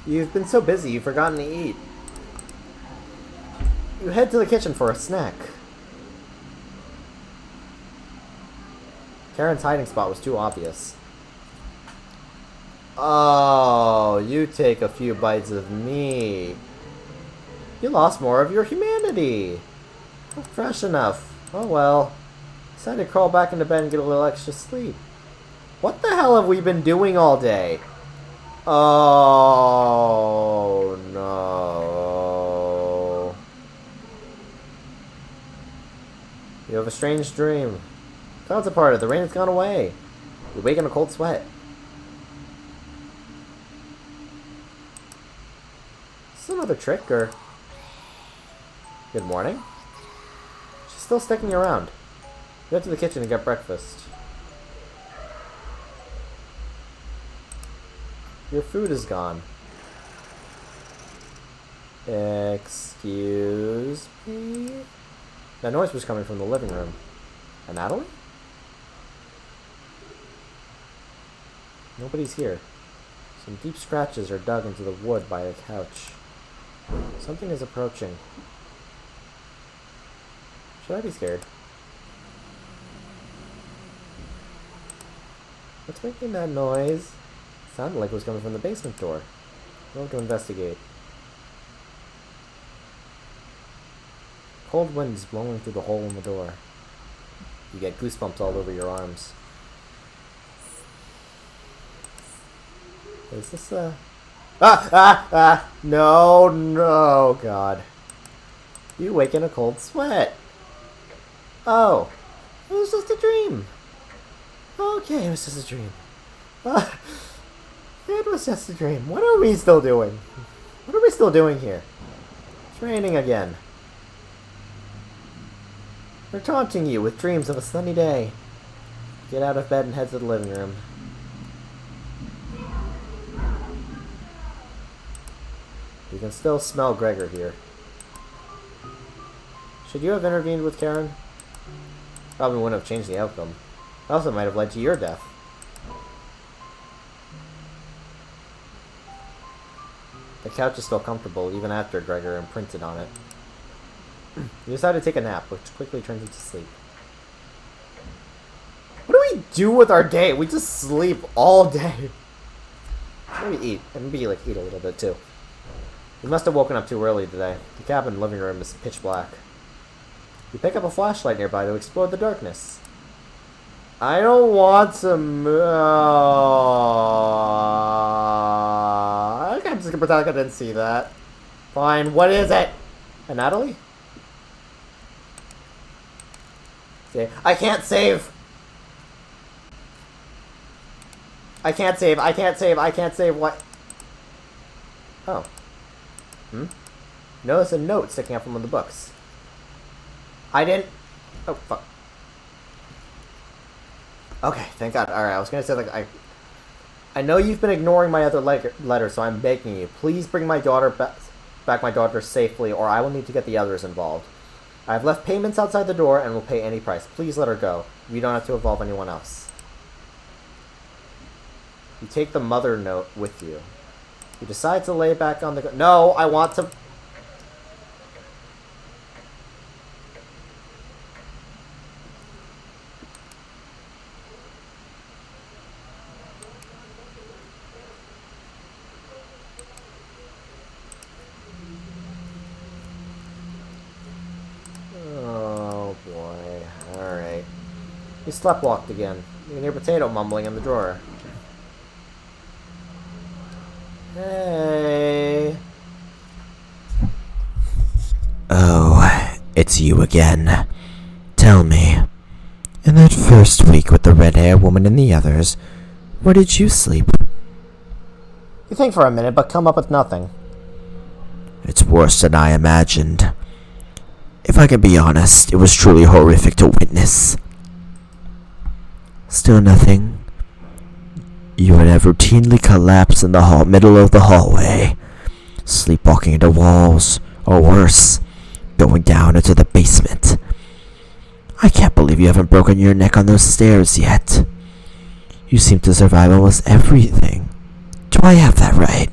You've been so busy, you've forgotten to eat. You head to the kitchen for a snack. Karen's hiding spot was too obvious. Oh, you take a few bites of me. You lost more of your humanity. Not fresh enough. Oh well. Decided to crawl back into bed and get a little extra sleep. What the hell have we been doing all day? Oh no. You have a strange dream. Clouds have parted, the rain has gone away. You wake in a cold sweat. Is this another trick, or... Good morning? She's still sticking around. Go to the kitchen and get breakfast. Your food is gone. Excuse me? That noise was coming from the living room. And Natalie? Nobody's here. Some deep scratches are dug into the wood by a couch. Something is approaching. Should I be scared? What's making that noise? Sounded like it was coming from the basement door. I'll have to investigate. Cold wind is blowing through the hole in the door. You get goosebumps all over your arms. Is this a... No, no, God. You wake in a cold sweat. Oh. It was just a dream. Okay, it was just a dream. It was just a dream. What are we still doing? What are we still doing here? It's raining again. We're taunting you with dreams of a sunny day. Get out of bed and head to the living room. You can still smell Gregor here. Should you have intervened with Karen? Probably wouldn't have changed the outcome. It also might have led to your death. The couch is still comfortable, even after Gregor imprinted on it. You decide to take a nap, which quickly turns into sleep. What do we do with our day? We just sleep all day. Maybe eat. And maybe, like, eat a little bit, too. You must have woken up too early today. The cabin living room is pitch black. You pick up a flashlight nearby to explore the darkness. I don't want to move. I'm just gonna pretend like I didn't see that. Fine, what is it? And Natalie? Okay. I can't save! I can't save, I can't save, I can't save, what? Oh. Notice a note sticking out from one of the books. I didn't... Oh, fuck. Okay, thank God. Alright, I was gonna say, like, I know you've been ignoring my other letter, so I'm begging you. Please bring my daughter back my daughter safely, or I will need to get the others involved. I have left payments outside the door and will pay any price. Please let her go. We don't have to involve anyone else. You take the mother note with you. You decide to lay back on the... No, I want to... Oh, boy. Alright. You sleptwalked again. You can hear potato mumbling in the drawer. Hey. Oh, it's you again. Tell me, in that first week with the red-haired woman and the others, where did you sleep? You think for a minute, but come up with nothing. It's worse than I imagined. If I can be honest, it was truly horrific to witness. Still nothing. You would have routinely collapsed in the middle of the hallway, sleepwalking into walls, or worse, going down into the basement. I can't believe you haven't broken your neck on those stairs yet. You seem to survive almost everything. Do I have that right?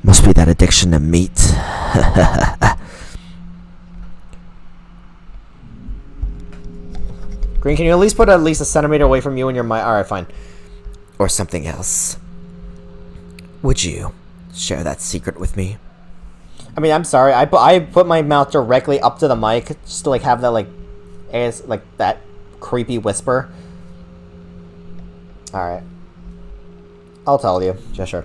Must be that addiction to meat. Green, can you at least put at least a centimeter away from you and your mic? Alright, fine. Or something else. Would you share that secret with me? I mean, I'm sorry. I put my mouth directly up to the mic just to like have that like that creepy whisper. All right. I'll tell you. Yeah, sure.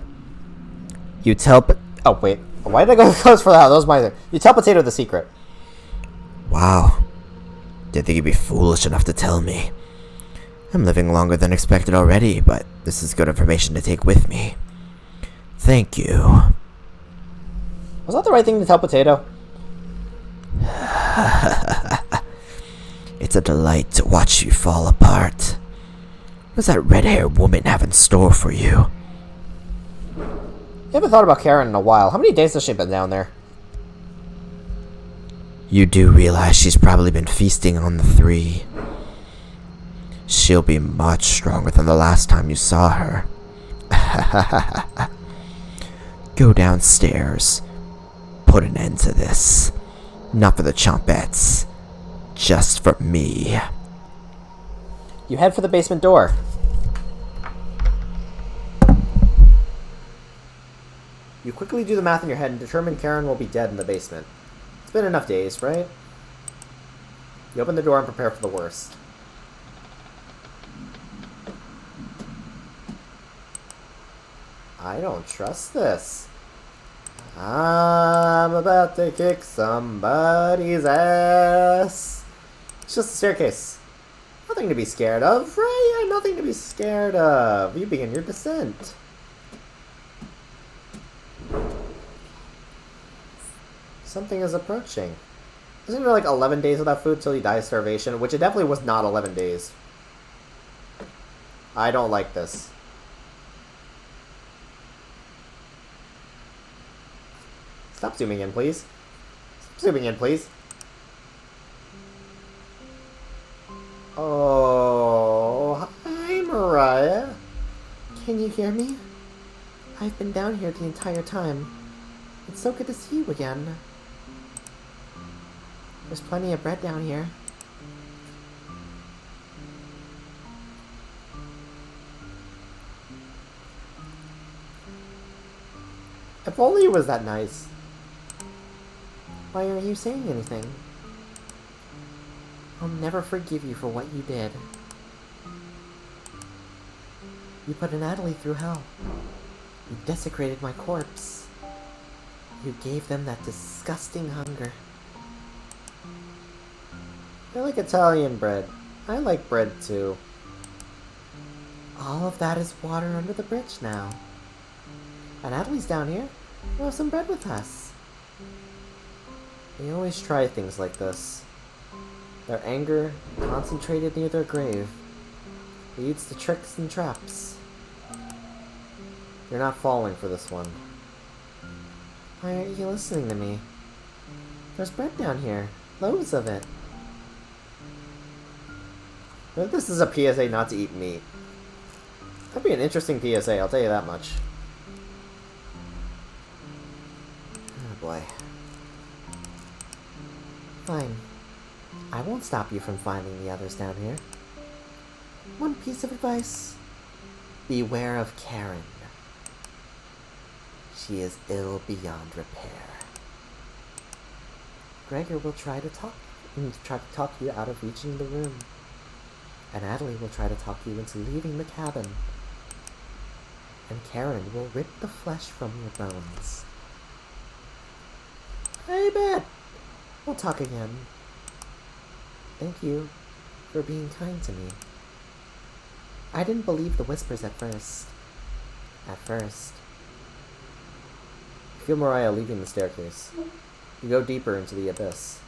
You tell Oh wait. Why did I go close for that? That was my. You tell Potato the secret. Wow. Didn't think you'd be foolish enough to tell me. I'm living longer than expected already, but this is good information to take with me. Thank you. Was that the right thing to tell Potato? It's a delight to watch you fall apart. What does that red-haired woman have in store for you? You haven't thought about Karen in a while. How many days has she been down there? You do realize she's probably been feasting on the three. She'll be much stronger than the last time you saw her. Go downstairs. Put an end to this. Not for the chompettes. Just for me. You head for the basement door. You quickly do the math in your head and determine Karen will be dead in the basement. It's been enough days, right? You open the door and prepare for the worst. I don't trust this. I'm about to kick somebody's ass. It's just a staircase. Nothing to be scared of, right? Yeah, nothing to be scared of. You begin your descent. Something is approaching. Isn't there like 11 days without food till you die of starvation? Which it definitely was not 11 days. I don't like this. Stop zooming in, please. Stop zooming in, please. Oh, hi, Mariah. Can you hear me? I've been down here the entire time. It's so good to see you again. There's plenty of bread down here. If only it was that nice. Why aren't you saying anything? I'll never forgive you for what you did. You put Natalie through hell. You desecrated my corpse. You gave them that disgusting hunger. I like Italian bread. I like bread too. All of that is water under the bridge now. And Natalie's down here. We'll have some bread with us. They always try things like this. Their anger, concentrated near their grave, leads to tricks and traps. You're not falling for this one. Why aren't you listening to me? There's bread down here. Loads of it. I think this is a PSA not to eat meat. That'd be an interesting PSA, I'll tell you that much. Oh boy. Fine. I won't stop you from finding the others down here. One piece of advice. Beware of Karen. She is ill beyond repair. Gregor will try to talk you out of reaching the room. And Natalie will try to talk you into leaving the cabin. And Karen will rip the flesh from your bones. I bet. We'll talk again. Thank you for being kind to me. I didn't believe the whispers at first. You feel Mariah leaving the staircase. You go deeper into the abyss.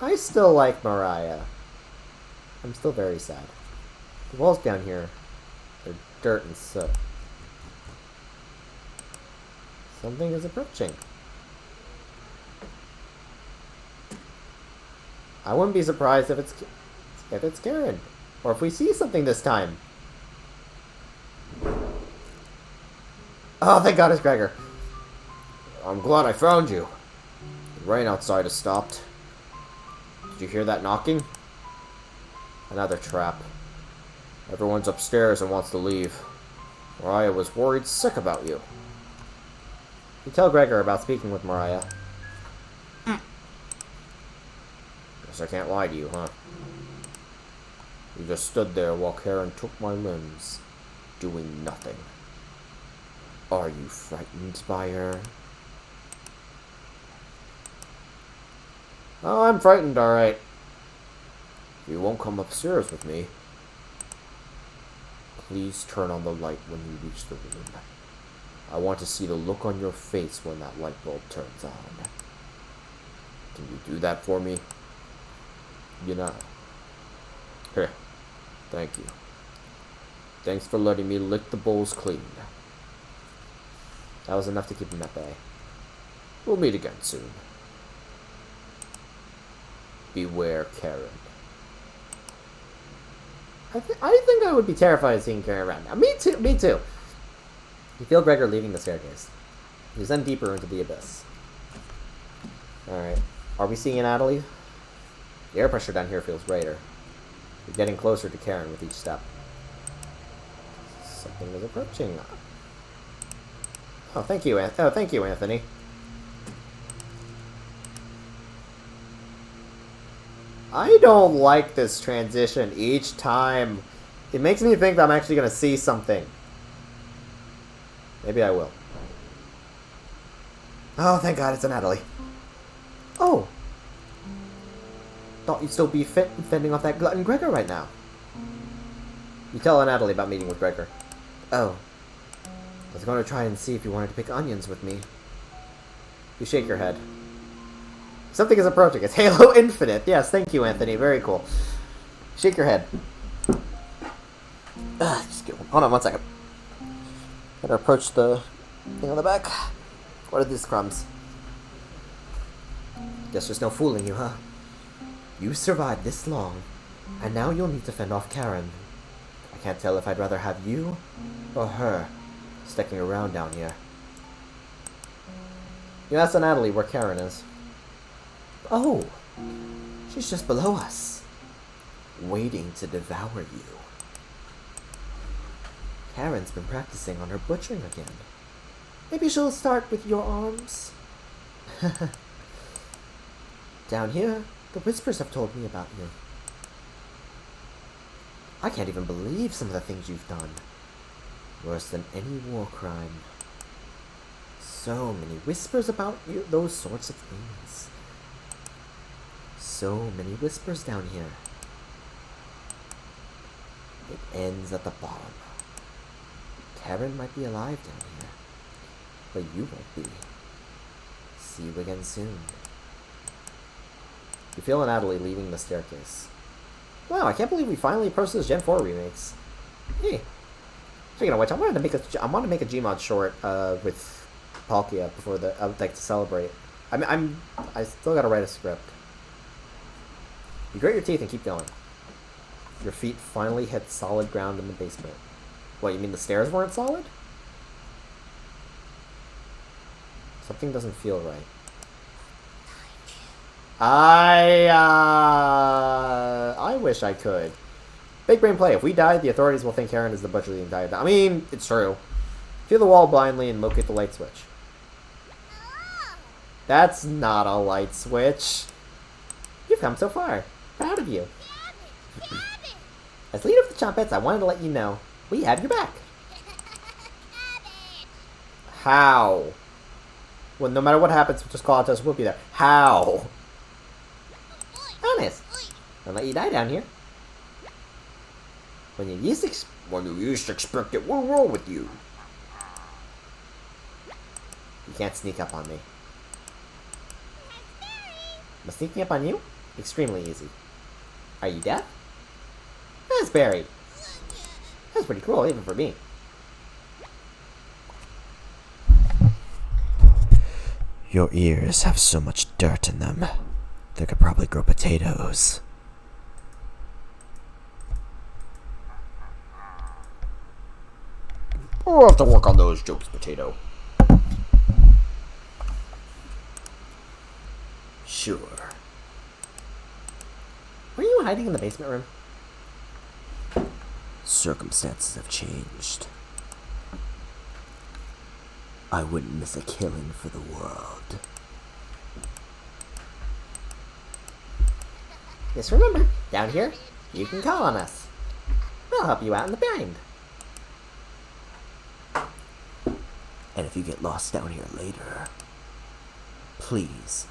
I still like Mariah. I'm still very sad. The walls down here are dirt and soot. Something is approaching. I wouldn't be surprised if it's Karen, or if we see something this time. Oh, thank God it's Gregor. I'm glad I found you. The rain outside has stopped. Did Did you hear that knocking? Another trap. Everyone's upstairs and wants to leave. Mariah was worried sick about you. You tell Gregor about speaking with Mariah. Guess I can't lie to you, huh? You just stood there while Karen took my limbs, doing nothing. Are you frightened by her? Oh, I'm frightened, alright. You won't come upstairs with me. Please turn on the light when you reach the room. I want to see the look on your face when that light bulb turns on. Can you do that for me? You know. Here. Thank you. Thanks for letting me lick the bowls clean. That was enough to keep him at bay. We'll meet again soon. Beware, Karen. I think I would be terrified of seeing Karen around now. Me too. You feel Gregor leaving the staircase. He's then deeper into the abyss. Alright. Are we seeing Natalie? The air pressure down here feels greater. You're getting closer to Karen with each step. Something is approaching. Oh, thank you, Anthony. I don't like this transition each time. It makes me think that I'm actually going to see something. Maybe I will. Oh, thank God, it's a Natalie. Oh. Thought you'd still be fending off that glutton Gregor right now. You tell Natalie about meeting with Gregor. Oh. I was going to try and see if you wanted to pick onions with me. You shake your head. Something is approaching. It's Halo Infinite. Yes, thank you, Anthony. Very cool. Shake your head. Just get one. Hold on 1 second. Gotta approach the thing on the back. What are these crumbs? Guess there's no fooling you, huh? You survived this long, and now you'll need to fend off Karen. I can't tell if I'd rather have you or her sticking around down here. You asked Natalie where Karen is. Oh, she's just below us, waiting to devour you. Karen's been practicing on her butchering again. Maybe she'll start with your arms? Down here, the whispers have told me about you. I can't even believe some of the things you've done. Worse than any war crime. So many whispers about you, those sorts of things. So many whispers down here. It ends at the bottom. Karen might be alive down here, but you won't be. See you again soon. You feel Natalie leaving the staircase. Wow, I can't believe we finally approached those Gen 4 remakes. Hey, speaking of which, I wanted to make a Gmod short with Palkia before I would like to celebrate. I still gotta write a script. You grit your teeth and keep going. Your feet finally hit solid ground in the basement. What, you mean the stairs weren't solid? Something doesn't feel right. I wish I could. Big brain play. If we die, the authorities will think Karen is the butcher the entire time. I mean, it's true. Feel the wall blindly and locate the light switch. That's not a light switch. You've come so far. Proud of you. As leader of the Chompettes, I wanted to let you know we have your back. How? Well, no matter what happens, just call out to us. We'll be there. How? Honest. I'll let you die down here. When you least expect it, we'll roll with you. You can't sneak up on me. But sneaking up on you? Extremely easy. Are you deaf? That's Barry. That's pretty cool, even for me. Your ears have so much dirt in them. They could probably grow potatoes. We'll have to work on those jokes, potato. Sure. you hiding in the basement room? Circumstances have changed. I wouldn't miss a killing for the world. Just remember, down here, you can call on us. We'll help you out in the bind. And if you get lost down here later, please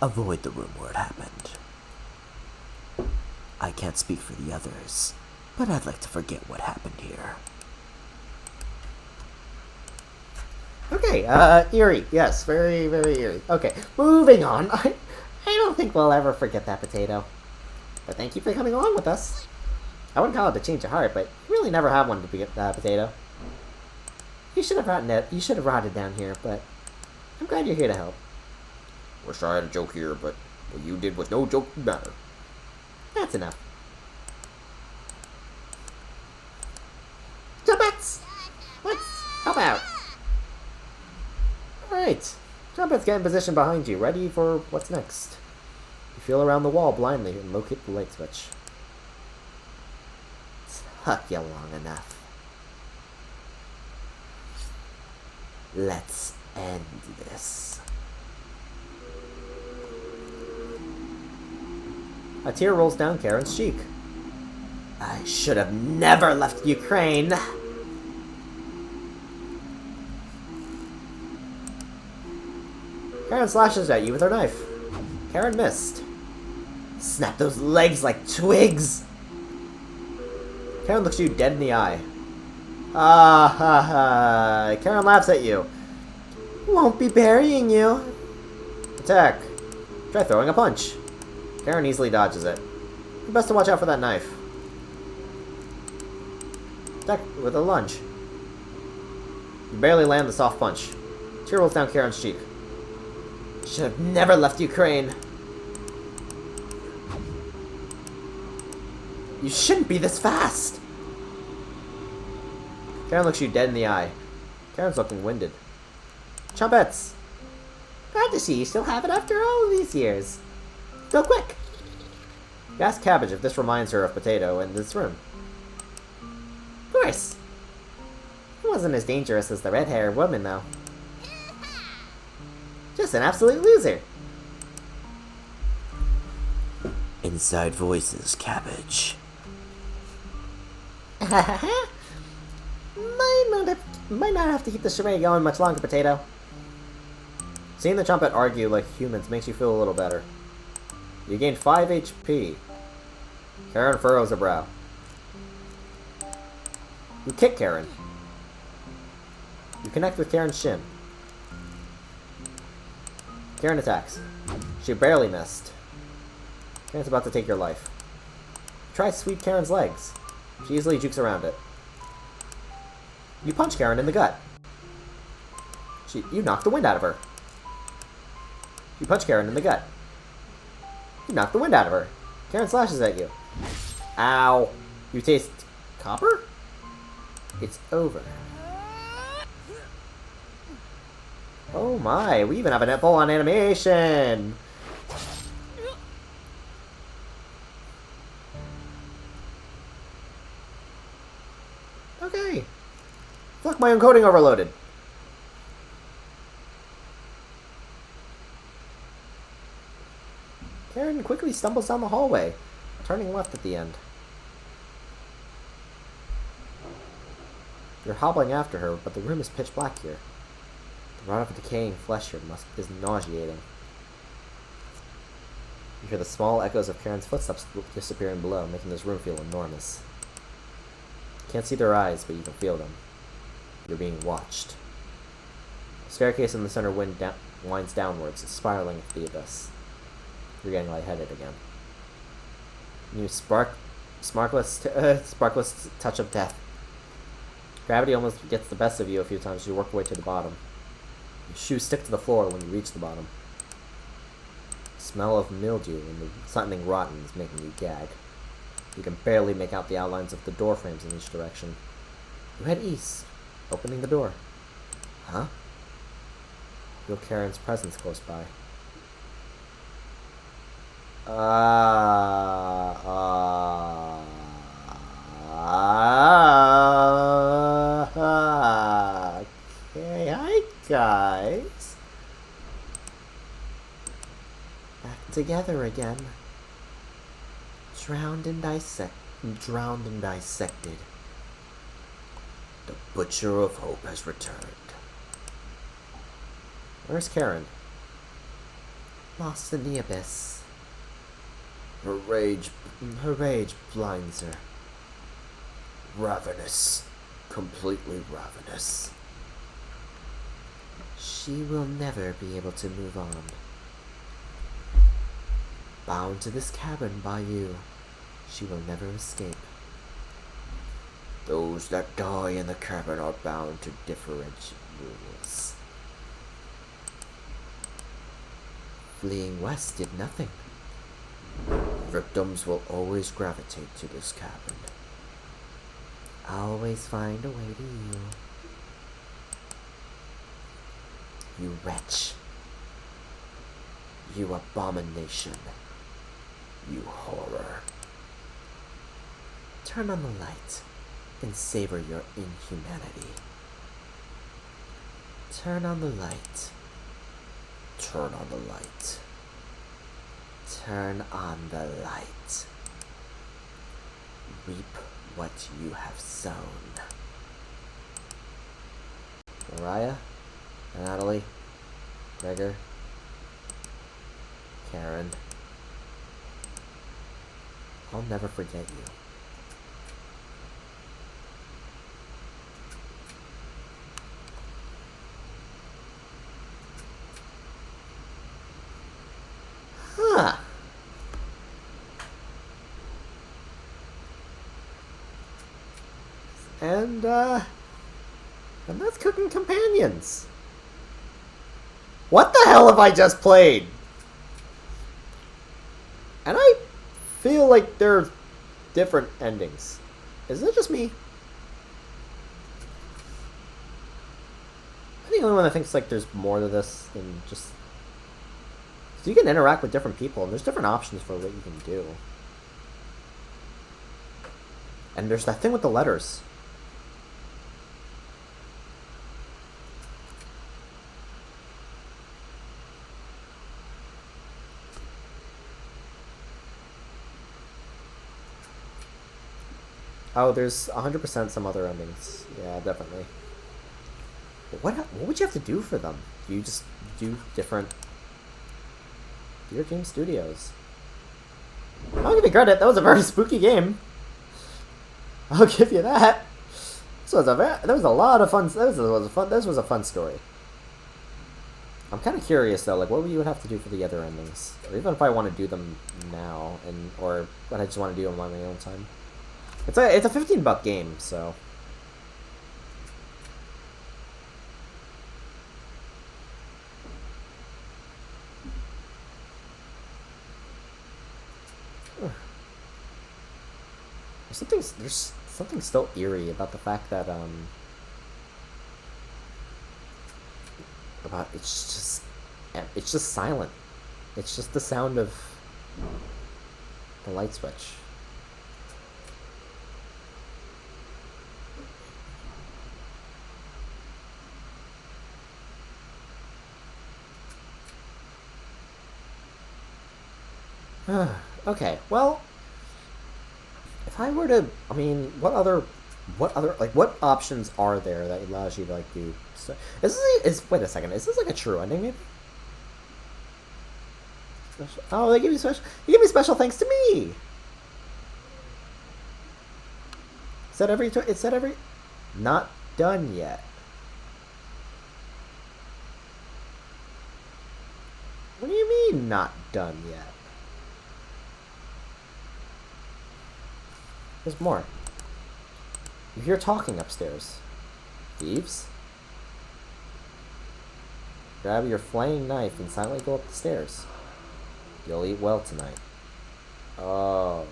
avoid the room where it happened. I can't speak for the others, but I'd like to forget what happened here. Okay, eerie. Yes, very, very eerie. Okay, moving on. I don't think we'll ever forget that potato. But thank you for coming along with us. I wouldn't call it a change of heart, but you really never have one to be a potato. You should have rotted down here, but I'm glad you're here to help. Wish I had a joke here, but what you did was no joke matter. That's enough. Jumpets! Let's help out. Alright. Jumpets get in position behind you, ready for what's next. You feel around the wall blindly and locate the light switch. Took you long enough. Let's end this. A tear rolls down Karen's cheek. I should have never left Ukraine. Karen slashes at you with her knife. Karen missed. Snap those legs like twigs! Karen looks you dead in the eye. Ah ha ha. Karen laughs at you. Won't be burying you. Attack. Try throwing a punch. Karen easily dodges it. You best to watch out for that knife. Attack with a lunge. You barely land the soft punch. Tear rolls down Karen's cheek. Should have never left Ukraine. You shouldn't be this fast. Karen looks you dead in the eye. Karen's looking winded. Chumpets! Glad to see you still have it after all these years. Go quick! You ask Cabbage if this reminds her of Potato in this room. Of course! It wasn't as dangerous as the red-haired woman, though. Just an absolute loser. Inside voices, Cabbage. Might not have to keep the charade going much longer, Potato. Seeing the Chumpet argue like humans makes you feel a little better. You gain 5 HP. Karen furrows her brow. You kick Karen. You connect with Karen's shin. Karen attacks. She barely missed. Karen's about to take your life. Try to sweep Karen's legs. She easily jukes around it. You punch Karen in the gut. You knock the wind out of her. You punch Karen in the gut. You knock the wind out of her. Karen slashes at you. Ow. You taste copper? It's over. Oh my, we even have a full-on animation! Okay. Fuck, my encoding overloaded. Karen quickly stumbles down the hallway, turning left at the end. You're hobbling after her, but the room is pitch black here. The rot of decaying flesh here is nauseating. You hear the small echoes of Karen's footsteps disappearing below, making this room feel enormous. You can't see their eyes, but you can feel them. You're being watched. The staircase in the center winds downwards, spiraling into the abyss. You're getting lightheaded again. New sparkless touch of death. Gravity almost gets the best of you a few times as you work your way to the bottom. Your shoes stick to the floor when you reach the bottom. The smell of mildew and something rotten is making you gag. You can barely make out the outlines of the door frames in each direction. You head east, opening the door. Huh? Feel Karen's presence close by. Together again. Drowned and dissected. The Butcher of Hope has returned. Where's Karen? Lost in the abyss. Her rage Blinds her. ravenous. Completely ravenous. She will never be able to move on. Bound to this cabin by you, she will never escape. Those that die in the cabin are bound to different rules. Fleeing west did nothing. Victims will always gravitate to this cabin. Always find a way to you. You wretch. You abomination. You horror. Turn on the light and savor your inhumanity. Turn on the light. Turn on the light. Turn on the light. Reap what you have sown. Mariah, Natalie, Gregor, Karen. I'll never forget you. Huh. And that's Cooking Companions. What the hell have I just played? And I feel like there are different endings. Is it just me? I'm the only one that thinks like there's more to this than just... So you can interact with different people, and there's different options for what you can do. And there's that thing with the letters. Oh, there's 100% some other endings. Yeah, definitely. But what would you have to do for them? You just do different... Your Game Studios. I'll give you credit. That was a very spooky game. I'll give you that. This was a lot of fun. This was a fun story. I'm kind of curious though, like what you would have to do for the other endings, or even if I want to do them now, or when I just want to do them on my own time. It's a $15 game, so. There's something still eerie about the fact that it's just silent. It's just the sound of the light switch. Okay, well, if I were to, I mean, what options are there that allows you to like do? Wait a second, is this like a true ending maybe? Oh, they give you special. You give me special thanks to me. Is that every? Is that every? Not done yet. What do you mean not done yet? There's more. You hear talking upstairs. Thieves? Grab your flaying knife and silently go up the stairs. You'll eat well tonight. Oh.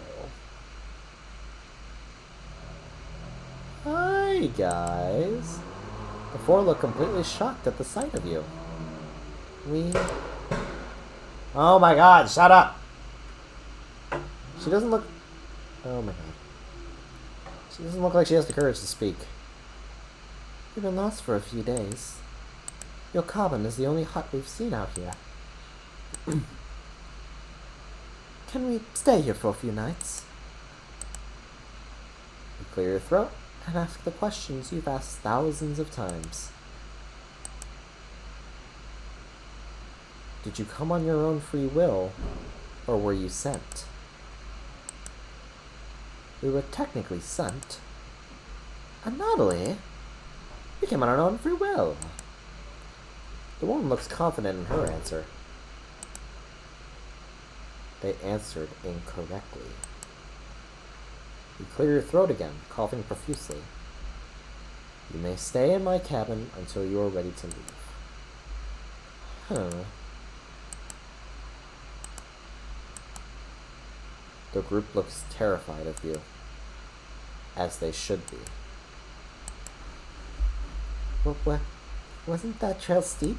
Hi, guys. The four look completely shocked at the sight of you. Oh my god, shut up! She doesn't look... Oh my god. She doesn't look like she has the courage to speak. We've been lost for a few days. Your cabin is the only hut we've seen out here. Can we stay here for a few nights? You clear your throat and ask the questions you've asked thousands of times. Did you come on your own free will, or were you sent? We were technically sent. And Natalie, we came on our own free will. The woman looks confident in her answer. They answered incorrectly. You clear your throat again, coughing profusely. You may stay in my cabin until you are ready to leave. Huh. The group looks terrified of you, as they should be. What? Wasn't that trail steep?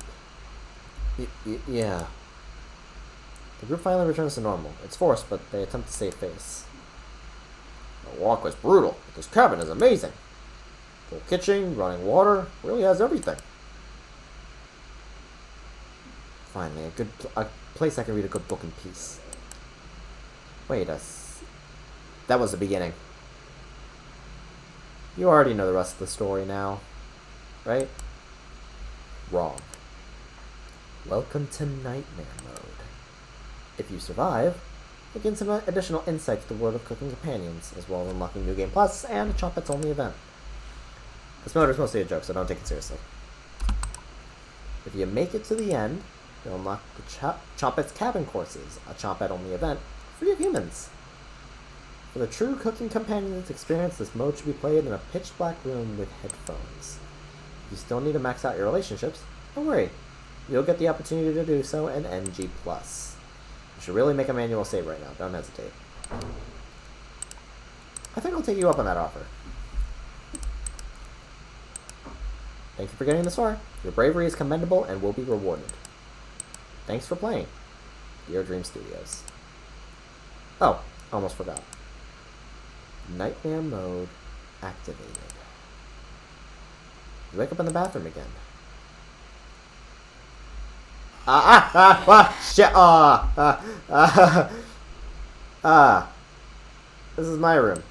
Yeah. The group finally returns to normal. It's forced, but they attempt to save face. The walk was brutal, but this cabin is amazing. Full kitchen, running water, really has everything. Finally, a place I can read a good book in peace. Wait, that was the beginning. You already know the rest of the story now, right? Wrong. Welcome to Nightmare Mode. If you survive, you gain some additional insight to the world of cooking companions, as well as unlocking New Game Plus and a Chompets only event. This mode is mostly a joke, so don't take it seriously. If you make it to the end, you'll unlock the Chompets Cabin Courses, a Chompet only event, free of humans. For the true cooking companions experience, this mode should be played in a pitch black room with headphones. If you still need to max out your relationships, don't worry. You'll get the opportunity to do so in NG+. You should really make a manual save right now, don't hesitate. I think I'll take you up on that offer. Thank you for getting this far. Your bravery is commendable and will be rewarded. Thanks for playing. Dear Dream Studios. Oh, almost forgot. Nightmare mode activated. You wake up in the bathroom again. Shit! This is my room.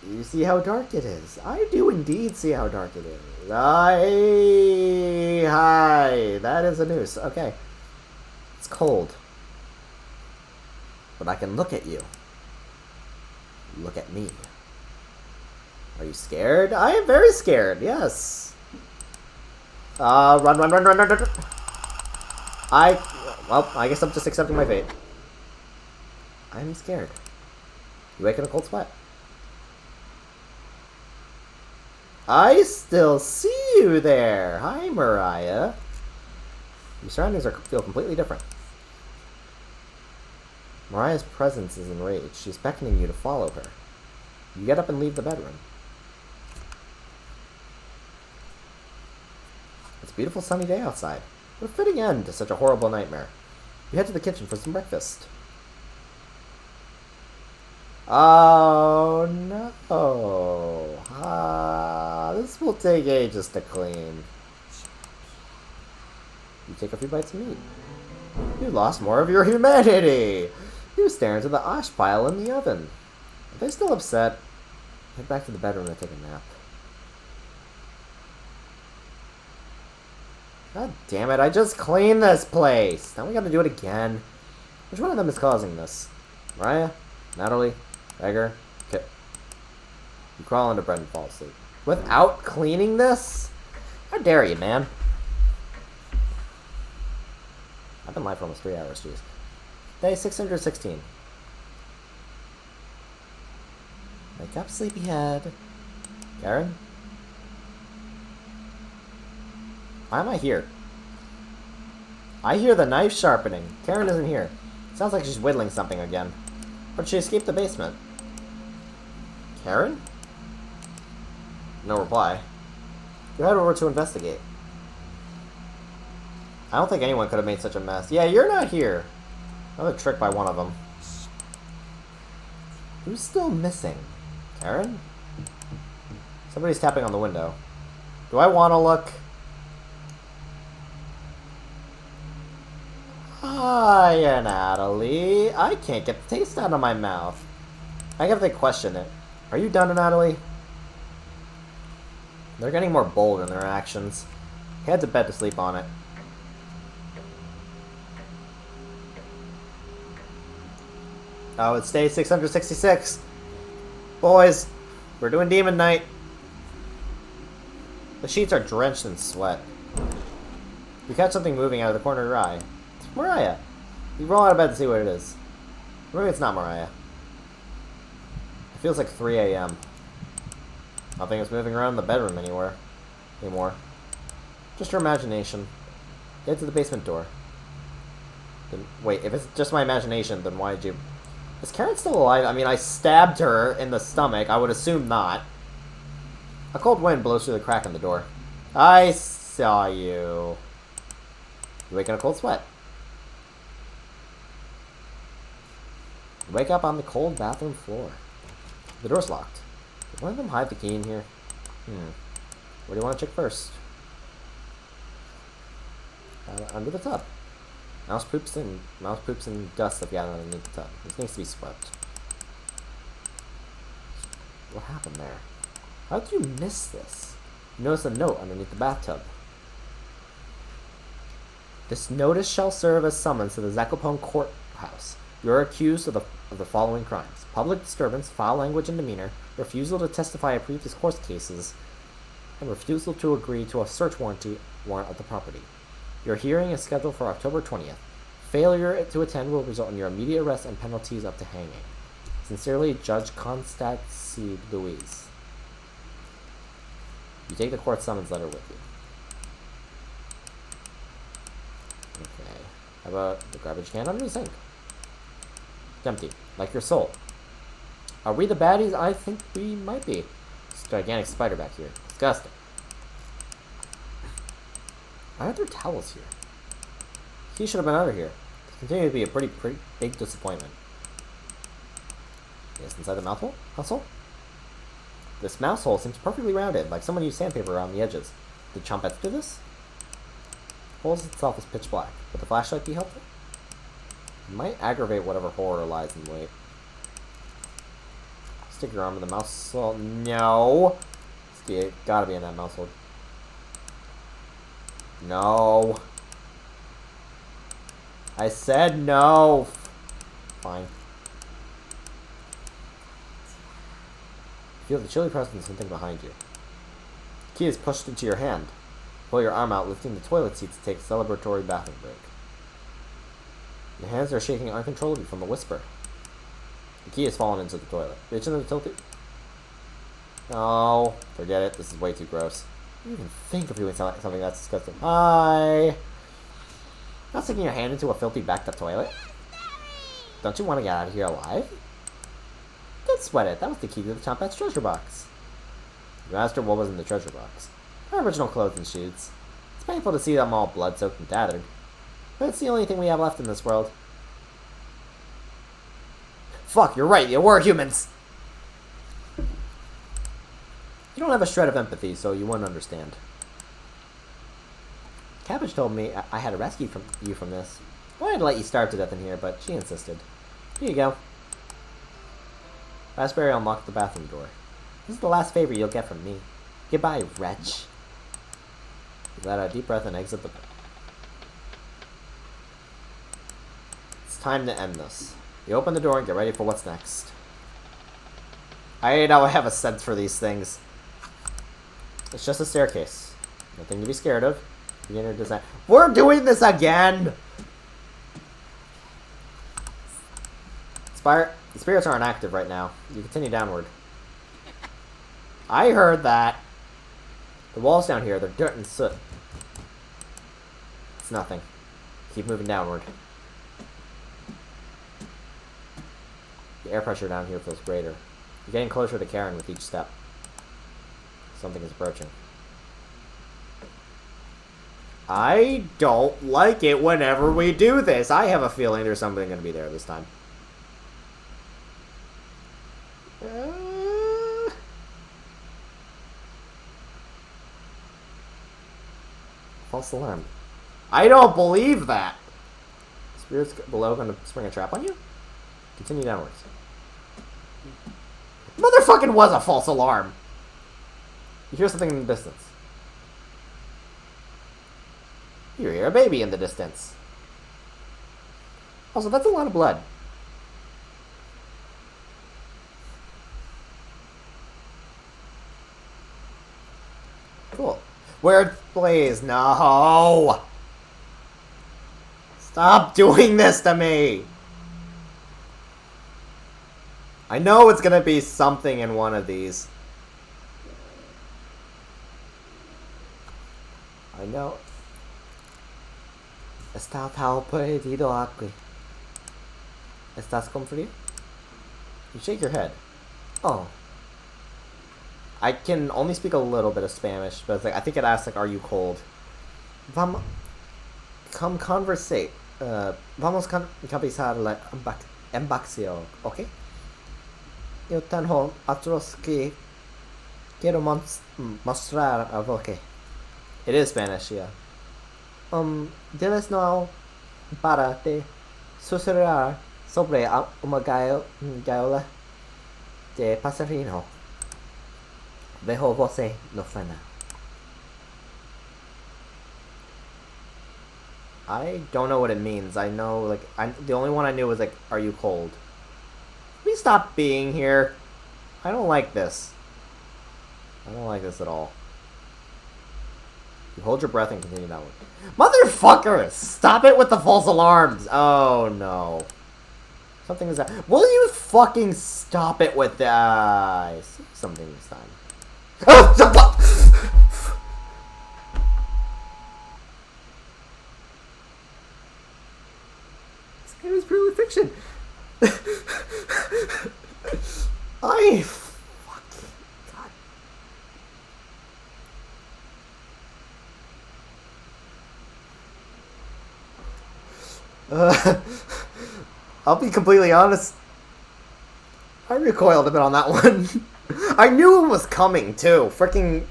You see how dark it is? I do indeed see how dark it is. Hi! That is a noose. Okay. It's cold. But I can look at you. Look at me. Are you scared? I am very scared, yes. Run. I guess I'm just accepting my fate. I'm scared. You wake in a cold sweat. I still see you there. Hi, Mariah. Your surroundings feel completely different. Mariah's presence is enraged. She's beckoning you to follow her. You get up and leave the bedroom. It's a beautiful sunny day outside. What a fitting end to such a horrible nightmare. You head to the kitchen for some breakfast. Oh no. This will take ages to clean. You take a few bites of meat. You lost more of your humanity. You stare into the ash pile in the oven. Are they still upset? Head back to the bedroom and take a nap. God damn it, I just cleaned this place! Now we gotta do it again. Which one of them is causing this? Mariah? Natalie? Beggar? Kit? You crawl into bed and fall asleep. Without cleaning this? How dare you, man? I've been live for almost 3 hours, jeez. Day 616. Wake up, sleepyhead. Karen? Why am I here? I hear the knife sharpening. Karen isn't here. Sounds like she's whittling something again. Or did she escape the basement? Karen? No reply. You head over to investigate. I don't think anyone could have made such a mess. Yeah, you're not here. Another trick by one of them. Who's still missing? Karen? Somebody's tapping on the window. Do I want to look? Hiya, Natalie. I can't get the taste out of my mouth. I have to question it. Are you done, Natalie? They're getting more bold in their actions. Head to bed to sleep on it. Oh, it's day 666. Boys, we're doing Demon Night. The sheets are drenched in sweat. You catch something moving out of the corner of your eye. It's Mariah. You roll out of bed to see what it is. Maybe it's not Mariah. It feels like 3 a.m. Nothing is moving around in the bedroom anymore. Just your imagination. Head to the basement door. Then, wait, if it's just my imagination, then why did you... Is Karen still alive? I mean, I stabbed her in the stomach. I would assume not. A cold wind blows through the crack in the door. I saw you. You wake in a cold sweat. You wake up on the cold bathroom floor. The door's locked. Did one of them hide the key in here? Where do you want to check first? Under the tub. Mouse poops and dust have gotten underneath the tub. This needs to be swept. What happened there? How did you miss this? You notice a note underneath the bathtub. This notice shall serve as summons to the Zakopane courthouse. You are accused of the following crimes: public disturbance, foul language and demeanor, refusal to testify at previous court cases, and refusal to agree to a search warrant of the property. Your hearing is scheduled for October 20th. Failure to attend will result in your immediate arrest and penalties up to hanging. Sincerely, Judge Constance Louise. You take the court summons letter with you. Okay. How about the garbage can under the sink? It's empty, like your soul. Are we the baddies? I think we might be. This gigantic spider back here. Disgusting. Why aren't there towels here? He should have been out of here. This continues to be a pretty big disappointment. Yes, inside the mouthhole? Hustle? This mouse hole seems perfectly rounded, like someone used sandpaper around the edges. Did Chompette do this? The hole itself is pitch black. Would the flashlight be helpful? It might aggravate whatever horror lies in wait. Stick your arm in the mouse hole. No! It's gotta be in that mouse hole. No. I said no. Fine. Feel the chilly presence of something behind you. The key is pushed into your hand. Pull your arm out, lifting the toilet seat to take a celebratory bathroom break. Your hands are shaking uncontrollably from the whisper. The key has fallen into the toilet. Reach into the tilted. No. Forget it. This is way too gross. You even think of doing something that's disgusting. Hi. Not sticking your hand into a filthy backed up toilet. Don't you want to get out of here alive? Don't sweat it. That was the key to the Chompette's treasure box. You asked her what was in the treasure box. Her original clothes and shoes. It's painful to see them all blood-soaked and tattered. But it's the only thing we have left in this world. Fuck, you're right. You were humans. You don't have a shred of empathy, so you wouldn't understand. Cabbage told me I had to rescue you from this. I wanted to let you starve to death in here, but she insisted. Here you go. Raspberry unlocked the bathroom door. This is the last favor you'll get from me. Goodbye, wretch. You let out a deep breath and exit the... It's time to end this. You open the door and get ready for what's next. I know I have a sense for these things. It's just a staircase. Nothing to be scared of. Beginner design. We're doing this again! The spirits aren't active right now. You continue downward. I heard that. The walls down here, they're dirt and soot. It's nothing. Keep moving downward. The air pressure down here feels greater. You're getting closer to Karen with each step. Something is approaching. I don't like it whenever we do this. I have a feeling there's something going to be there this time. False alarm. I don't believe that. This Spirits below gonna spring a trap on you? Continue downwards. Motherfucking was a false alarm! You hear something in the distance. You hear a baby in the distance. Also, that's a lot of blood. Cool. Where, please, no! Stop doing this to me! I know it's gonna be something in one of these. I know. Está tal perdido aquí. ¿Estás con frío? You shake your head. Oh. I can only speak a little bit of Spanish, but it's like, I think it asks, like, are you cold? Come conversate. Vamos cabizar la embarcación, okay? Eu tenho otros que quiero mostrar a você. It is Spanish, yeah. Diles no para te susurrar sobre uma gaiola de passarinho. Vejo você no final. I don't know what it means. I know, like, the only one I knew was, like, are you cold? Please stop being here. I don't like this. I don't like this at all. You hold your breath and continue downward. Motherfucker! Stop it with the false alarms! Oh, no. Something is that. Will you fucking stop it with that? I see something this time. Oh, the fuck! This game is purely fiction. I fucking God. I'll be completely honest. I recoiled a bit on that one. I knew it was coming too. Freaking.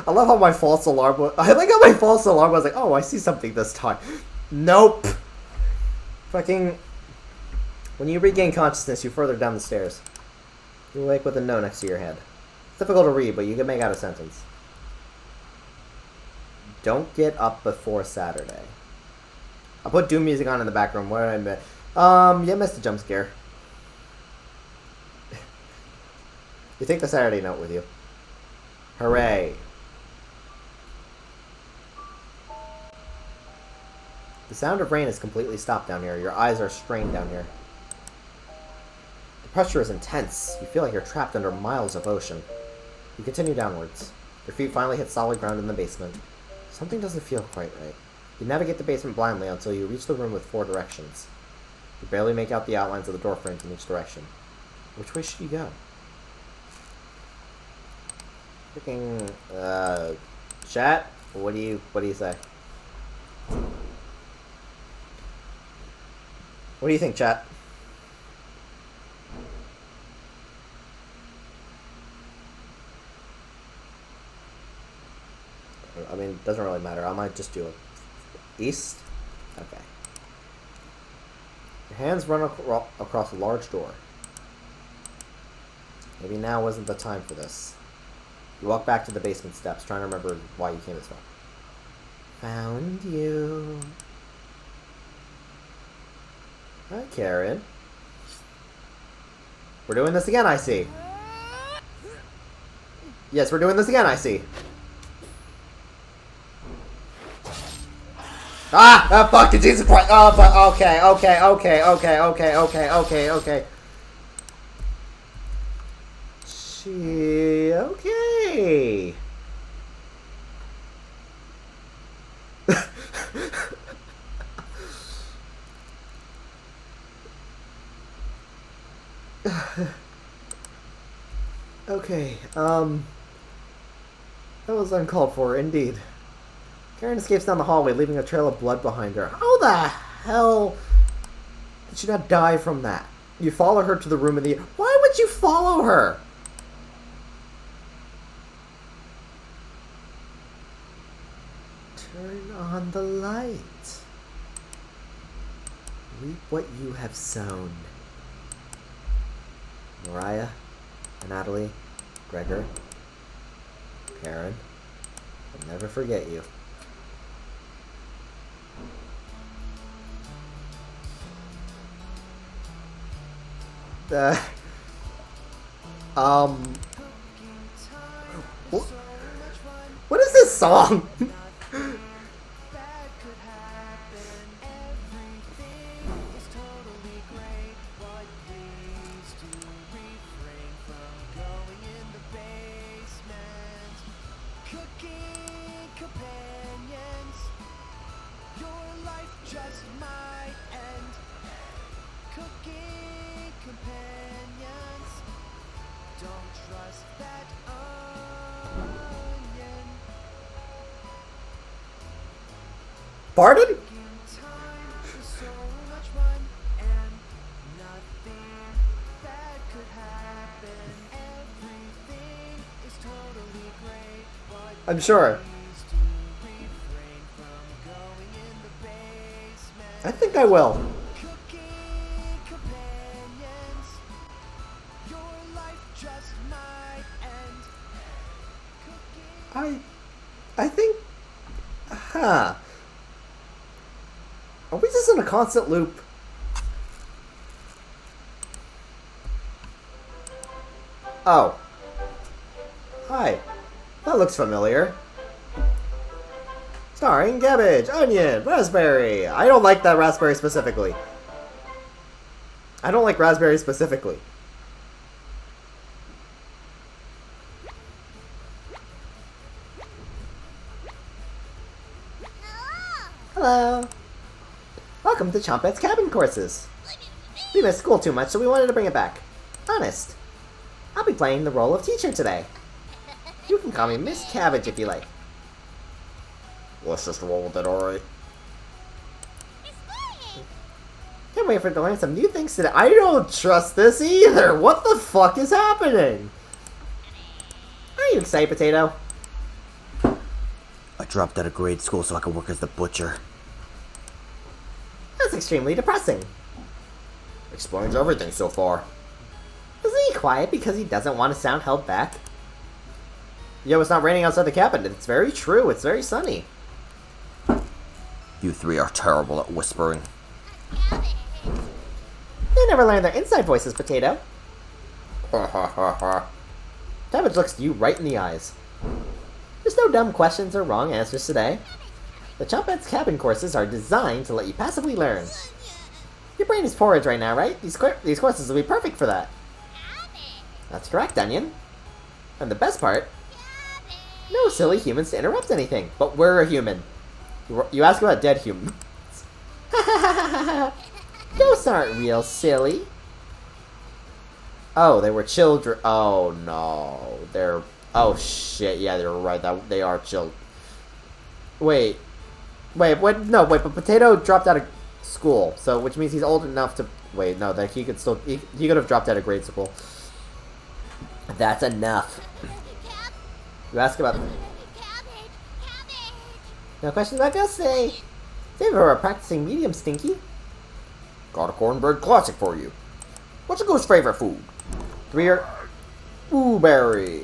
I love how my false alarm was. I like how my false alarm was like, oh, I see something this time. Nope. Fucking. When you regain consciousness, you further down the stairs. You awake with a no next to your head. It's difficult to read, but you can make out a sentence. Don't get up before Saturday. I'll put Doom music on in the background. What did I miss? You missed a jump scare. You take the Saturday note with you. Hooray. The sound of rain is completely stopped down here. Your eyes are strained down here. The pressure is intense. You feel like you're trapped under miles of ocean. You continue downwards. Your feet finally hit solid ground in the basement. Something doesn't feel quite right. You navigate the basement blindly until you reach the room with 4 directions. You barely make out the outlines of the door frames in each direction. Which way should you go? Freaking, chat? What do you say? What do you think, chat? I mean, it doesn't really matter. I might just do it. East? Okay. Your hands run across a large door. Maybe now wasn't the time for this. You walk back to the basement steps, trying to remember why you came this far. Found you. Hi, Karen. We're doing this again, I see. Yes, we're doing this again, I see. Ah, fuck, Jesus Christ. Oh, but okay. Okay. Okay, that was uncalled for, indeed. Karen escapes down the hallway, leaving a trail of blood behind her. How the hell did she not die from that? You follow her to the room in the... Why would you follow her? Turn on the light. reap what you have sown. Mariah, Natalie, Gregor, Karen, I'll never forget you. Uh, what is this song? Pardon? I'm sure. I think I will. I think... Huh. Are we just in a constant loop? Oh. Hi. That looks familiar. Starring cabbage, onion, raspberry. I don't like that raspberry specifically. I don't like raspberry specifically. Hello. Welcome to Chompette's cabin courses. We missed school too much, so we wanted to bring it back. Honest. I'll be playing the role of teacher today. You can call me Miss Cabbage if you like. Let's just roll with it, alright? Can't wait for it to learn some new things today. I don't trust this either. What the fuck is happening? Are you excited, Potato? I dropped out of grade school so I could work as the butcher. That's extremely depressing. Explains everything so far. Isn't he quiet because he doesn't want to sound held back? Yo, it's not raining outside the cabin. It's very true. It's very sunny. You three are terrible at whispering. They never learn their inside voices, Potato. Ha ha ha ha. Cabbage looks you right in the eyes. There's no dumb questions or wrong answers today. The Chompette's cabin courses are designed to let you passively learn. Your brain is porridge right now, right? These courses will be perfect for that. That's correct, Onion. And the best part, no silly humans to interrupt anything. But we're a human. You ask about dead humans. Ghosts aren't real, silly. Oh, they were children. Oh, no. They're... Oh, shit. Yeah, they were right. They are children. Wait. Wait, no, wait, but Potato dropped out of school, so, which means he's old enough to... Wait, no, that he could still... He could have dropped out of grade school. That's enough. You ask about... No questions about ghosts today. Save for a practicing medium, Stinky. Got a cornbread classic for you. What's a ghost's favorite food? 3 are... Blueberry.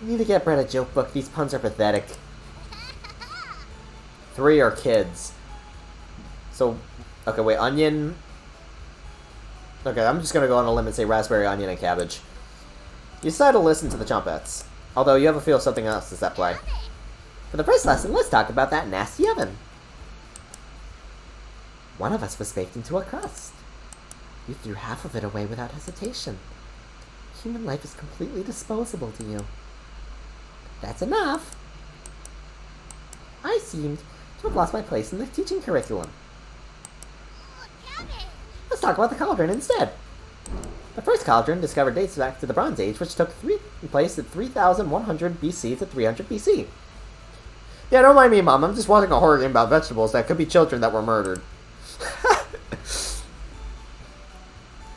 You need to get Brett a joke book. These puns are pathetic. 3 are kids. So, okay, wait, onion... Okay, I'm just gonna go on a limb and say raspberry, onion, and cabbage. You decide to listen to the Chompettes, although you have a feel something else is at play. For the first lesson, let's talk about that nasty oven. One of us was baked into a crust. You threw half of it away without hesitation. Human life is completely disposable to you. That's enough. I seemed to have lost my place in the teaching curriculum. Let's talk about the cauldron instead. The first cauldron discovered dates back to the Bronze Age, which took place at 3100 BC to 300 BC. Yeah, don't mind me, Mom. I'm just watching a horror game about vegetables that could be children that were murdered.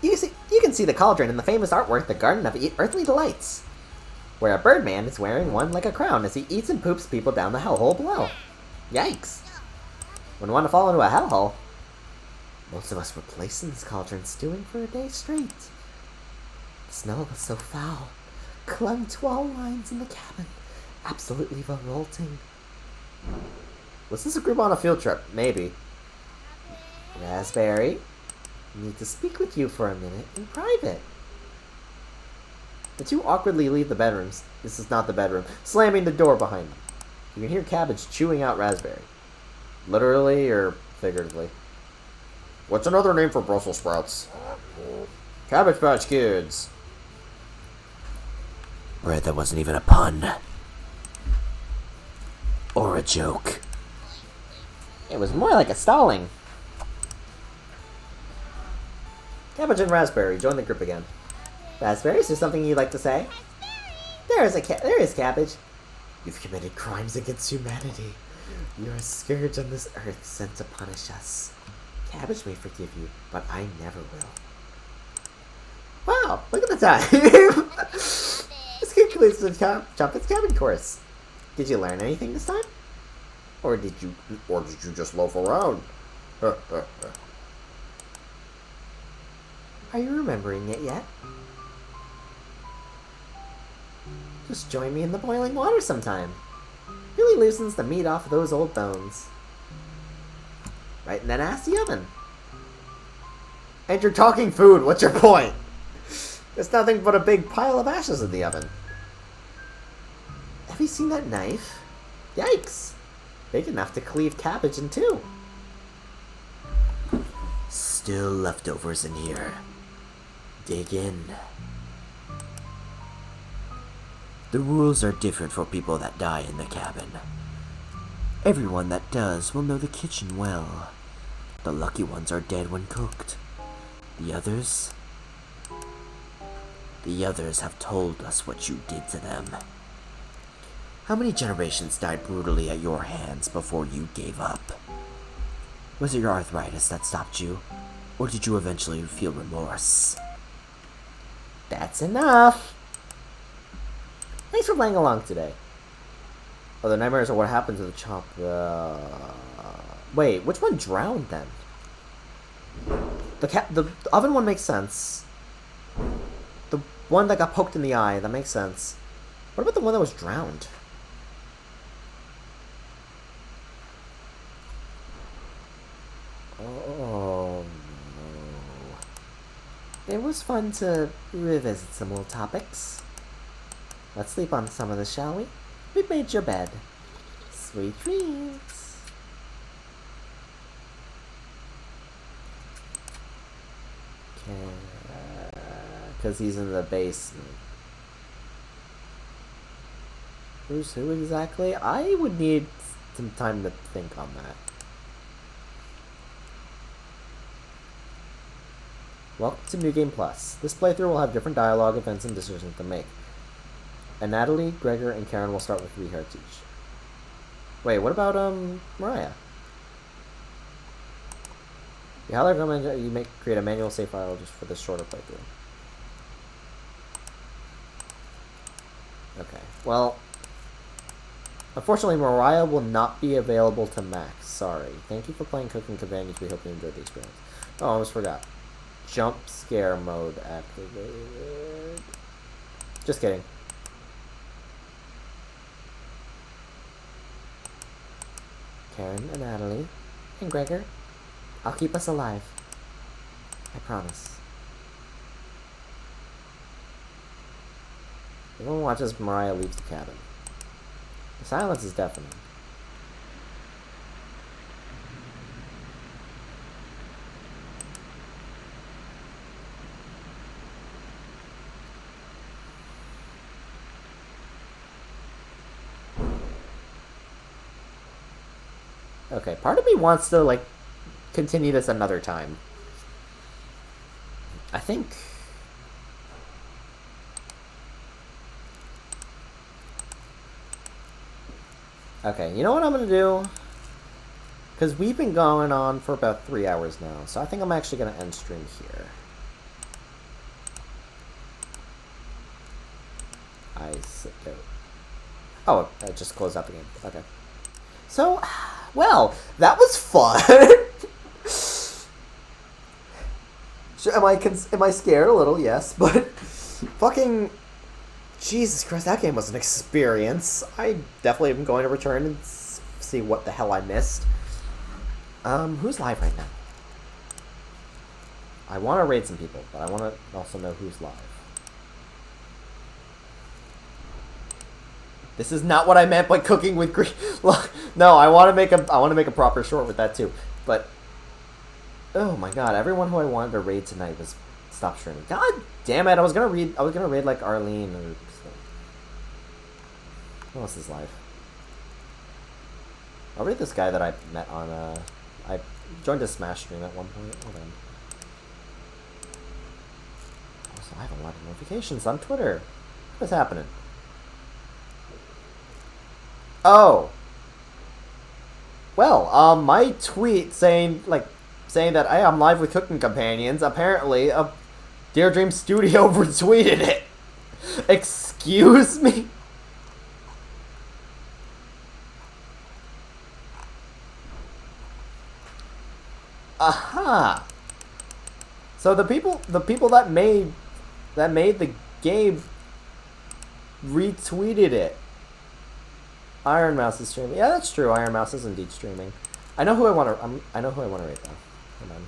You can see the cauldron in the famous artwork, The Garden of Earthly Delights, where a birdman is wearing one like a crown as he eats and poops people down the hellhole below. Yikes. When you want to fall into a hellhole, Most of us were placed in this cauldron stewing for a day straight. The smell was so foul, clung to all lines in the cabin, absolutely revolting. Was this a group on a field trip? Maybe. Raspberry, I need to speak with you for a minute in private. The two awkwardly leave the bedrooms. This is not the bedroom. Slamming the door behind them. You can hear Cabbage chewing out Raspberry. Literally or figuratively. What's another name for Brussels sprouts? Cabbage Patch Kids. Right, that wasn't even a pun. Or a joke. It was more like a stalling. Cabbage and Raspberry join the group again. Raspberry, is there something you'd like to say? There is Cabbage. You've committed crimes against humanity. You're a scourge on this earth sent to punish us. Cabbage may forgive you, but I never will. Wow, look at the time. This concludes the Jumpin's Cabin course. Did you learn anything this time? Or did you just loaf around? Are you remembering it yet? Just join me in the boiling water sometime. Really loosens the meat off those old bones. Right in that nasty oven. And you're talking food, what's your point? There's nothing but a big pile of ashes in the oven. Have you seen that knife? Yikes! Big enough to cleave cabbage in two. Still leftovers in here. Dig in. The rules are different for people that die in the cabin. Everyone that does will know the kitchen well. The lucky ones are dead when cooked. The others have told us what you did to them. How many generations died brutally at your hands before you gave up? Was it your arthritis that stopped you? Or did you eventually feel remorse? That's enough! Thanks for playing along today. Oh, the nightmares are what happened to the chop. Wait, which one drowned then? The oven one makes sense. The one that got poked in the eye, that makes sense. What about the one that was drowned? Oh, no. It was fun to revisit some old topics. Let's sleep on some of this, shall we? We've made your bed. Sweet dreams. Because he's in the basement. Who's who exactly? I would need some time to think on that. Welcome to New Game Plus. This playthrough will have different dialogue, events, and decisions to make. And Natalie, Gregor, and Karen will start with 3 hearts each. Wait, what about, Mariah? You highly recommend that you create a manual save file just for this shorter playthrough. Okay, well, unfortunately, Mariah will not be available to Max. Sorry. Thank you for playing Cooking Companions. We hope you enjoyed the experience. Oh, I almost forgot. Jump scare mode activated. Just kidding. Karen and Natalie and Gregor, I'll keep us alive. I promise. Everyone watches Mariah leave the cabin. The silence is deafening. Okay, part of me wants to, like, continue this another time. I think... Okay, you know what I'm gonna do? Because we've been going on for about 3 hours now, so I think I'm actually gonna end stream here. Oh, I just closed out the game. Okay. So, well, that was fun. Am I scared a little? Yes, but fucking Jesus Christ, that game was an experience. I definitely am going to return and see what the hell I missed. Who's live right now? I want to raid some people, but I want to also know who's live. This is not what I meant by cooking with green. No, I want to make a proper short with that too. But oh my god, everyone who I wanted to raid tonight was stopped streaming. God damn it! I was gonna raid like Arlene or something. Who else is live? I'll raid this guy that I met on I joined a Smash stream at one point. Hold on. Also, I have a lot of notifications on Twitter. What's happening? Oh. Well, my tweet saying that hey, I'm live with Cooking Companions. Apparently, Dear Dream Studio retweeted it. Excuse me. Aha. So the people that made the game retweeted it. Iron Mouse is streaming. Yeah, that's true. Iron Mouse is indeed streaming. I know who I want to. I know who I want to rate though. Hold on.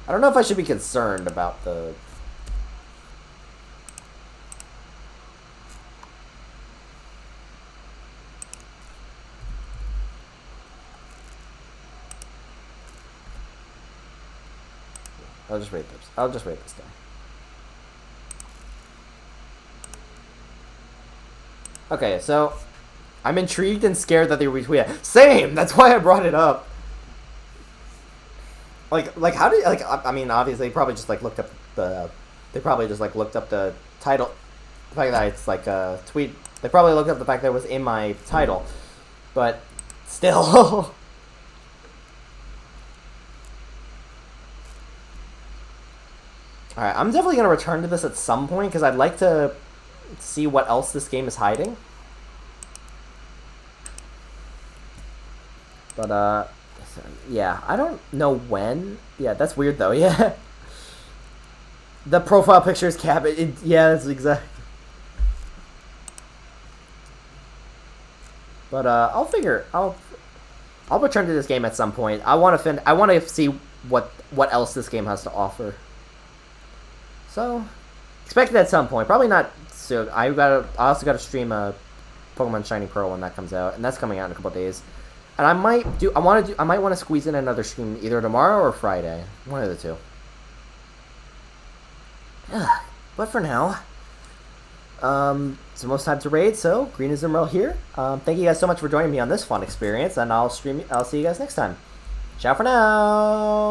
I don't know if I should be concerned about the. I'll just rate this. I'll just rate this guy. Okay, so I'm intrigued and scared that they retweet it. Same. That's why I brought it up. Like how did I mean obviously they probably just looked up the title, the fact that it's like a tweet. They probably looked up the fact that it was in my title, but still. All right, I'm definitely gonna return to this at some point because I'd like to see what else this game is hiding. But yeah, I don't know when. Yeah, that's weird though. Yeah, the profile picture is cabin. Yeah, that's exact. But I'll return to this game at some point. I want to see what else this game has to offer. So, expect it at some point. Probably not soon. I also gotta stream a Pokemon Shiny Pearl when that comes out, and that's coming out in a couple days. And I might want to squeeze in another stream either tomorrow or Friday. One of the two. But for now, it's almost time to raid. So Green is Emerald here. Thank you guys so much for joining me on this fun experience, and I'll see you guys next time. Ciao for now.